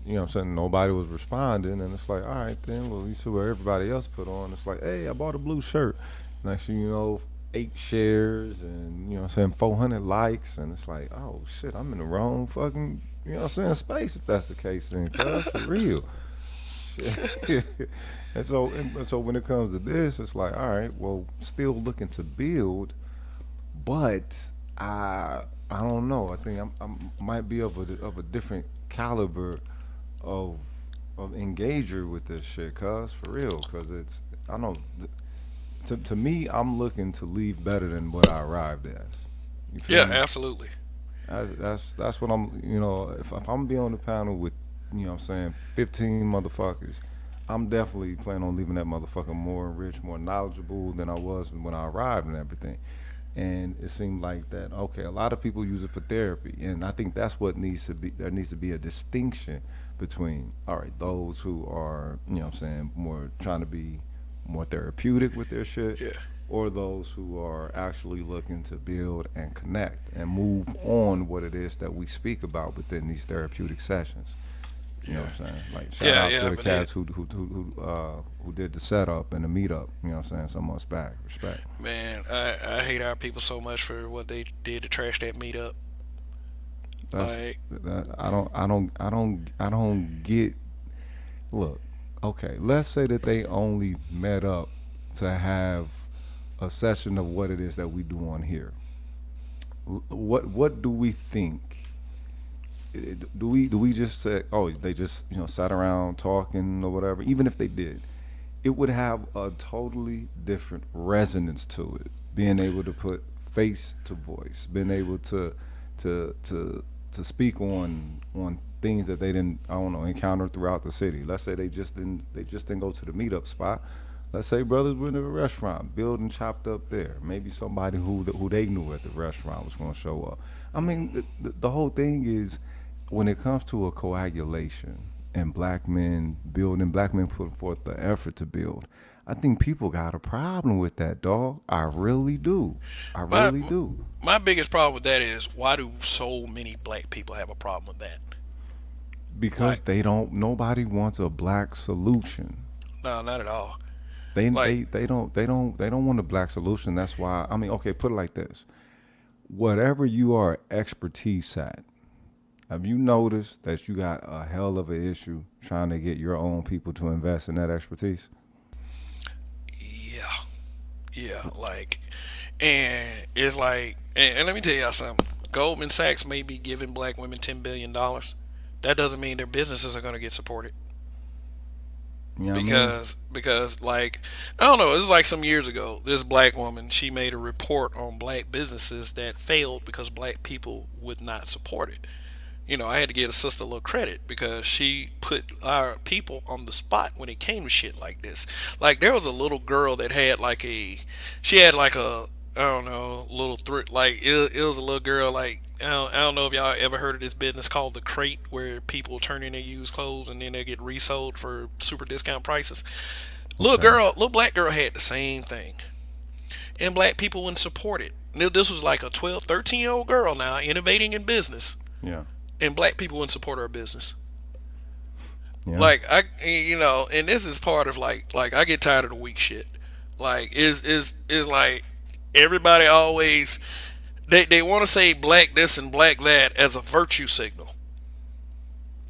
you know what I'm saying, nobody was responding, and it's like, all right then, well, you see what everybody else put on. It's like, hey, I bought a blue shirt. Next thing you know, 8 shares, and you know what I'm saying, 400 likes, and it's like, oh shit, I'm in the wrong fucking, you know what I'm saying, space if that's the case then, cuz, for real. Shit. And so when it comes to this, it's like, all right, well, still looking to build, but I don't know. I think I might be of a different caliber of engager with this shit, cuz, for real, cuz I know to me, I'm looking to leave better than what I arrived as. You feel Yeah, me? absolutely. That's what I'm. You know, if I'm be on the panel with, you know, what I'm saying, 15 motherfuckers, I'm definitely planning on leaving that motherfucker more enriched, more knowledgeable than I was when I arrived and everything. And it seemed like that. Okay, a lot of people use it for therapy, and I think that's what needs to be. There needs to be a distinction between, all right, those who are, you know, what I'm saying, more trying to be more therapeutic with their shit, Yeah. or those who are actually looking to build and connect and move on what it is that we speak about within these therapeutic sessions. You know Yeah. what I'm saying? Like, shout Yeah, out yeah, to the but they, cats who did the setup and the meetup. You know what I'm saying? Some months back. Respect. man, I hate our people so much for what they did to trash that meetup. That's Like, I don't get. Look, okay. Let's say that they only met up to have a session of what it is that we do on here. What do we think? Do we just say, oh, they just, you know, sat around talking or whatever? Even if they did, it would have a totally different resonance to it. Being able to put face to voice, being able to to speak on things that they didn't, I don't know, encounter throughout the city. Let's say they just didn't go to the meetup spot. Let's say brothers went to a restaurant, building chopped up there. Maybe somebody who they knew at the restaurant was going to show up. I mean, the whole thing is, when it comes to a coagulation and black men building, black men putting forth the effort to build, I think people got a problem with that, dog. I really do. I my really do. my biggest problem with that is why do so many black people have a problem with that? Because Like, nobody wants a black solution. no, not at all. They Like, they they don't want a black solution. That's why, I mean, okay, put it like this. Whatever you are expertise at, have you noticed that you got a hell of an issue trying to get your own people to invest in that expertise? yeah, yeah, like, and it's like, and let me tell y'all something. Goldman Sachs may be giving black women $10 billion. That doesn't mean their businesses are going to get supported. You know what I mean? Because like, I don't know, it was like some years ago, this black woman, she made a report on black businesses that failed because black people would not support it. I had to give a sister a little credit because she put our people on the spot when it came to shit like this. Like, there was a little girl that had she had like a, I don't know, little thrift. Like, it was a little girl. Like, I don't know if y'all ever heard of this business called the Crate, where people turn in their used clothes and then they get resold for super discount prices. Okay. Little black girl had the same thing, and black people wouldn't support it. this was like a 12, 13-year-old girl now innovating in business, Yeah. and black people wouldn't support her business. Yeah. Like and this is part of like I get tired of the weak shit. Like is like everybody always they want to say black this and black that as a virtue signal.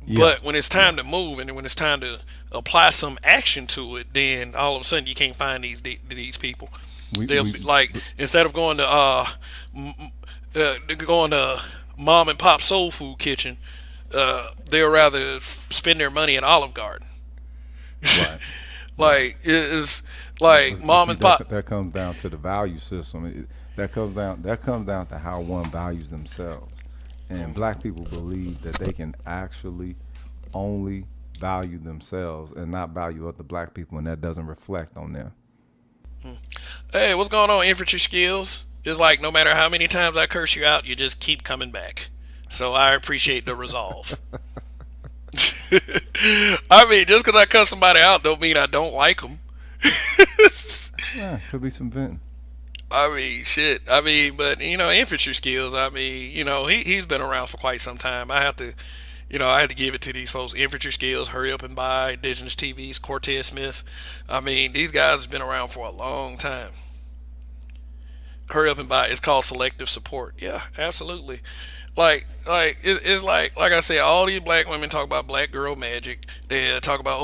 Yeah. But when it's time to move and when it's time to apply some action to it, then all of a sudden you can't find these people. We They'll we be like, instead of going to going to mom and pop soul food kitchen, they'll rather spend their money at Olive Garden. right. Like it's like But mom see, and pop. that comes down to the value system. That comes down to how one values themselves. And black people believe that they can actually only value themselves and not value other black people, and that doesn't reflect on them. Hey, what's going on, infantry skills? It's like no matter how many times I curse you out, you just keep coming back. So I appreciate the resolve. I mean, just because I cuss somebody out don't mean I don't like them. Yeah, could be some venting. I mean, shit. I mean, but infantry skills. I mean, he's been around for quite some time. I had to give it to these folks. Infantry skills, hurry up and buy. Indigenous TVs, Cortez Smith. I mean, these guys have been around for a long time. Hurry up and buy. It's called selective support. Yeah, absolutely. It's like I said, all these black women talk about black girl magic. They talk about,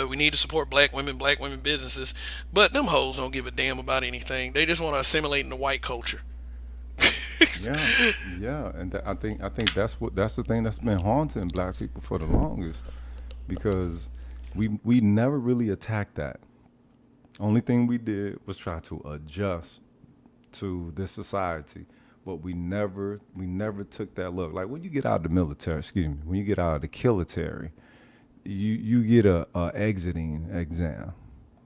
we need to support black women businesses, but them hoes don't give a damn about anything. They just want to assimilate into white culture. Yeah, yeah, and I think that's the thing that's been haunting black people for the longest, because we never really attacked that. Only thing we did was try to adjust to this society, but we never took that look. Like when you get out of the military, excuse me, when you get out of the kilitary, you get a exiting exam.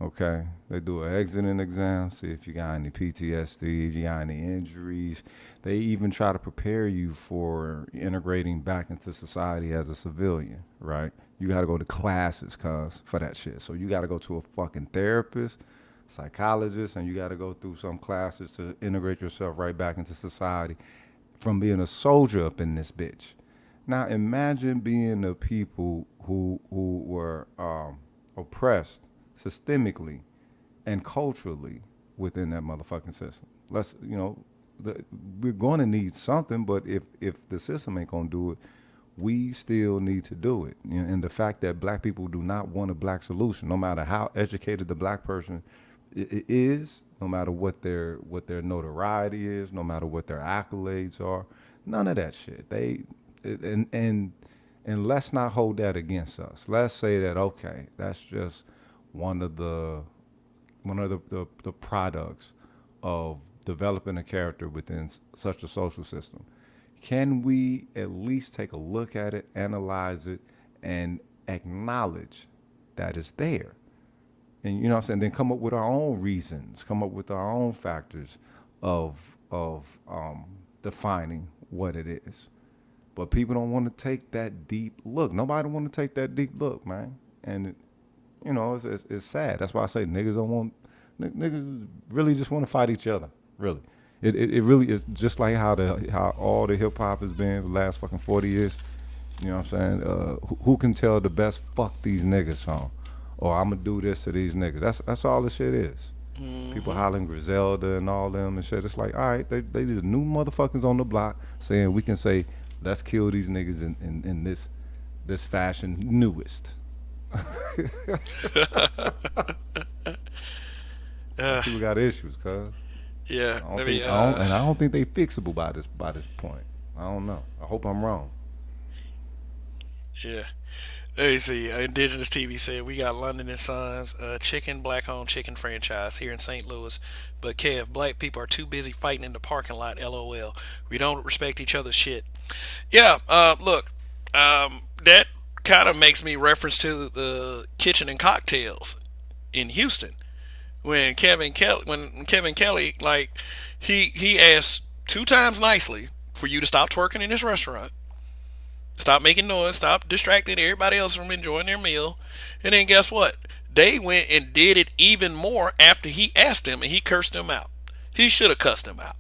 Okay, they do an exiting exam, see if you got any PTSD, if you got any injuries. They even try to prepare you for integrating back into society as a civilian, right? You got to go to classes, cuz, for that shit. So you got to go to a fucking therapist, psychologist, and you got to go through some classes to integrate yourself right back into society from being a soldier up in this bitch. Now imagine being the people who were oppressed systemically and culturally within that motherfucking system. We're going to need something, but if the system ain't going to do it, we still need to do it. And the fact that black people do not want a black solution, no matter how educated the black person is, no matter what their notoriety is, no matter what their accolades are, none of that shit. And let's not hold that against us. Let's say that, okay, that's just one of the products of developing a character within such a social system. Can we at least take a look at it, analyze it, and acknowledge that it's there? And you know what I'm saying? Then come up with our own reasons, come up with our own factors of defining what it is. But people don't want to take that deep look. Nobody want to take that deep look, man. And it's sad. That's why I say niggas don't want. Niggas really just want to fight each other. Really, it really is just like how all the hip hop has been for the last fucking 40 years. You know what I'm saying? Who can tell the best fuck these niggas song, or I'm gonna do this to these niggas? That's all the shit is. People hollering Griselda and all them and shit. It's like, all right, they just new motherfuckers on the block saying we can say let's kill these niggas in this fashion newest. People got issues, cuz. Yeah, and I don't think they fixable by this point. I don't know. I hope I'm wrong. yeah. Let me see. Indigenous TV said we got London and Sons, chicken black-owned chicken franchise here in St. Louis. But Kev, black people are too busy fighting in the parking lot. LOL. We don't respect each other's shit. Yeah. Look. That kind of makes me reference to the Kitchen and Cocktails in Houston when Kevin Kelly like he asked 2 times nicely for you to stop twerking in his restaurant. Stop making noise. Stop distracting everybody else from enjoying their meal. And then guess what? They went and did it even more after he asked them and he cursed them out. He should have cussed them out.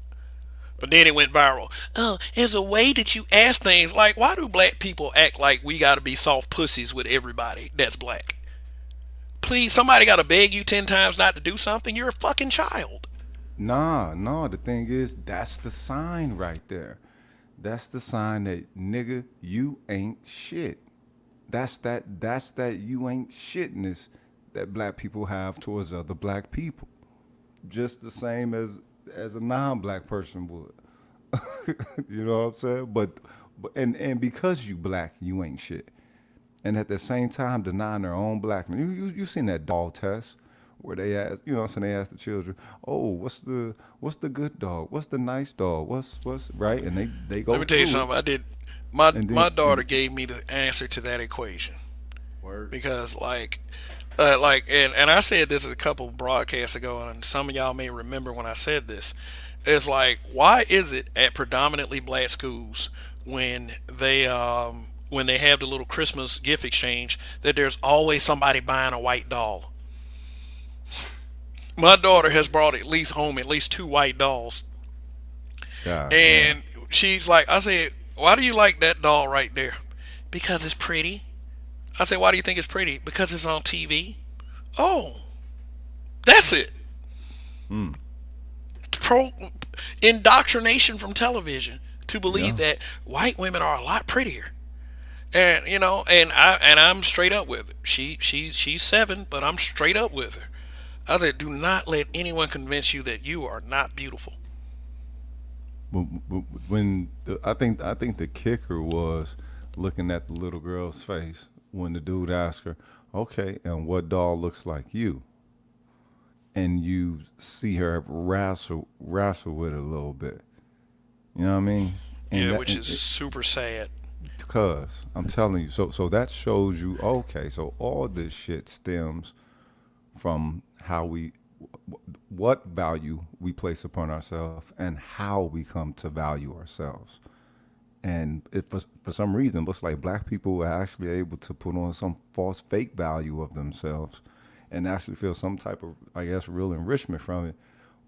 But then it went viral. Oh, there's a way that you ask things. Like, why do black people act like we gotta be soft pussies with everybody that's black? Please, somebody gotta beg you 10 times not to do something. You're a fucking child. Nah, no. The thing is, that's the sign right there. That's the sign that nigga, you ain't shit. That's that you ain't shitness that black people have towards other black people. Just the same as a non-black person would. You know what I'm saying? But because you black, you ain't shit. And at the same time denying their own blackness. You seen that dog test where they ask, you know what I'm saying, they ask the children, oh, what's the good dog? What's the nice dog? What's right? And they Let go me tell you through it. something. I did. My And my then daughter gave me the answer to that equation word. because and I said this a couple broadcasts ago, and some of y'all may remember when I said this. It's like, why is it at predominantly black schools when they have the little Christmas gift exchange that there's always somebody buying a white doll? My daughter has brought at least home at least two white dolls, God damn. and she's like, I said, why do you like that doll right there? Because it's pretty. I said, why do you think it's pretty? Because it's on TV. Oh, that's it. Pro indoctrination from television to believe Yeah. that white women are a lot prettier. And I'm straight up with her. She's 7, but I'm straight up with her. I said, do not let anyone convince you that you are not beautiful. I think the kicker was looking at the little girl's face when the dude asked her, "Okay, and what doll looks like you?" And you see her wrestle with it a little bit. You know what I mean? And Yeah, that which is super sad. because I'm telling you, so that shows you, okay, so all this shit stems from how what value we place upon ourselves and how we come to value ourselves. And if for some reason it looks like black people are actually able to put on some false fake value of themselves and actually feel some type of, I guess, real enrichment from it,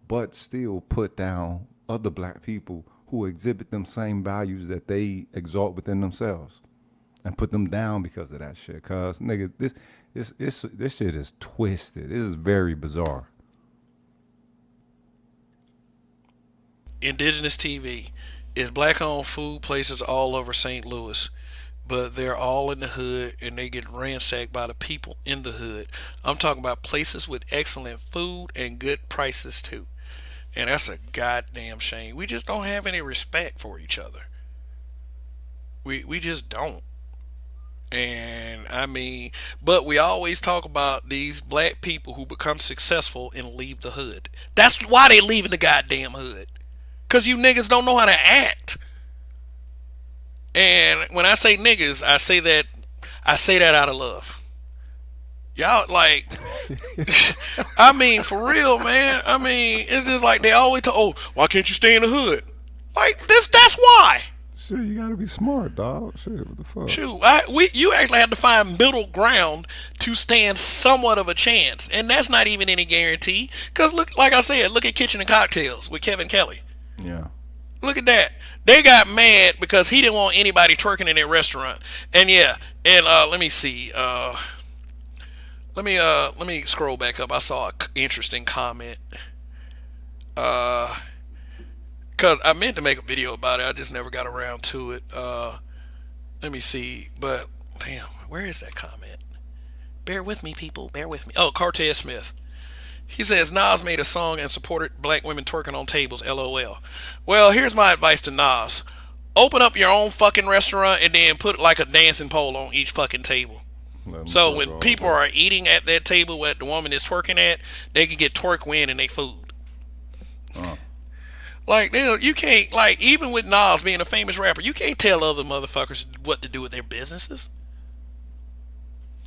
but still put down other black people who exhibit them same values that they exalt within themselves and put them down because of that shit. Cause nigga, this shit is twisted. This is very bizarre. Indigenous TV is black owned food places all over St. Louis, but they're all in the hood and they get ransacked by the people in the hood. I'm talking about places with excellent food and good prices too. And that's a goddamn shame. We just don't have any respect for each other. We just don't. And I mean, but we always talk about these black people who become successful and leave the hood. That's why they leave in the goddamn hood. Cause you niggas don't know how to act. And when I say niggas, I say that out of love. Y'all like I mean for real, man. I mean, it's just like they always talk, oh, why can't you stay in the hood? Like this that's why. Shit, you gotta be smart, dog. Shit, what the fuck? Shoot, you actually have to find middle ground to stand somewhat of a chance, and that's not even any guarantee. Cause look, like I said, look at Kitchen and Cocktails with Kevin Kelly. Yeah. Look at that. They got mad because he didn't want anybody twerking in their restaurant. And yeah, and let me see. Let me scroll back up. I saw an interesting comment. Cause I meant to make a video about it. I just never got around to it. Let me see. But damn, where is that comment? Bear with me, people. Bear with me. Oh, Cortez Smith. He says Nas made a song and supported black women twerking on tables. LOL. Well, here's my advice to Nas: open up your own fucking restaurant and then put like a dancing pole on each fucking table. Let 'em So twerk when all people day. are eating at that table where the woman is twerking at, they can get twerk win in their food. Like you can't like even with Nas being a famous rapper, you can't tell other motherfuckers what to do with their businesses.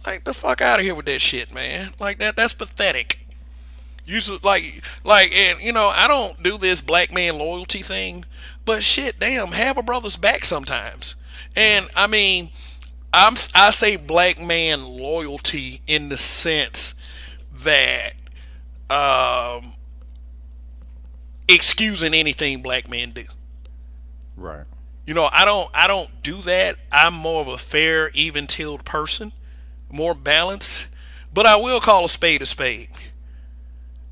Like the fuck out of here with that shit, man. Like that's pathetic. You should and I don't do this black man loyalty thing, but shit, damn, have a brother's back sometimes. And I mean, I say black man loyalty in the sense that um excusing anything black men do. Right. I don't do that. I'm more of a fair, even-keeled person, more balanced. But I will call a spade a spade.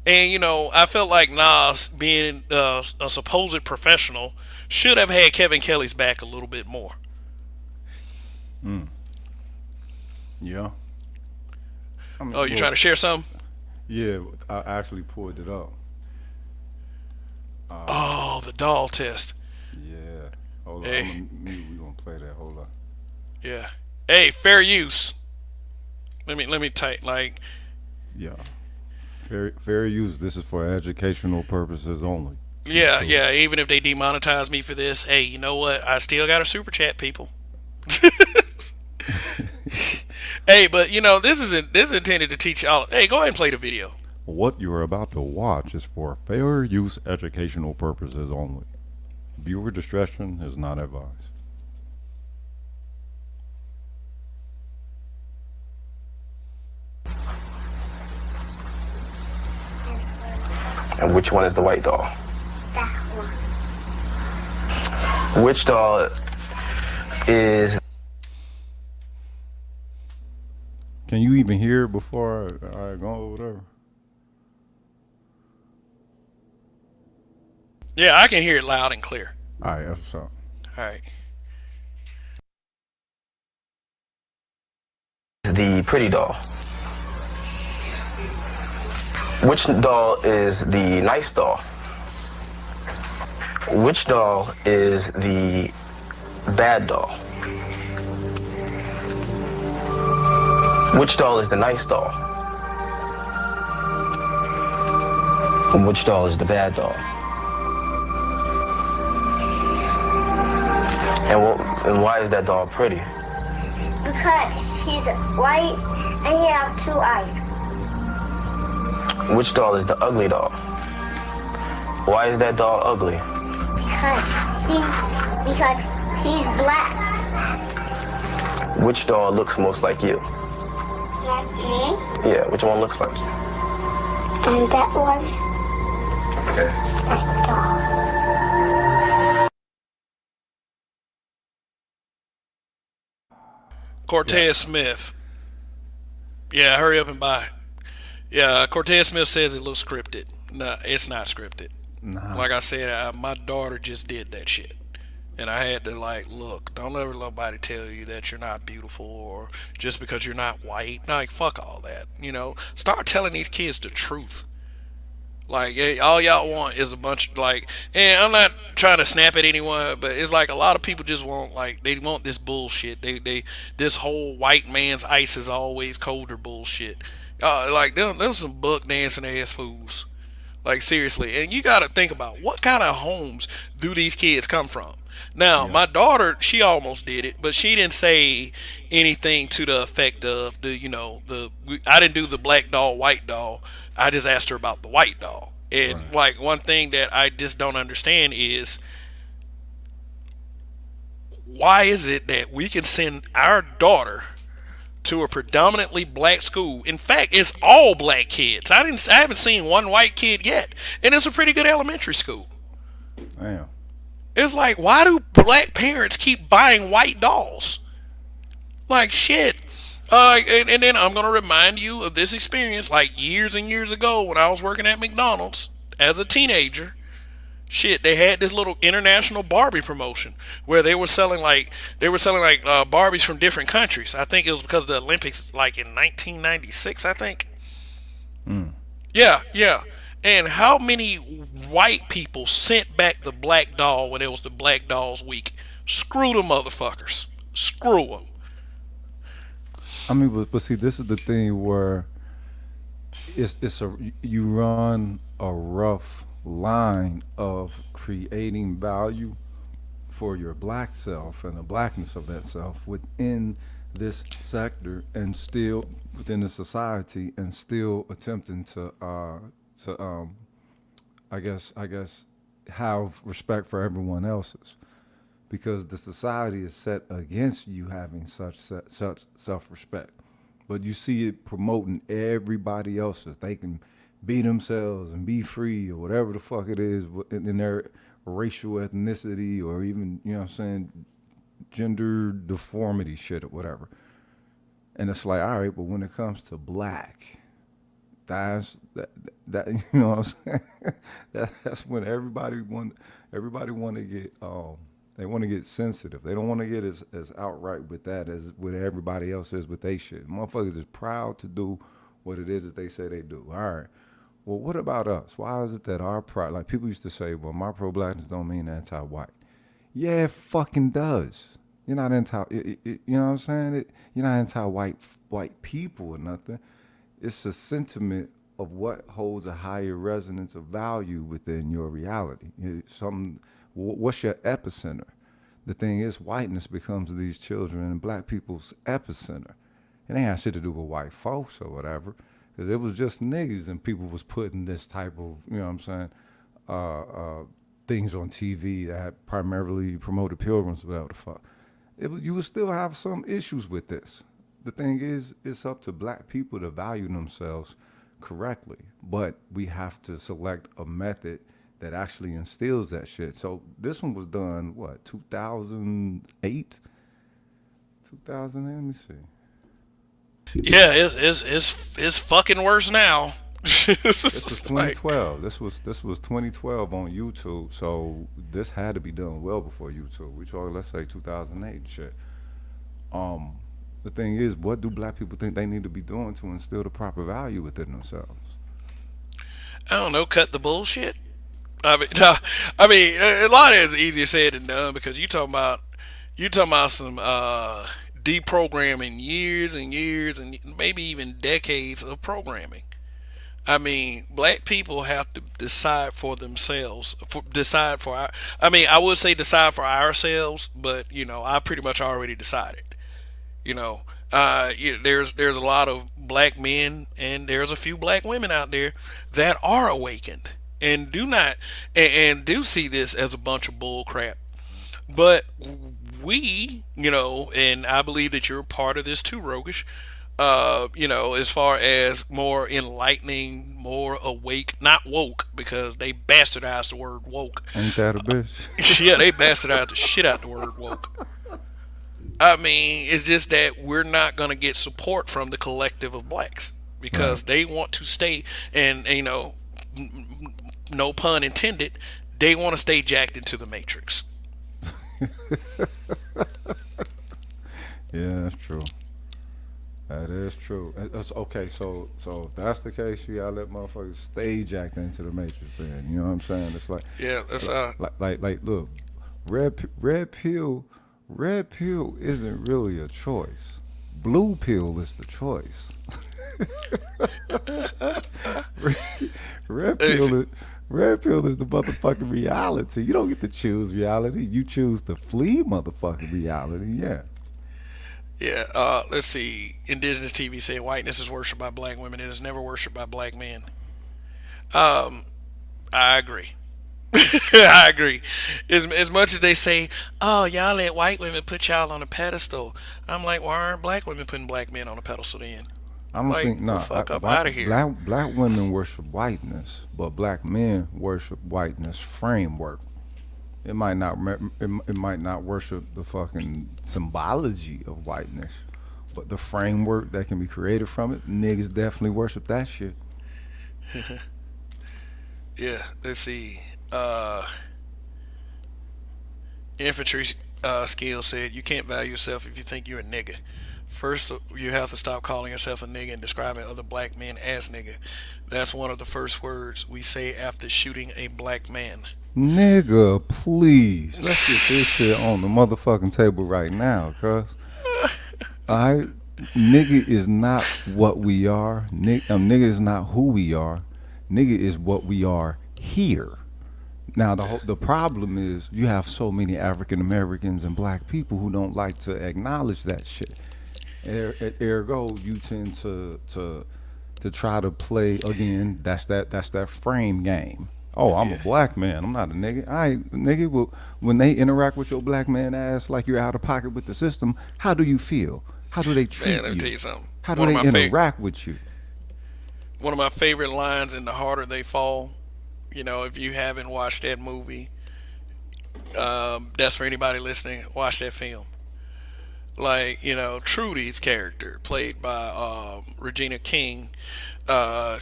And I felt like Nas, being a supposed professional, should have had Kevin Kelly's back a little bit more. Yeah. I mean, Oh, you well, trying to share something? yeah, I actually pulled it up. Oh, the doll test. Yeah. Hold on. I'm Hey, gonna mute. We gonna play that. Hold on. yeah. Hey, fair use. Let me type like, Yeah. Fair use. This is for educational purposes only. yeah, So yeah. Even if they demonetize me for this, hey, you know what? I still got a super chat, people. Hey, but this is intended to teach y'all. Hey, go ahead and play the video. what you are about to watch is for fair use educational purposes only. Viewer discretion is not advised. And which one is the white doll? That one. Which doll is Can you even hear it before I go over there? Yeah, I can hear it loud and clear. All right, that's what's up. All right. the pretty doll? Which doll is the nice doll? Which doll is the bad doll? Which doll is the nice doll? And which doll is the bad doll? And why is that doll pretty? Because he's white and he has 2 eyes. Which doll is the ugly doll? Why is that doll ugly? Because he's black. Which doll looks most like you? Like me. Yeah, which one looks like you? And that one, Okay. that doll. Cortez Smith. Yeah, hurry up and buy it. Yeah, Cortez Smith says it looks scripted. No, it's not scripted. Nah. Like I said, my daughter just did that shit. And I had to look, don't ever let nobody tell you that you're not beautiful or just because you're not white. Like, fuck all that. Start telling these kids the truth. Like, hey, all y'all want is a bunch of, and I'm not trying to snap at anyone, but it's like a lot of people just want, they want this bullshit. This whole white man's ice is always colder bullshit. Them some buck dancing ass fools. Like, seriously. And you gotta think about what kind of homes do these kids come from? Now, my daughter, she almost did it, but she didn't say anything to the effect of I didn't do the black doll, white doll. I just asked her about the white doll. And one thing that I just don't understand is why is it that we can send our daughter to a predominantly black school? In fact, it's all black kids. I haven't seen one white kid yet, and it's a pretty good elementary school. Damn. It's like, why do black parents keep buying white dolls? Like, shit. And then I'm going to remind you of this experience years and years ago when I was working at McDonald's as a teenager. Shit, they had this little international Barbie promotion where they were selling Barbies from different countries. I think it was because of the Olympics in 1996, I think. Yeah, yeah. And how many white people sent back the black doll when it was the Black Dolls Week? Screw them motherfuckers. Screw them. I mean, but see, this is the thing where you run a rough line of creating value for your black self and the blackness of that self within this sector and still within the society and still attempting to I guess have respect for everyone else's, because the society is set against you having such self-respect, but you see it promoting everybody else's. They can be themselves and be free or whatever the fuck it is in their racial ethnicity or even, you know what I'm saying, gender deformity shit or whatever. And it's like, all right, but when it comes to black, that you know what I'm saying? That's when everybody want to get they want to get sensitive. They don't want to get as outright with that as with everybody else is with they shit. Motherfuckers is proud to do what it is that they say they do. All right. Well, what about us? Why is it that our pride, like people used to say, well, my pro-blackness don't mean anti-white. Yeah, it fucking does. You're not you know what I'm saying? You're not anti-white people or nothing. It's a sentiment of what holds a higher resonance of value within your reality. What's your epicenter? The thing is, whiteness becomes these children and black people's epicenter. It ain't had shit to do with white folks or whatever. Because it was just niggas and people was putting this type of, you know what I'm saying, things on TV that primarily promoted pilgrims, whatever the fuck. You would still have some issues with this. The thing is, it's up to black people to value themselves correctly. But we have to select a method that actually instills that shit. So this one was done, 2008? 2008, let me see. Yeah, it's fucking worse now. This was 2012. This was 2012 on YouTube. So this had to be done well before YouTube. We talk, let's say 2008 shit. The thing is, what do black people think they need to be doing to instill the proper value within themselves? I don't know. Cut the bullshit. I mean, no, I mean, a lot of it's easier said than done because you talking about some deprogramming years and years and maybe even decades of programming. I mean, black people have to decide for themselves. I would say decide for ourselves, but I pretty much already decided. There's a lot of black men and there's a few black women out there that are awakened and do see this as a bunch of bull crap. But we, and I believe that you're part of this too, Rogish, as far as more enlightening, more awake, not woke, because they bastardized the word woke. Ain't that a bitch? Yeah, they bastardized the shit out the word woke. I mean, it's just that we're not going to get support from the collective of blacks because they want to stay, and, no pun intended, they want to stay jacked into the matrix. Yeah, that's true. That is true. Okay, so if that's the case, you gotta let motherfuckers stay jacked into the matrix. Then you know what I'm saying? It's like that's like look, red pill isn't really a choice. Blue pill is the choice. Red pill is the motherfucking reality. You don't get to choose reality. You choose to flee motherfucking reality. Yeah. Yeah, let's see. Indigenous TV say whiteness is worshipped by black women. It is never worshipped by black men. I agree. I agree. As much as they say, oh, y'all let white women put y'all on a pedestal, I'm like, why aren't black women putting black men on a pedestal then? I don't think no. Fuck up out of here. Black women worship whiteness, but black men worship whiteness framework. It might not worship the fucking symbology of whiteness, but the framework that can be created from it, niggas definitely worship that shit. Yeah, let's see. Infantry skill said you can't value yourself if you think you're a nigga. First, you have to stop calling yourself a nigga and describing other black men as nigga. That's one of the first words we say after shooting a black man. Nigga, please. Let's get this shit on the motherfucking table right now, cuz. Alright? Nigga is not what we are. Nigga is not who we are. Nigga is what we are here. Now, the problem is you have so many African Americans and black people who don't like to acknowledge that shit. Ergo, you tend to try to play again. That's that frame game. Oh, I'm a black man. I'm not a nigga. Nigga. Well, when they interact with your black man ass like you're out of pocket with the system, how do you feel? How do they treat you? Let me tell you something. How do they interact with you? One of my favorite lines in The Harder They Fall. You know, if you haven't watched that movie, that's for anybody listening. Watch that film. Like, you know, Trudy's character, played by Regina King, uh,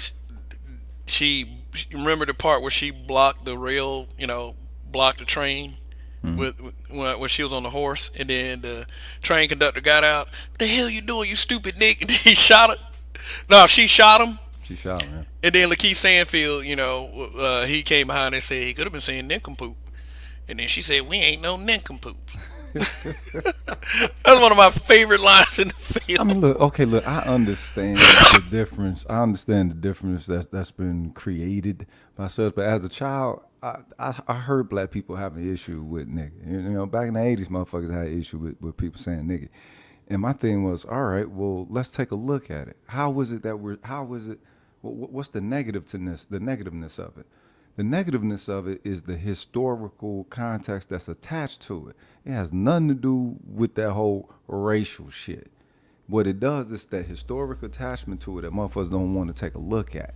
she remember the part where she blocked the rail, you know, blocked the train when she was on the horse, and then the train conductor got out. What the hell you doing, you stupid Nick? And he shot her. No, she shot him. She shot him. And then Lakeith Stanfield, you know, he came behind and said he could have been saying nincompoop. And then she said, "We ain't no nincompoops." That's one of my favorite lines in the I film. mean, look, okay, look, I understand the difference. I understand the difference that's been created by such. But as a child, I heard black people having an issue with nigga. You know, back in the '80s, motherfuckers had an issue with people saying nigga. And my thing was, all right, well, let's take a look at it. How was it that we're? How was it? What's the negative to this? The negativeness of it. The negativeness of it is the historical context that's attached to it. It has nothing to do with that whole racial shit. What it does is that historic attachment to it that motherfuckers don't want to take a look at.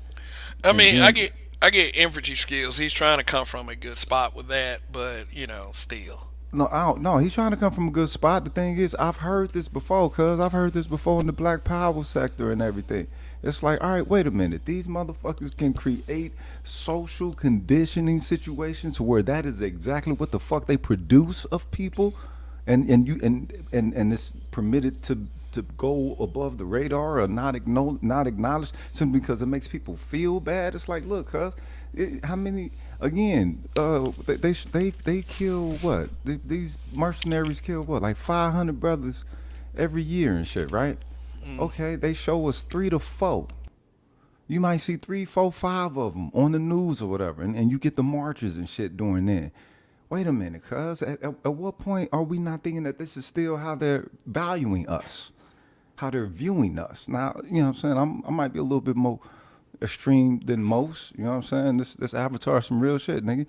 I And mean, then, I get infantry skills. He's trying to come from a good spot with that, but you know, still. no, I don't, no, he's trying to come from a good spot. The thing is, I've heard this before, cuz I've heard this before in the black power sector and everything. It's like, all right, wait a minute. These motherfuckers can create social conditioning situations where that is exactly what the fuck they produce of people, and it's permitted to go above the radar or not acknowledged simply because it makes people feel bad. It's like, look, cuz, how many again? They kill what? These mercenaries kill what? Like 500 brothers every year and shit, right? Okay, they show us 3 to 4. You might see three, four, five of them on the news or whatever, and you get the marches and shit during then. Wait a minute, cuz. At what point are we not thinking that this is still how they're valuing us, how they're viewing us? Now, you know what I'm saying? I might be a little bit more extreme than most. You know what I'm saying? This Avatar some real shit, nigga.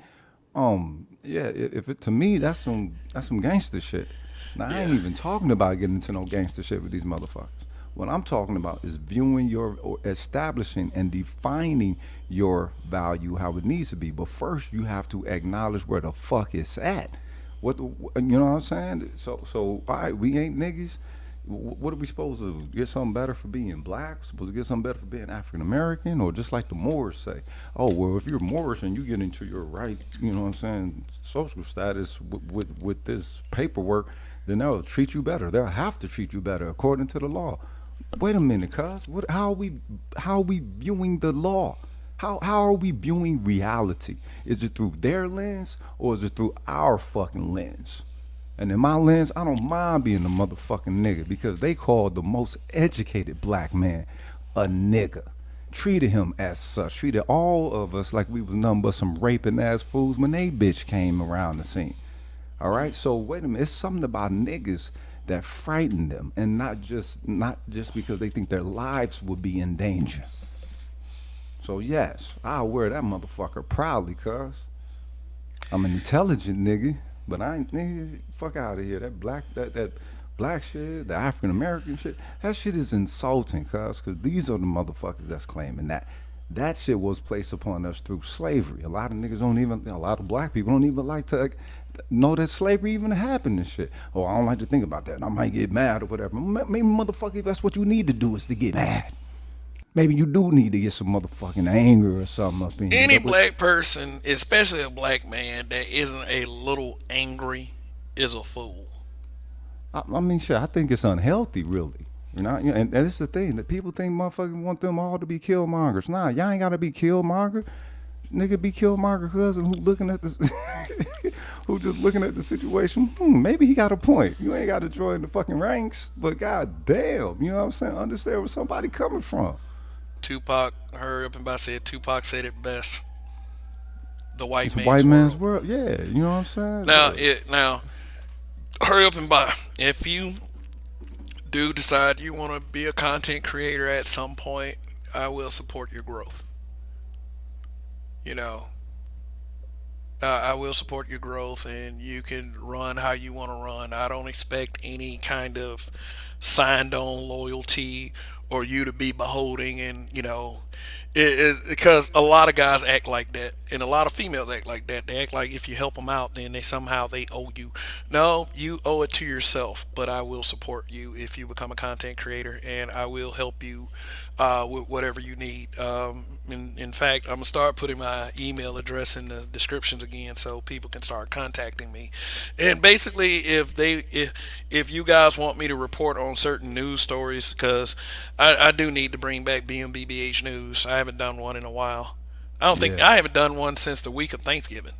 Yeah. If it to me, that's some gangster shit. Now I ain't Yeah. even talking about getting into no gangster shit with these motherfuckers. What I'm talking about is viewing your or establishing and defining your value how it needs to be. But first, you have to acknowledge where the fuck it's at. You know what I'm saying? So all right, we ain't niggas. What are we supposed to get something better for being black? Supposed to get something better for being African American, or just like the Moors say? Oh well, if you're Moorish and you get into your right, you know what I'm saying, social status with this paperwork, then they'll treat you better. They'll have to treat you better according to the law. Wait a minute, cuz. How are we viewing the law? How are we viewing reality? Is it through their lens or is it through our fucking lens? And in my lens, I don't mind being a motherfucking nigga because they called the most educated black man a nigga. Treated him as such. Treated all of us like we was nothing but some raping ass fools when they bitch came around the scene. All right, so wait a minute. It's something about niggas that frighten them, and not just because they think their lives would be in danger. So yes, I'll wear that motherfucker proudly, cuz I'm an intelligent nigga, but I ain't nigga. Fuck out of here. That black shit, the African American shit, that shit is insulting, cuz these are the motherfuckers that's claiming that. That shit was placed upon us through slavery. A lot of niggas don't even, a lot of black people don't even like to know that slavery even happened and shit. Oh, I don't like to think about that. I might get mad or whatever. Maybe, motherfucker, if that's what you need to do is to get mad. Maybe you do need to get some motherfucking anger or something up in you. Any black person, especially a black man that isn't a little angry, is a fool. I mean, shit, I think it's unhealthy, really. And it's the thing that people think motherfuckers want them all to be killmongers. Nah, y'all ain't gotta be killmonger. Nigga be killmonger cousin who looking at this, who just looking at the situation. Maybe he got a point. You ain't gotta join the fucking ranks, but god damn, you know what I'm saying? Understand where somebody coming from. Tupac, hurry up and by said Tupac said it best. The white It's a man's white man's world. world. Yeah, you know what I'm saying? Now, hurry up and buy. If you do decide you want to be a content creator at some point, I will support your growth. You know, I will support your growth, and you can run how you want to run. I don't expect any kind of signed on loyalty or you to be beholding, and because a lot of guys act like that, and a lot of females act like that. They act like if you help them out, then they owe you. No, you owe it to yourself. But I will support you if you become a content creator, and I will help you with whatever you need. In fact, I'm gonna start putting my email address in the descriptions again, so people can start contacting me. And basically, if you guys want me to report on certain news stories, because I do need to bring back BMBBH news. I haven't done one in a while. I don't think Yeah, I haven't done one since the week of Thanksgiving.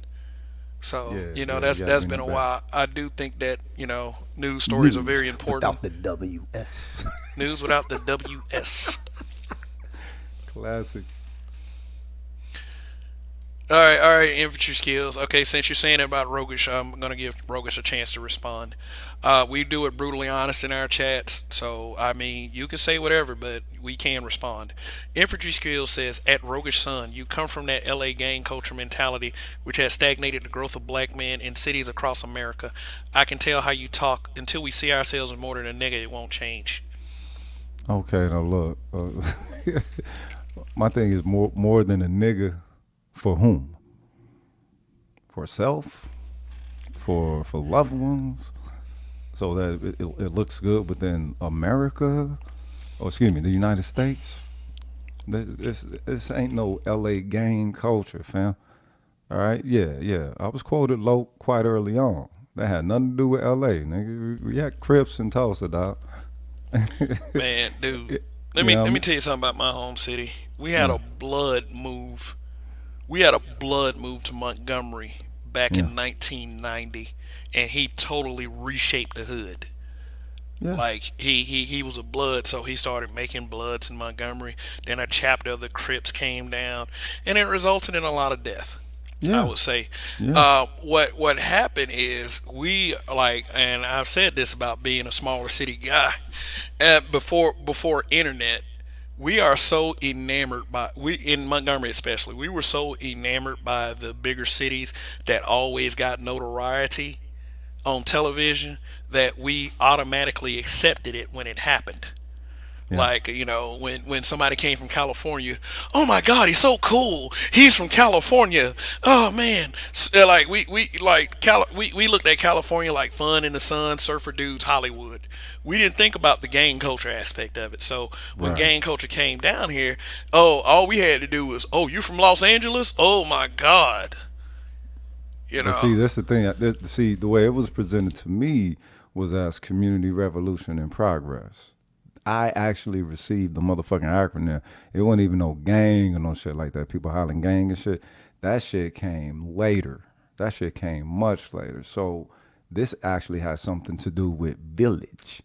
So yeah, yeah. You that's got to that's bring been it a back. while. I do think that news stories are News very important. without the WS. News without the WS. Classic. All right, infantry skills. Okay, since you're saying about Rogish, I'm gonna give Rogish a chance to respond. We do it brutally honest in our chats, so I mean, you can say whatever, but we can respond. Infantry skills says, at Rogish Son, you come from that LA gang culture mentality, which has stagnated the growth of black men in cities across America. I can tell how you talk. Until we see ourselves as more than a nigga, it won't change. Okay, now look. My thing is more than a nigga. For whom? For self? For loved ones? So that it looks good within America? Oh, excuse me, the United States? This ain't no LA gang culture, fam. All right, yeah. I was quoted low quite early on. That had nothing to do with LA, nigga. We had Crips and Tulsa, dog. Man, dude, Yeah, let me tell you something about my home city. We had a blood move. We had a blood move to Montgomery back in 1990, and he totally reshaped the hood. yeah, Like he was a blood, so he started making bloods in Montgomery. Then a chapter of the Crips came down, and it resulted in a lot of death. I yeah, would say, yeah. what happened is we like, and I've said this about being a smaller city guy. Before internet, we are so enamored by we in Montgomery especially. We were so enamored by the bigger cities that always got notoriety on television that we automatically accepted it when it happened. Yeah. Like, when somebody came from California, oh my God, he's so cool. He's from California. Oh man, like we looked at California like fun in the sun, surfer dudes, Hollywood. We didn't think about the gang culture aspect of it. So when Right. gang culture came down here, oh, all we had to do was, oh, you from Los Angeles? Oh my God, you But see, know. that's the thing. See, the way it was presented to me was as community revolution in progress. I actually received the motherfucking acronym. It wasn't even no gang or no shit like that. People hollering gang and shit. That shit came later. That shit came much later. So this actually has something to do with village.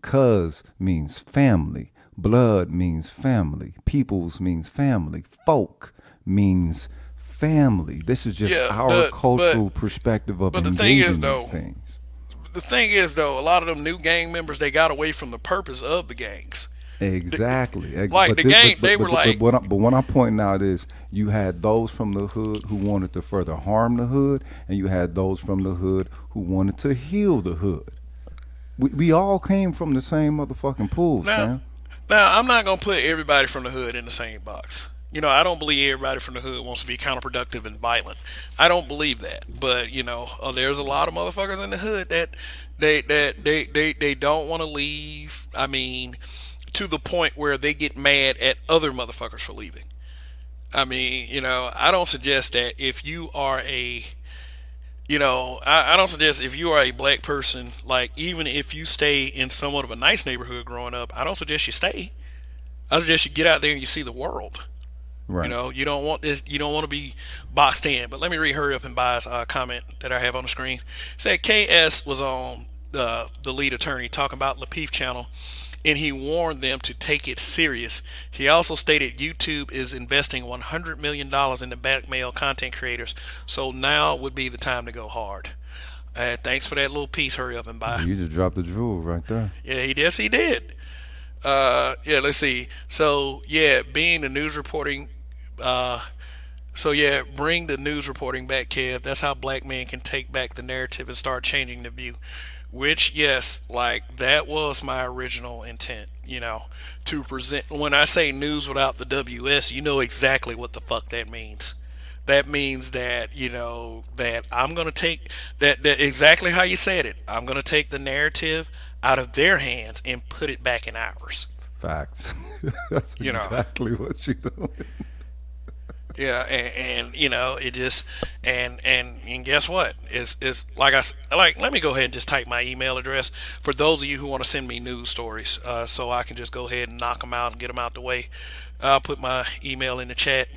Cuz means family. Blood means family. Peoples means family. Folk means family. This is just Yeah, our cultural perspective of but the thing is engaging though, these things. a lot of them new gang members, they got away from the purpose of the gangs. Exactly. Like the gang, they were like, but what I'm pointing out is you had those from the hood who wanted to further harm the hood, and you had those from the hood who wanted to heal the hood. We all came from the same motherfucking pools, now, man. now I'm not gonna put everybody from the hood in the same box. I don't believe everybody from the hood wants to be counterproductive and violent. I don't believe that. But there's a lot of motherfuckers in the hood that they don't want to leave. I mean, to the point where they get mad at other motherfuckers for leaving. I mean, I don't suggest that if you are I don't suggest if you are a black person, like even if you stay in somewhat of a nice neighborhood growing up, I don't suggest you stay. I suggest you get out there and you see the world. Right. You don't want this. You don't want to be boxed in. But let me hurry up and buy a comment that I have on the screen. It said KS was on the lead attorney talking about Lapeef channel, and he warned them to take it serious. He also stated YouTube is investing $100 million into blackmail content creators, so now would be the time to go hard. Thanks for that little piece. Hurry up and buy. You just dropped the jewel right there. Yeah, he did. Yeah, let's see. So yeah, being the news reporting. So yeah, bring the news reporting back, Kev. That's how black men can take back the narrative and start changing the view. Which, yes, like that was my original intent, to present. When I say news without the WS, you know exactly what the fuck that means. That means that, that I'm going to take that exactly how you said it. I'm going to take the narrative out of their hands and put it back in ours. Facts. That's You know, exactly what you doing. Yeah, and it just and guess what? Is like like let me go ahead and just type my email address for those of you who want to send me news stories, so I can just go ahead and knock them out and get them out the way. I'll put my email in the chat,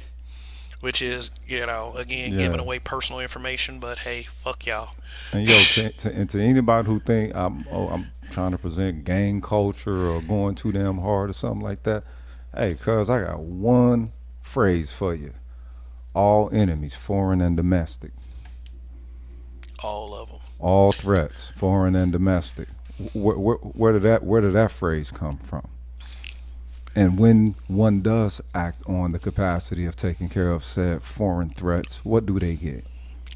which is again giving Yeah. away personal information, but hey, fuck y'all. And and to anybody who think I'm trying to present gang culture or going too damn hard or something like that, hey, cuz I got one phrase for you. All enemies, foreign and domestic. All of them. All threats, foreign and domestic. Where did that phrase come from? And when one does act on the capacity of taking care of said foreign threats, what do they get?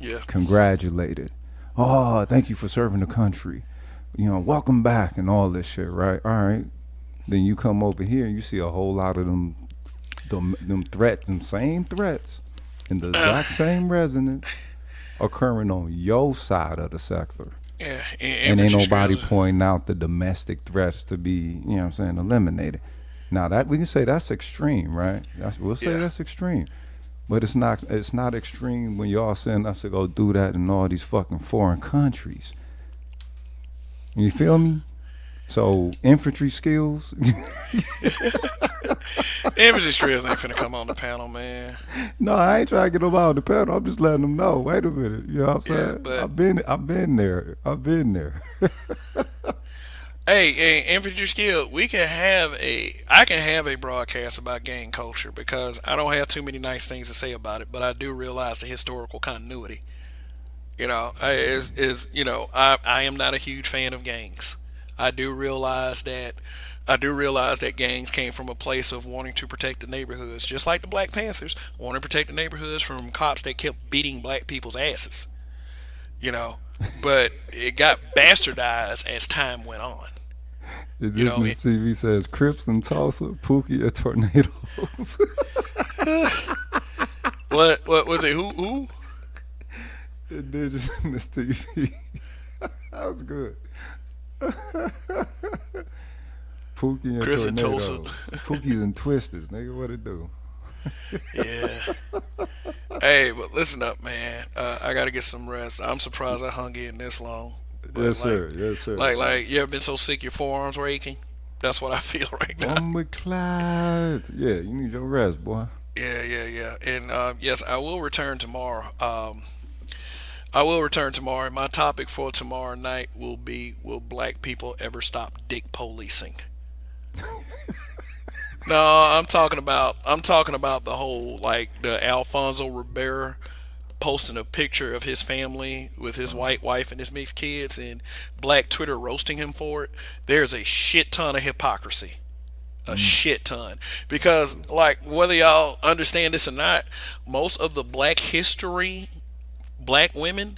Yeah. Congratulated. Oh, thank you for serving the country. Welcome back and all this shit, right? All right. Then you come over here and you see a whole lot of them threats, them same threats, in the exact same resonance occurring on your side of the sector. Yeah. And ain't Infantry nobody skills. pointing out the domestic threats to be, eliminated. Now that we can say that's extreme, right? We'll say Yeah. that's extreme. But it's not extreme when y'all send us to go do that in all these fucking foreign countries. You feel me? So infantry skills. Infantry skills ain't finna come on the panel, man. No, I ain't trying to get them out of the panel. I'm just letting them know. Wait a minute. You know what I'm Yeah, saying? but I've been there. I've been there. hey, infantry skill. I can have a broadcast about gang culture because I don't have too many nice things to say about it, but I do realize the historical continuity. I am not a huge fan of gangs. I do realize that. I do realize that gangs came from a place of wanting to protect the neighborhoods, just like the Black Panthers wanted to protect the neighborhoods from cops that kept beating black people's asses. You know, but it got bastardized as time went on. This You know, Miss TV says Crips and Tulsa, Pookie and tornadoes. what was it? Who? Indigenous Miss TV. That was good. Pookie and Chris and tornadoes. Tulsa. Pookies and twisters, nigga. What it do? Yeah. Hey, but listen up, man. I gotta get some rest. I'm surprised I hung in this long. But Yes, sir. Yes, sir. Like you ever been so sick your forearms were aching? That's what I feel right now. Clyde. Yeah, you need your rest, boy. Yeah. And yes, I will return tomorrow. I will return tomorrow. And my topic for tomorrow night will be: will black people ever stop dick policing? No, I'm talking about the whole, like, the Alfonso Rivera posting a picture of his family with his white wife and his mixed kids, and black Twitter roasting him for it. There's a shit ton of hypocrisy. A shit ton. Because, like, whether y'all understand this or not, most of the black history, black women,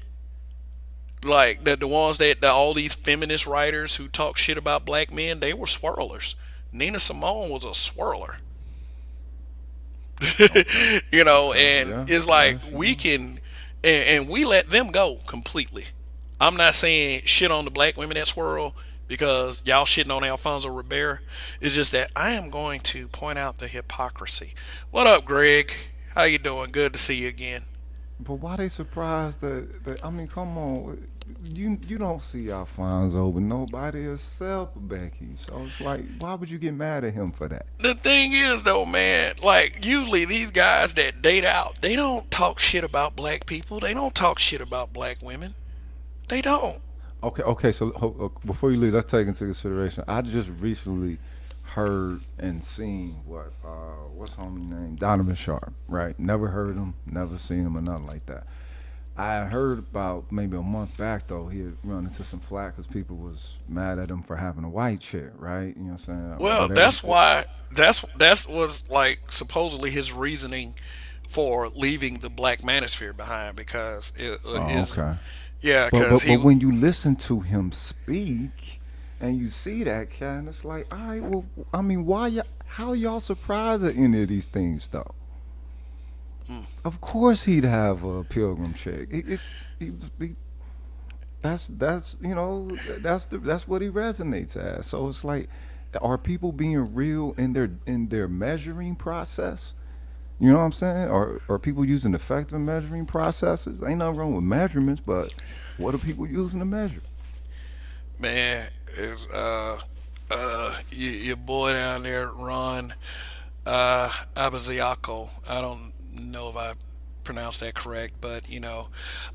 like the ones that all these feminist writers who talk shit about black men, they were swirlers. Nina Simone was a swirler. And Yeah. it's like we can, and we let them go completely. I'm not saying shit on the black women that swirl because y'all shitting on Alfonso Rivera. It's just that I am going to point out the hypocrisy. What up, Greg? How you doing? Good to see you again. But why they surprised that I mean, come on. You don't see Alfonso with nobody except Becky. So it's like, why would you get mad at him for that? The thing is, though, man, like, usually these guys that date out, they don't talk shit about black people. They don't talk shit about black women. They don't. Okay. So before you leave, let's take into consideration. I just recently heard and seen what's homie name, Donovan Sharp. Right? Never heard him, never seen him, or nothing like that. I heard about maybe a month back though he had run into some flack because people was mad at him for having a white chick, right? You know what I'm saying? Well, Whatever. that's why that's was like supposedly his reasoning for leaving the black manosphere behind because Oh, okay. Yeah, But because but he. but when you listen to him speak and you see that cat, and it's like, all right, well, I mean, why y'all, how y'all surprised at any of these things though? Of course he'd have a pilgrim chick. He, that's that's what he resonates as. So it's like, are people being real in their measuring process? You know what I'm saying? Or are people using effective measuring processes? Ain't nothing wrong with measurements, but what are people using to measure? Man, it's your boy down there, Ron Abaziaco. I don't know if I pronounced that correct, but I do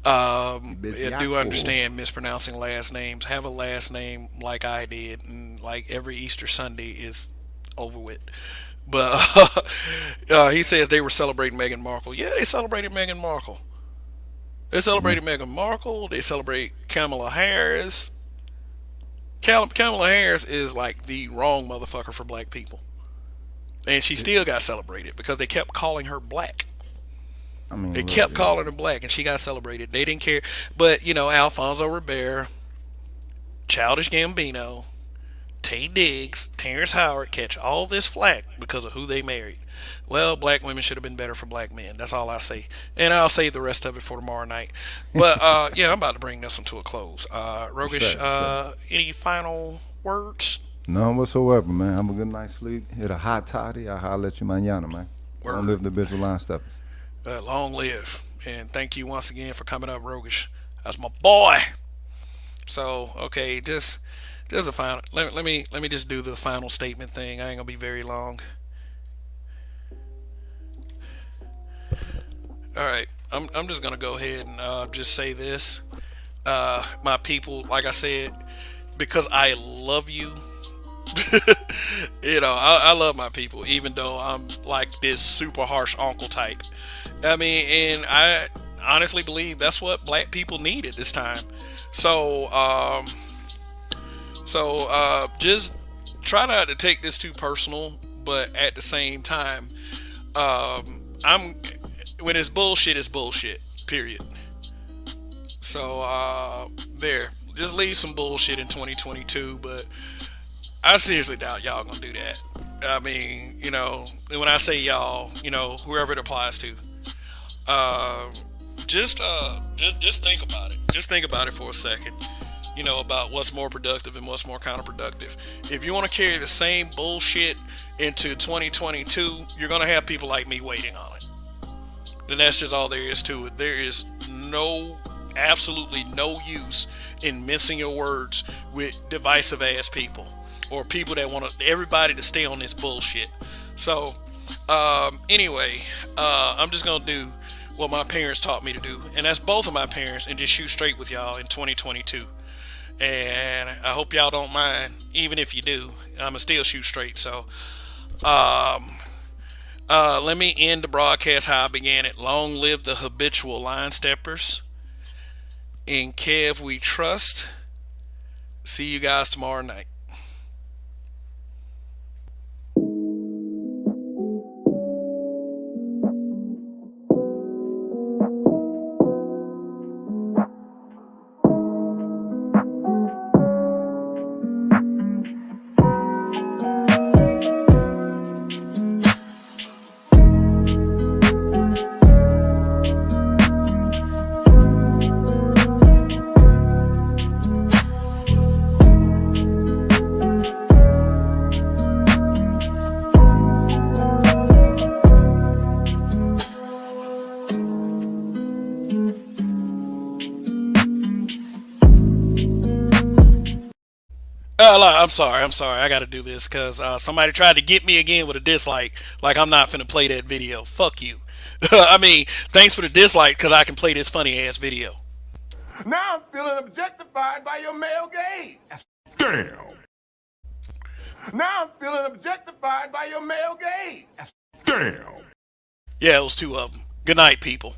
Beziaco. understand mispronouncing last names. Have a last name like I did, and like every Easter Sunday is over with. But he says they were celebrating Meghan Markle. Yeah, they celebrated Meghan Markle. They Yeah. celebrated Meghan Markle. They celebrate Kamala Harris. Kamala Harris is like the wrong motherfucker for black people. And she still got celebrated because they kept calling her black. I mean, They look, kept calling her black and she got celebrated. They didn't care. But, Alfonso Ribeiro, Childish Gambino, Tay Diggs, Terrence Howard catch all this flack because of who they married. Well, black women should have been better for black men. That's all I say. And I'll save the rest of it for tomorrow night. But, yeah, I'm about to bring this one to a close. for Rogish, sure, for sure. any final words? None whatsoever, man. Have a good night's sleep. Hit a hot toddy. I'll holler at you mañana, man. Long Word. live the Bishop Line Steppers. Long live. And thank you once again for coming up, Rogish. That's my boy. So, okay, just a final. Let me just do the final statement thing. I ain't gonna be very long. All right, I'm just gonna go ahead and just say this, my people. Like I said, because I love you. I love my people, even though I'm like this super harsh uncle type. I mean, and I honestly believe that's what black people need at this time. So, just try not to take this too personal, but at the same time, I'm when it's bullshit, it's bullshit. Period. So, there. Just leave some bullshit in 2022, but I seriously doubt y'all gonna do that. I mean, when I say y'all, whoever it applies to, uh, just think about it. Just think about it for a second. About what's more productive and what's more counterproductive. If you want to carry the same bullshit into 2022, you're gonna have people like me waiting on it. And that's just all there is to it. There is absolutely no use in mincing your words with divisive ass people or people that want everybody to stay on this bullshit. So, anyway, I'm just gonna do what my parents taught me to do, and that's both of my parents, and just shoot straight with y'all in 2022. And I hope y'all don't mind, even if you do. I'ma still shoot straight. So, let me end the broadcast how I began it. Long live the habitual line steppers. In Kev we trust. See you guys tomorrow night. I'm sorry. I'm sorry. I got to do this because somebody tried to get me again with a dislike. Like I'm not finna play that video. Fuck you. I mean, thanks for the dislike because I can play this funny ass video. Now I'm feeling objectified by your male gaze. Damn. Now I'm feeling objectified by your male gaze. Damn. Yeah, it was two of them. Good night, people.